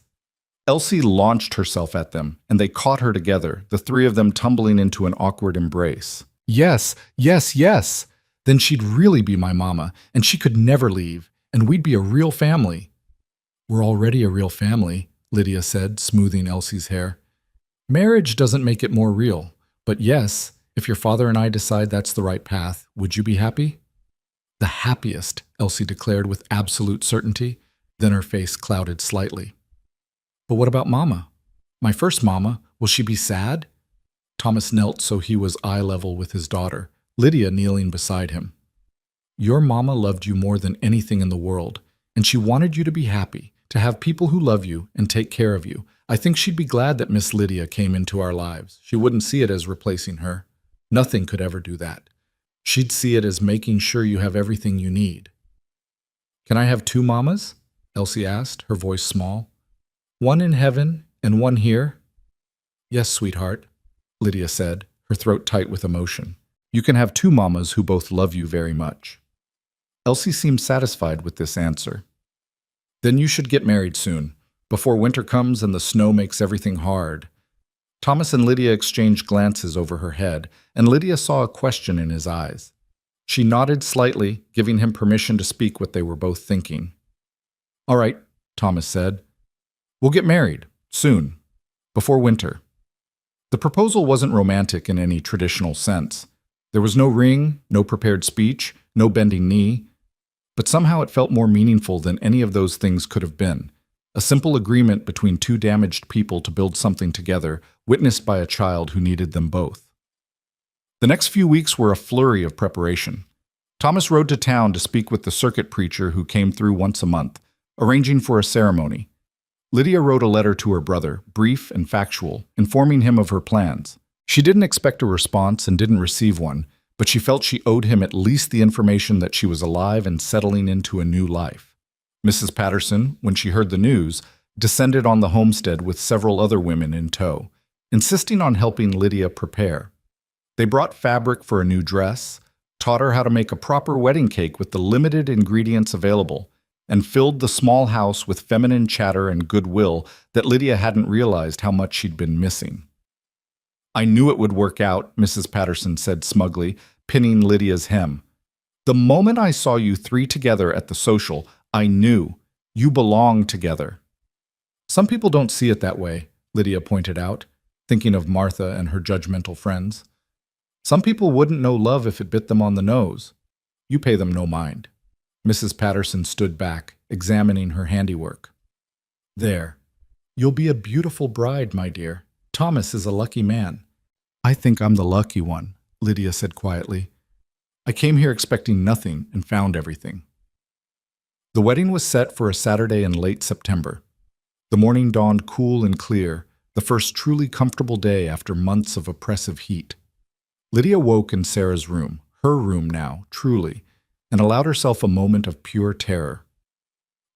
Elsie launched herself at them, and they caught her together, the three of them tumbling into an awkward embrace. Yes, yes, yes! Then she'd really be my mama, and she could never leave, and we'd be a real family. We're already a real family, Lydia said, smoothing Elsie's hair. Marriage doesn't make it more real, but yes, if your father and I decide that's the right path, would you be happy? The happiest, Elsie declared with absolute certainty. Then her face clouded slightly. But what about Mama? My first Mama, will she be sad? Thomas knelt so he was eye level with his daughter, Lydia kneeling beside him. Your Mama loved you more than anything in the world, and she wanted you to be happy, to have people who love you and take care of you. I think she'd be glad that Miss Lydia came into our lives. She wouldn't see it as replacing her. Nothing could ever do that. She'd see it as making sure you have everything you need. Can I have two mamas? Elsie asked, her voice small. One in heaven and one here? Yes, sweetheart, Lydia said, her throat tight with emotion. You can have two mamas who both love you very much." Elsie seemed satisfied with this answer. "Then you should get married soon, before winter comes and the snow makes everything hard." Thomas and Lydia exchanged glances over her head, and Lydia saw a question in his eyes. She nodded slightly, giving him permission to speak what they were both thinking. "All right," Thomas said. "We'll get married, soon, before winter." The proposal wasn't romantic in any traditional sense. There was no ring, no prepared speech, no bending knee, but somehow it felt more meaningful than any of those things could have been. A simple agreement between two damaged people to build something together, witnessed by a child who needed them both. The next few weeks were a flurry of preparation. Thomas rode to town to speak with the circuit preacher who came through once a month, arranging for a ceremony. Lydia wrote a letter to her brother, brief and factual, informing him of her plans. She didn't expect a response and didn't receive one, but she felt she owed him at least the information that she was alive and settling into a new life. Mrs. Patterson, when she heard the news, descended on the homestead with several other women in tow, insisting on helping Lydia prepare. They brought fabric for a new dress, taught her how to make a proper wedding cake with the limited ingredients available, and filled the small house with feminine chatter and goodwill that Lydia hadn't realized how much she'd been missing. "I knew it would work out," Mrs. Patterson said smugly, pinning Lydia's hem. "The moment I saw you three together at the social, I knew. You belong together." "Some people don't see it that way," Lydia pointed out, thinking of Martha and her judgmental friends. "Some people wouldn't know love if it bit them on the nose. You pay them no mind." Mrs. Patterson stood back, examining her handiwork. "There. You'll be a beautiful bride, my dear. Thomas is a lucky man." "I think I'm the lucky one," Lydia said quietly. "I came here expecting nothing and found everything." The wedding was set for a Saturday in late September. The morning dawned cool and clear, the first truly comfortable day after months of oppressive heat. Lydia woke in Sarah's room, her room now, truly, and allowed herself a moment of pure terror.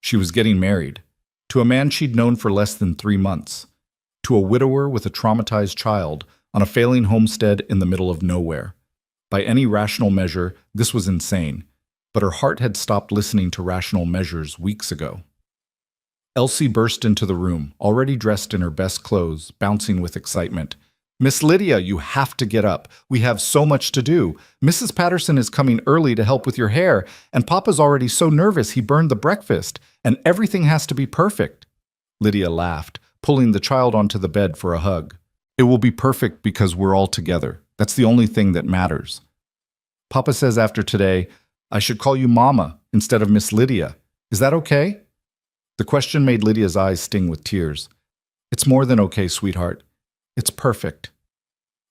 She was getting married, to a man she'd known for less than 3 months, to a widower with a traumatized child on a failing homestead in the middle of nowhere. By any rational measure, this was insane, but her heart had stopped listening to rational measures weeks ago. Elsie burst into the room, already dressed in her best clothes, bouncing with excitement. "Miss Lydia, you have to get up. We have so much to do. Mrs. Patterson is coming early to help with your hair, and Papa's already so nervous he burned the breakfast, and everything has to be perfect." Lydia laughed, pulling the child onto the bed for a hug. "It will be perfect because we're all together. That's the only thing that matters. Papa says after today, I should call you Mama instead of Miss Lydia. Is that okay?" The question made Lydia's eyes sting with tears. "It's more than okay, sweetheart. It's perfect."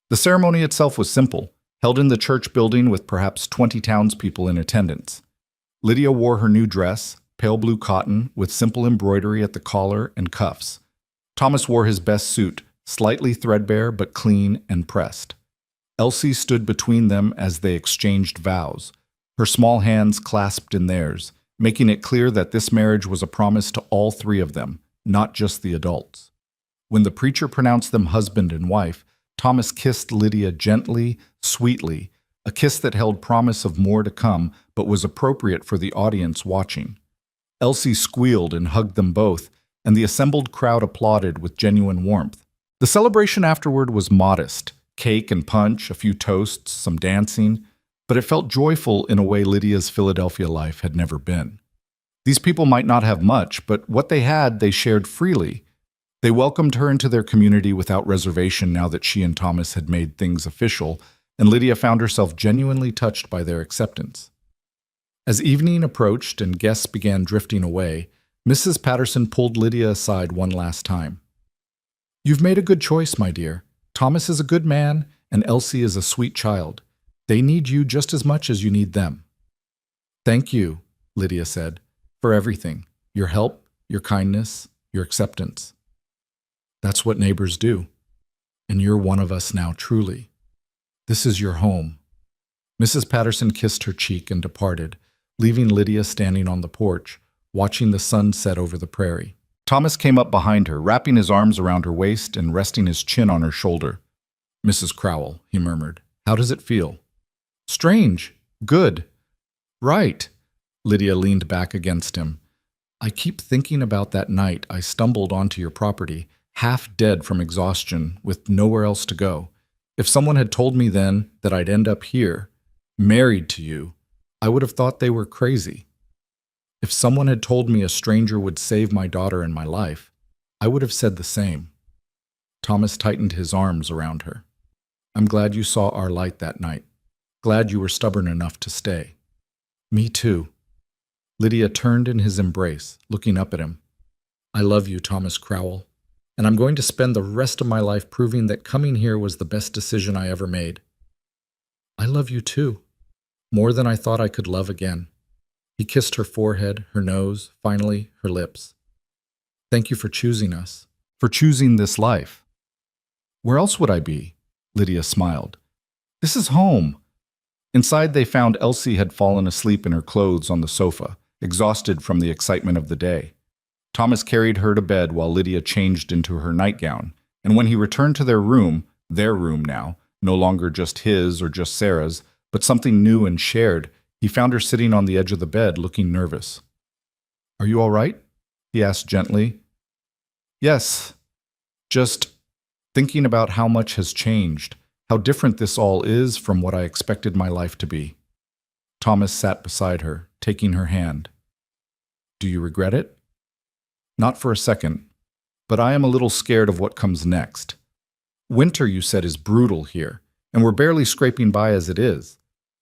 The ceremony itself was simple, held in the church building with perhaps 20 townspeople in attendance. Lydia wore her new dress, pale blue cotton, with simple embroidery at the collar and cuffs. Thomas wore his best suit, slightly threadbare but clean and pressed. Elsie stood between them as they exchanged vows, her small hands clasped in theirs, making it clear that this marriage was a promise to all three of them, not just the adults. When the preacher pronounced them husband and wife, Thomas kissed Lydia gently, sweetly, a kiss that held promise of more to come but was appropriate for the audience watching. Elsie squealed and hugged them both, and the assembled crowd applauded with genuine warmth. The celebration afterward was modest, cake and punch, a few toasts, some dancing, but it felt joyful in a way Lydia's Philadelphia life had never been. These people might not have much, but what they had they shared freely. They welcomed her into their community without reservation now that she and Thomas had made things official, and Lydia found herself genuinely touched by their acceptance. As evening approached and guests began drifting away, Mrs. Patterson pulled Lydia aside one last time. "You've made a good choice, my dear. Thomas is a good man, and Elsie is a sweet child. They need you just as much as you need them." "Thank you," Lydia said, "for everything. Your help, your kindness, your acceptance. That's what neighbors do. And you're one of us now, truly. This is your home." Mrs. Patterson kissed her cheek and departed, leaving Lydia standing on the porch, watching the sun set over the prairie. Thomas came up behind her, wrapping his arms around her waist and resting his chin on her shoulder. "Mrs. Crowell," he murmured, "how does it feel?" Strange. Good. Right. Lydia leaned back against him. I keep thinking about that night I stumbled onto your property, half dead from exhaustion, with nowhere else to go. If someone had told me then that I'd end up here, married to you, I would have thought they were crazy. If someone had told me a stranger would save my daughter and my life, I would have said the same. Thomas tightened his arms around her. I'm glad you saw our light that night. Glad you were stubborn enough to stay. Me too. Lydia turned in his embrace, looking up at him. I love you, Thomas Crowell, and I'm going to spend the rest of my life proving that coming here was the best decision I ever made. I love you too, more than I thought I could love again. He kissed her forehead, her nose, finally her lips. Thank you for choosing us, for choosing this life. Where else would I be? Lydia smiled. This is home. Inside they found Elsie had fallen asleep in her clothes on the sofa, exhausted from the excitement of the day. Thomas carried her to bed while Lydia changed into her nightgown, and when he returned to their room now, no longer just his or just Sarah's, but something new and shared, he found her sitting on the edge of the bed, looking nervous. Are you all right? He asked gently. Yes, just thinking about how much has changed, how different this all is from what I expected my life to be. Thomas sat beside her, taking her hand. Do you regret it? Not for a second, but I am a little scared of what comes next. Winter, you said, is brutal here, and we're barely scraping by as it is.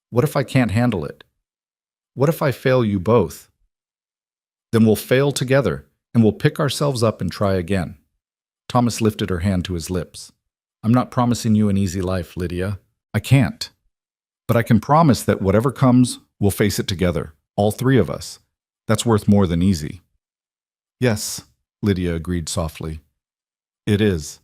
What if I can't handle it? What if I fail you both? Then we'll fail together, and we'll pick ourselves up and try again. Thomas lifted her hand to his lips. I'm not promising you an easy life, Lydia. I can't. But I can promise that whatever comes, we'll face it together, all three of us. That's worth more than easy. Yes, Lydia agreed softly. It is.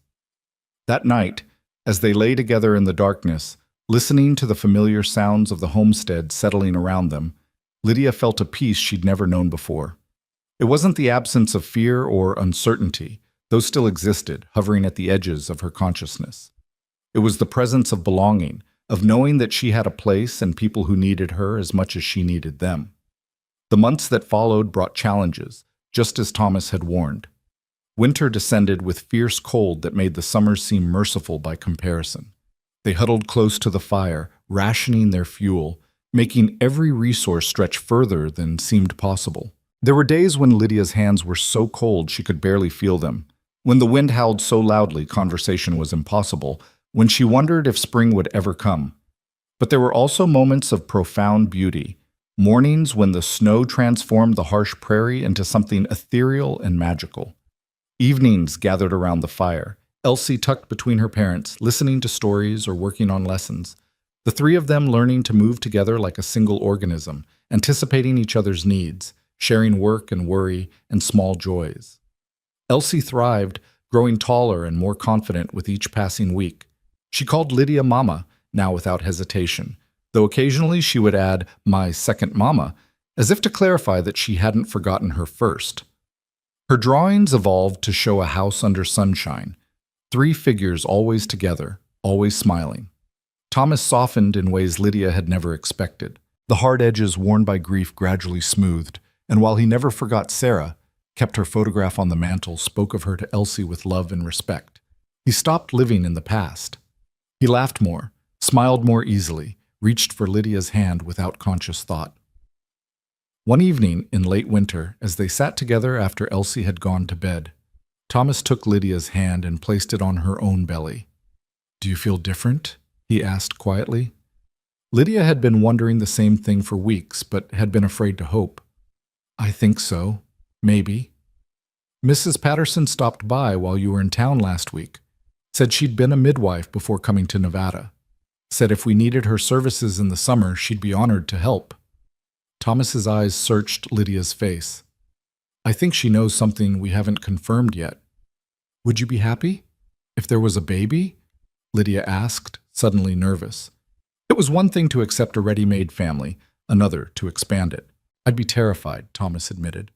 That night, as they lay together in the darkness, listening to the familiar sounds of the homestead settling around them, Lydia felt a peace she'd never known before. It wasn't the absence of fear or uncertainty. Those still existed, hovering at the edges of her consciousness. It was the presence of belonging, of knowing that she had a place and people who needed her as much as she needed them. The months that followed brought challenges, just as Thomas had warned. Winter descended with fierce cold that made the summers seem merciful by comparison. They huddled close to the fire, rationing their fuel, making every resource stretch further than seemed possible. There were days when Lydia's hands were so cold she could barely feel them, when the wind howled so loudly conversation was impossible, when she wondered if spring would ever come. But there were also moments of profound beauty, mornings when the snow transformed the harsh prairie into something ethereal and magical. Evenings gathered around the fire, Elsie tucked between her parents, listening to stories or working on lessons. The three of them learning to move together like a single organism, anticipating each other's needs, sharing work and worry and small joys. Elsie thrived, growing taller and more confident with each passing week. She called Lydia Mama, now without hesitation, though occasionally she would add, my second mama, as if to clarify that she hadn't forgotten her first. Her drawings evolved to show a house under sunshine, three figures always together, always smiling. Thomas softened in ways Lydia had never expected. The hard edges worn by grief gradually smoothed, and while he never forgot Sarah, kept her photograph on the mantel, spoke of her to Elsie with love and respect. He stopped living in the past. He laughed more, smiled more easily, reached for Lydia's hand without conscious thought. One evening in late winter, as they sat together after Elsie had gone to bed, Thomas took Lydia's hand and placed it on her own belly. Do you feel different? He asked quietly. Lydia had been wondering the same thing for weeks, but had been afraid to hope. I think so. Maybe. Mrs. Patterson stopped by while you were in town last week. Said she'd been a midwife before coming to Nevada. Said if we needed her services in the summer, she'd be honored to help. Thomas's eyes searched Lydia's face. I think she knows something we haven't confirmed yet. Would you be happy? If there was a baby? Lydia asked, suddenly nervous. It was one thing to accept a ready-made family, another to expand it. I'd be terrified, Thomas admitted.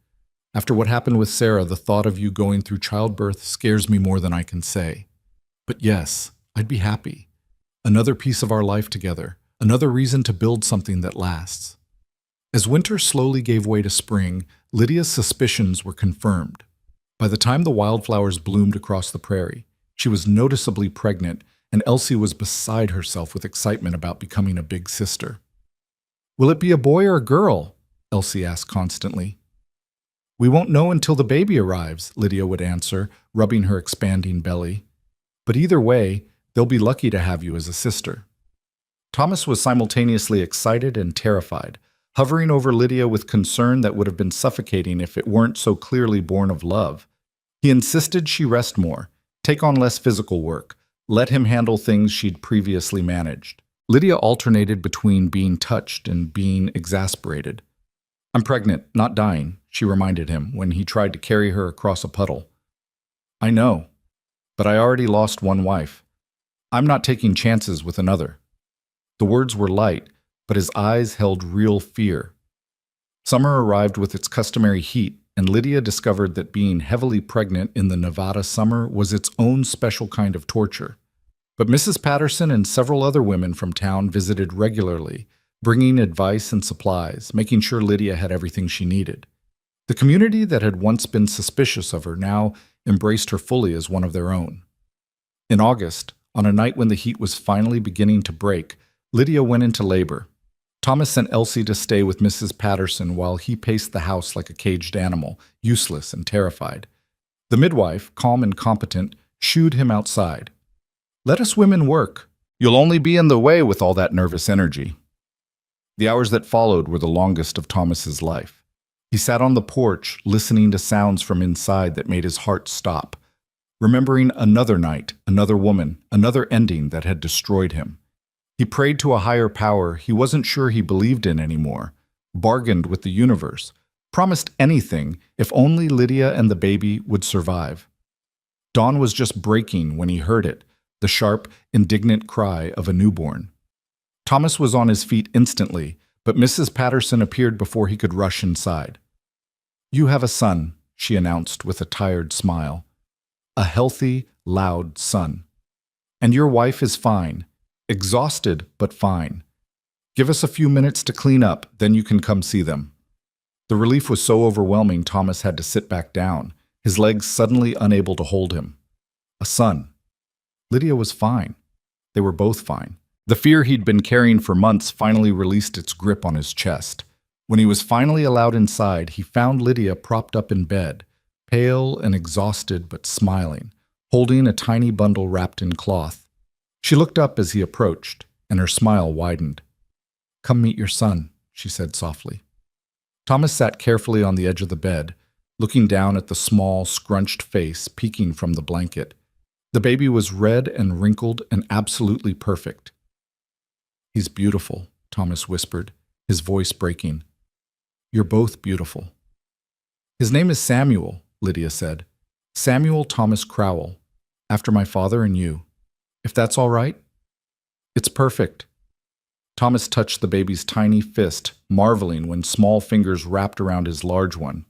After what happened with Sarah, the thought of you going through childbirth scares me more than I can say. But yes, I'd be happy. Another piece of our life together, Another reason to build something that lasts. As winter slowly gave way to spring, Lydia's suspicions were confirmed. By the time the wildflowers bloomed across the prairie, she was noticeably pregnant, and Elsie was beside herself with excitement about becoming a big sister. "Will it be a boy or a girl?" Elsie asked constantly. "We won't know until the baby arrives," Lydia would answer, rubbing her expanding belly. "But either way, they'll be lucky to have you as a sister." Thomas was simultaneously excited and terrified, hovering over Lydia with concern that would have been suffocating if it weren't so clearly born of love. He insisted she rest more, take on less physical work, let him handle things she'd previously managed. Lydia alternated between being touched and being exasperated. "I'm pregnant, not dying," she reminded him when he tried to carry her across a puddle. "I know, but I already lost one wife. I'm not taking chances with another." The words were light, but his eyes held real fear. Summer arrived with its customary heat, and Lydia discovered that being heavily pregnant in the Nevada summer was its own special kind of torture. But Mrs. Patterson and several other women from town visited regularly, bringing advice and supplies, making sure Lydia had everything she needed. The community that had once been suspicious of her now embraced her fully as one of their own. In August, on a night when the heat was finally beginning to break, Lydia went into labor. Thomas sent Elsie to stay with Mrs. Patterson while he paced the house like a caged animal, useless and terrified. The midwife, calm and competent, shooed him outside. "Let us women work. You'll only be in the way with all that nervous energy." The hours that followed were the longest of Thomas's life. He sat on the porch, listening to sounds from inside that made his heart stop, remembering another night, another woman, another ending that had destroyed him. He prayed to a higher power he wasn't sure he believed in anymore, bargained with the universe, promised anything if only Lydia and the baby would survive. Dawn was just breaking when he heard it, the sharp, indignant cry of a newborn. Thomas was on his feet instantly, but Mrs. Patterson appeared before he could rush inside. "You have a son," she announced with a tired smile. "A healthy, loud son. And your wife is fine. Exhausted, but fine. Give us a few minutes to clean up, then you can come see them." The relief was so overwhelming Thomas had to sit back down, his legs suddenly unable to hold him. A son. Lydia was fine. They were both fine. The fear he'd been carrying for months finally released its grip on his chest. When he was finally allowed inside, he found Lydia propped up in bed, pale and exhausted but smiling, holding a tiny bundle wrapped in cloth. She looked up as he approached, and her smile widened. "Come meet your son," she said softly. Thomas sat carefully on the edge of the bed, looking down at the small, scrunched face peeking from the blanket. The baby was red and wrinkled and absolutely perfect. "He's beautiful," Thomas whispered, his voice breaking. "You're both beautiful." "His name is Samuel," Lydia said. "Samuel Thomas Crowell, after my father and you. If that's all right?" "It's perfect." Thomas touched the baby's tiny fist, marveling when small fingers wrapped around his large one.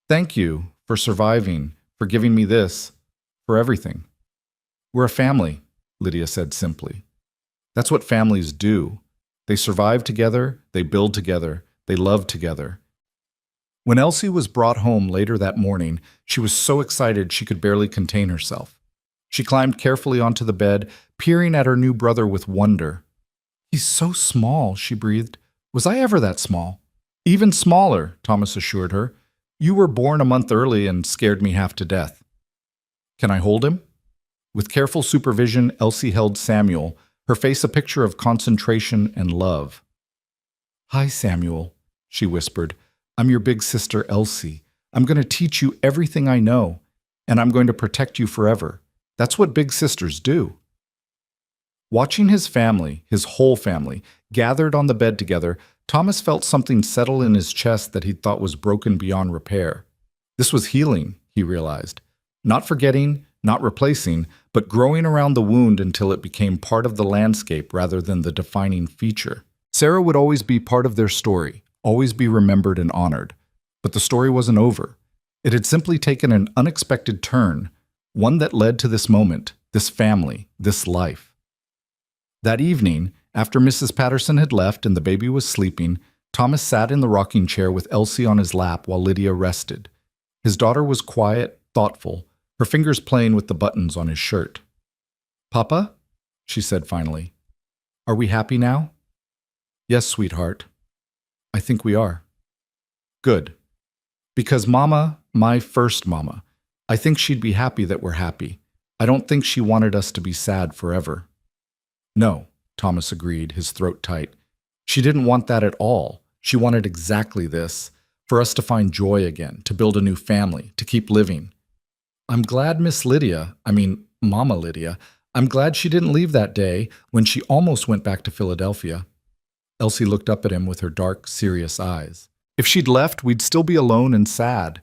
"Thank you for surviving, for giving me this, for everything." "We're a family," Lydia said simply. "That's what families do. They survive together, they build together, they love together." When Elsie was brought home later that morning, she was so excited she could barely contain herself. She climbed carefully onto the bed, peering at her new brother with wonder. "He's so small," she breathed. "Was I ever that small?" "Even smaller," Thomas assured her. "You were born a month early and scared me half to death." "Can I hold him?" With careful supervision, Elsie held Samuel, her face a picture of concentration and love. "Hi, Samuel," she whispered. "I'm your big sister, Elsie. I'm going to teach you everything I know, and I'm going to protect you forever. That's what big sisters do." Watching his family, his whole family, gathered on the bed together, Thomas felt something settle in his chest that he thought was broken beyond repair. This was healing, he realized. Not forgetting, not replacing, but growing around the wound until it became part of the landscape rather than the defining feature. Sarah would always be part of their story, always be remembered and honored. But the story wasn't over. It had simply taken an unexpected turn, one that led to this moment, this family, this life. That evening, After Mrs. Patterson had left and the baby was sleeping, Thomas sat in the rocking chair with Elsie on his lap while Lydia rested. His daughter was quiet, thoughtful, her fingers playing with the buttons on his shirt. "Papa?" she said finally. "Are we happy now?" "Yes, sweetheart. I think we are." "Good. Because Mama, my first Mama, I think she'd be happy that we're happy. I don't think she wanted us to be sad forever." "No," Thomas agreed, his throat tight. "She didn't want that at all. She wanted exactly this, for us to find joy again, to build a new family, to keep living. I'm glad Mama Lydia, I'm glad she didn't leave that day when she almost went back to Philadelphia." Elsie looked up at him with her dark, serious eyes. "If she'd left, we'd still be alone and sad.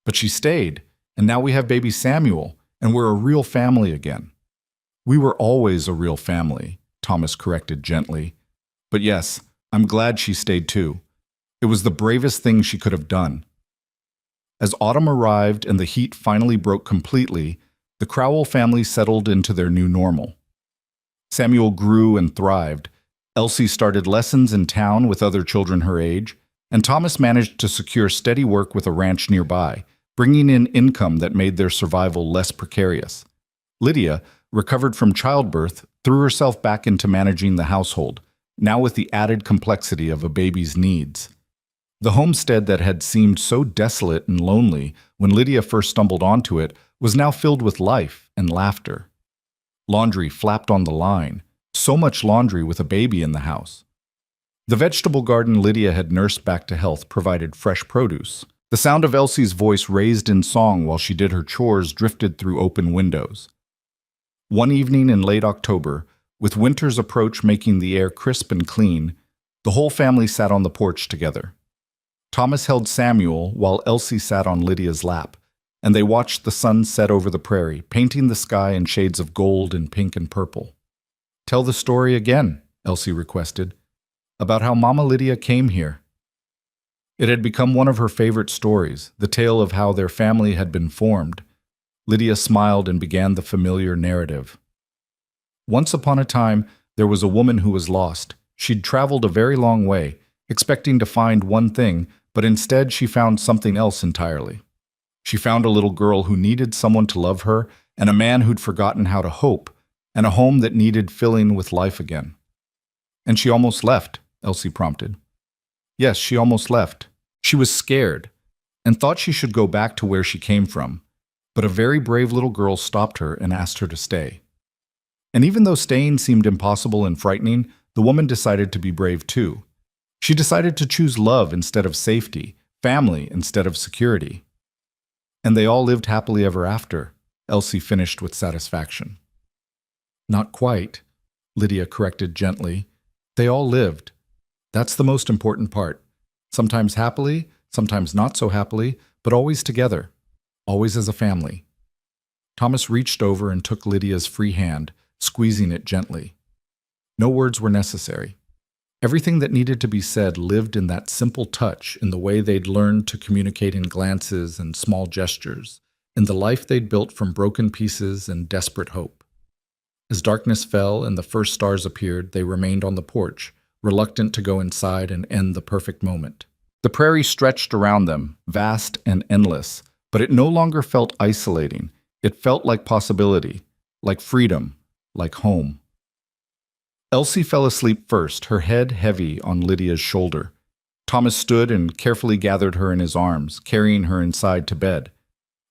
But she stayed, and now we have baby Samuel, and we're a real family again." "We were always a real family," Thomas corrected gently. "But yes, I'm glad she stayed too. It was the bravest thing she could have done." As autumn arrived and the heat finally broke completely, the Crowell family settled into their new normal. Samuel grew and thrived. Elsie started lessons in town with other children her age, and Thomas managed to secure steady work with a ranch nearby, bringing in income that made their survival less precarious. Lydia, recovered from childbirth, threw herself back into managing the household, now with the added complexity of a baby's needs. The homestead that had seemed so desolate and lonely when Lydia first stumbled onto it was now filled with life and laughter. Laundry flapped on the line, so much laundry with a baby in the house. The vegetable garden Lydia had nursed back to health provided fresh produce. The sound of Elsie's voice raised in song while she did her chores drifted through open windows. One evening in late October, with winter's approach making the air crisp and clean, the whole family sat on the porch together. Thomas held Samuel while Elsie sat on Lydia's lap, and they watched the sun set over the prairie, painting the sky in shades of gold and pink and purple. "Tell the story again," Elsie requested, "about how Mama Lydia came here." It had become one of her favorite stories, the tale of how their family had been formed. Lydia smiled and began the familiar narrative. "Once upon a time, there was a woman who was lost. She'd traveled a very long way, expecting to find one thing, but instead she found something else entirely. She found a little girl who needed someone to love her, and a man who'd forgotten how to hope, and a home that needed filling with life again." "And she almost left," Elsie prompted. "Yes, she almost left. She was scared, and thought she should go back to where she came from, but a very brave little girl stopped her and asked her to stay. And even though staying seemed impossible and frightening, the woman decided to be brave too. She decided to choose love instead of safety, family instead of security. And they all lived happily ever after," Elsie finished with satisfaction. "Not quite," Lydia corrected gently. "They all lived. That's the most important part. Sometimes happily, sometimes not so happily, but always together, always as a family." Thomas reached over and took Lydia's free hand, squeezing it gently. No words were necessary. Everything that needed to be said lived in that simple touch, in the way they'd learned to communicate in glances and small gestures, in the life they'd built from broken pieces and desperate hope. As darkness fell and the first stars appeared, they remained on the porch, reluctant to go inside and end the perfect moment. The prairie stretched around them, vast and endless, but it no longer felt isolating. It felt like possibility, like freedom, like home. Elsie fell asleep first, her head heavy on Lydia's shoulder. Thomas stood and carefully gathered her in his arms, carrying her inside to bed.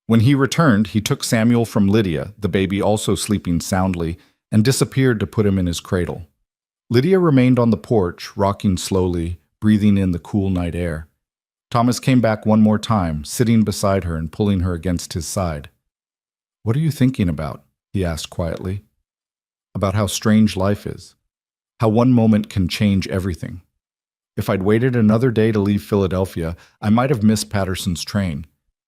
When he returned, he took Samuel from Lydia, the baby also sleeping soundly, and disappeared to put him in his cradle. Lydia remained on the porch, rocking slowly, breathing in the cool night air. Thomas came back one more time, sitting beside her and pulling her against his side. "What are you thinking about?" he asked quietly. "About how strange life is. How one moment can change everything. If I'd waited another day to leave Philadelphia, I might have missed Patterson's train.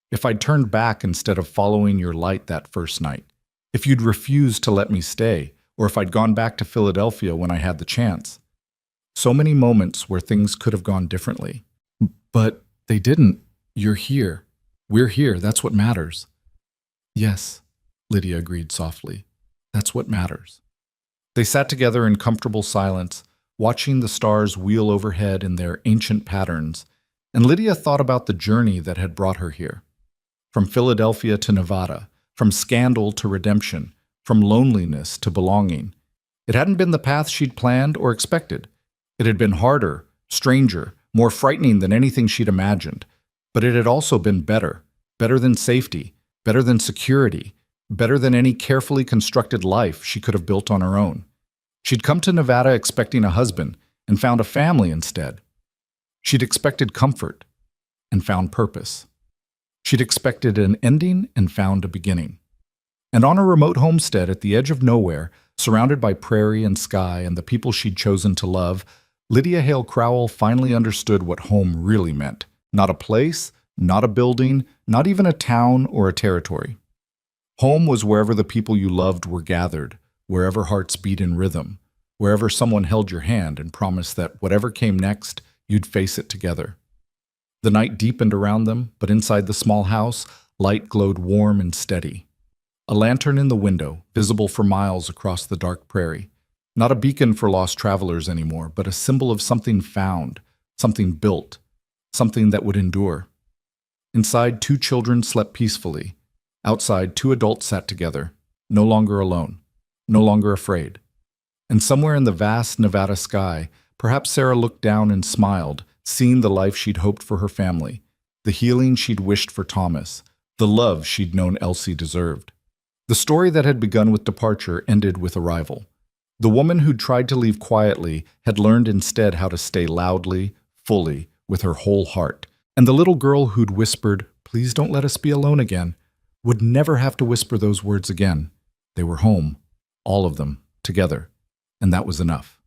If I'd turned back instead of following your light that first night. If you'd refused to let me stay, or if I'd gone back to Philadelphia when I had the chance. So many moments where things could have gone differently. But they didn't. You're here. We're here. That's what matters." "Yes," Lydia agreed softly. "That's what matters." They sat together in comfortable silence, watching the stars wheel overhead in their ancient patterns, and Lydia thought about the journey that had brought her here. From Philadelphia to Nevada, from scandal to redemption, from loneliness to belonging. It hadn't been the path she'd planned or expected. It had been harder, stranger, more frightening than anything she'd imagined. But it had also been better. Better than safety, better than security, better than any carefully constructed life she could have built on her own. She'd come to Nevada expecting a husband and found a family instead. She'd expected comfort and found purpose. She'd expected an ending and found a beginning. And on a remote homestead at the edge of nowhere, surrounded by prairie and sky and the people she'd chosen to love, Lydia Hale Crowell finally understood what home really meant. Not a place, not a building, not even a town or a territory. Home was wherever the people you loved were gathered, wherever hearts beat in rhythm, wherever someone held your hand and promised that whatever came next, you'd face it together. The night deepened around them, but inside the small house, light glowed warm and steady. A lantern in the window, visible for miles across the dark prairie. Not a beacon for lost travelers anymore, but a symbol of something found, something built, something that would endure. Inside, 2 children slept peacefully. Outside, 2 adults sat together, no longer alone, no longer afraid. And somewhere in the vast Nevada sky, perhaps Sarah looked down and smiled, seeing the life she'd hoped for her family, the healing she'd wished for Thomas, the love she'd known Elsie deserved. The story that had begun with departure ended with arrival. The woman who'd tried to leave quietly had learned instead how to stay loudly, fully, with her whole heart. And the little girl who'd whispered, "Please don't let us be alone again," would never have to whisper those words again. They were home, all of them, together, and that was enough.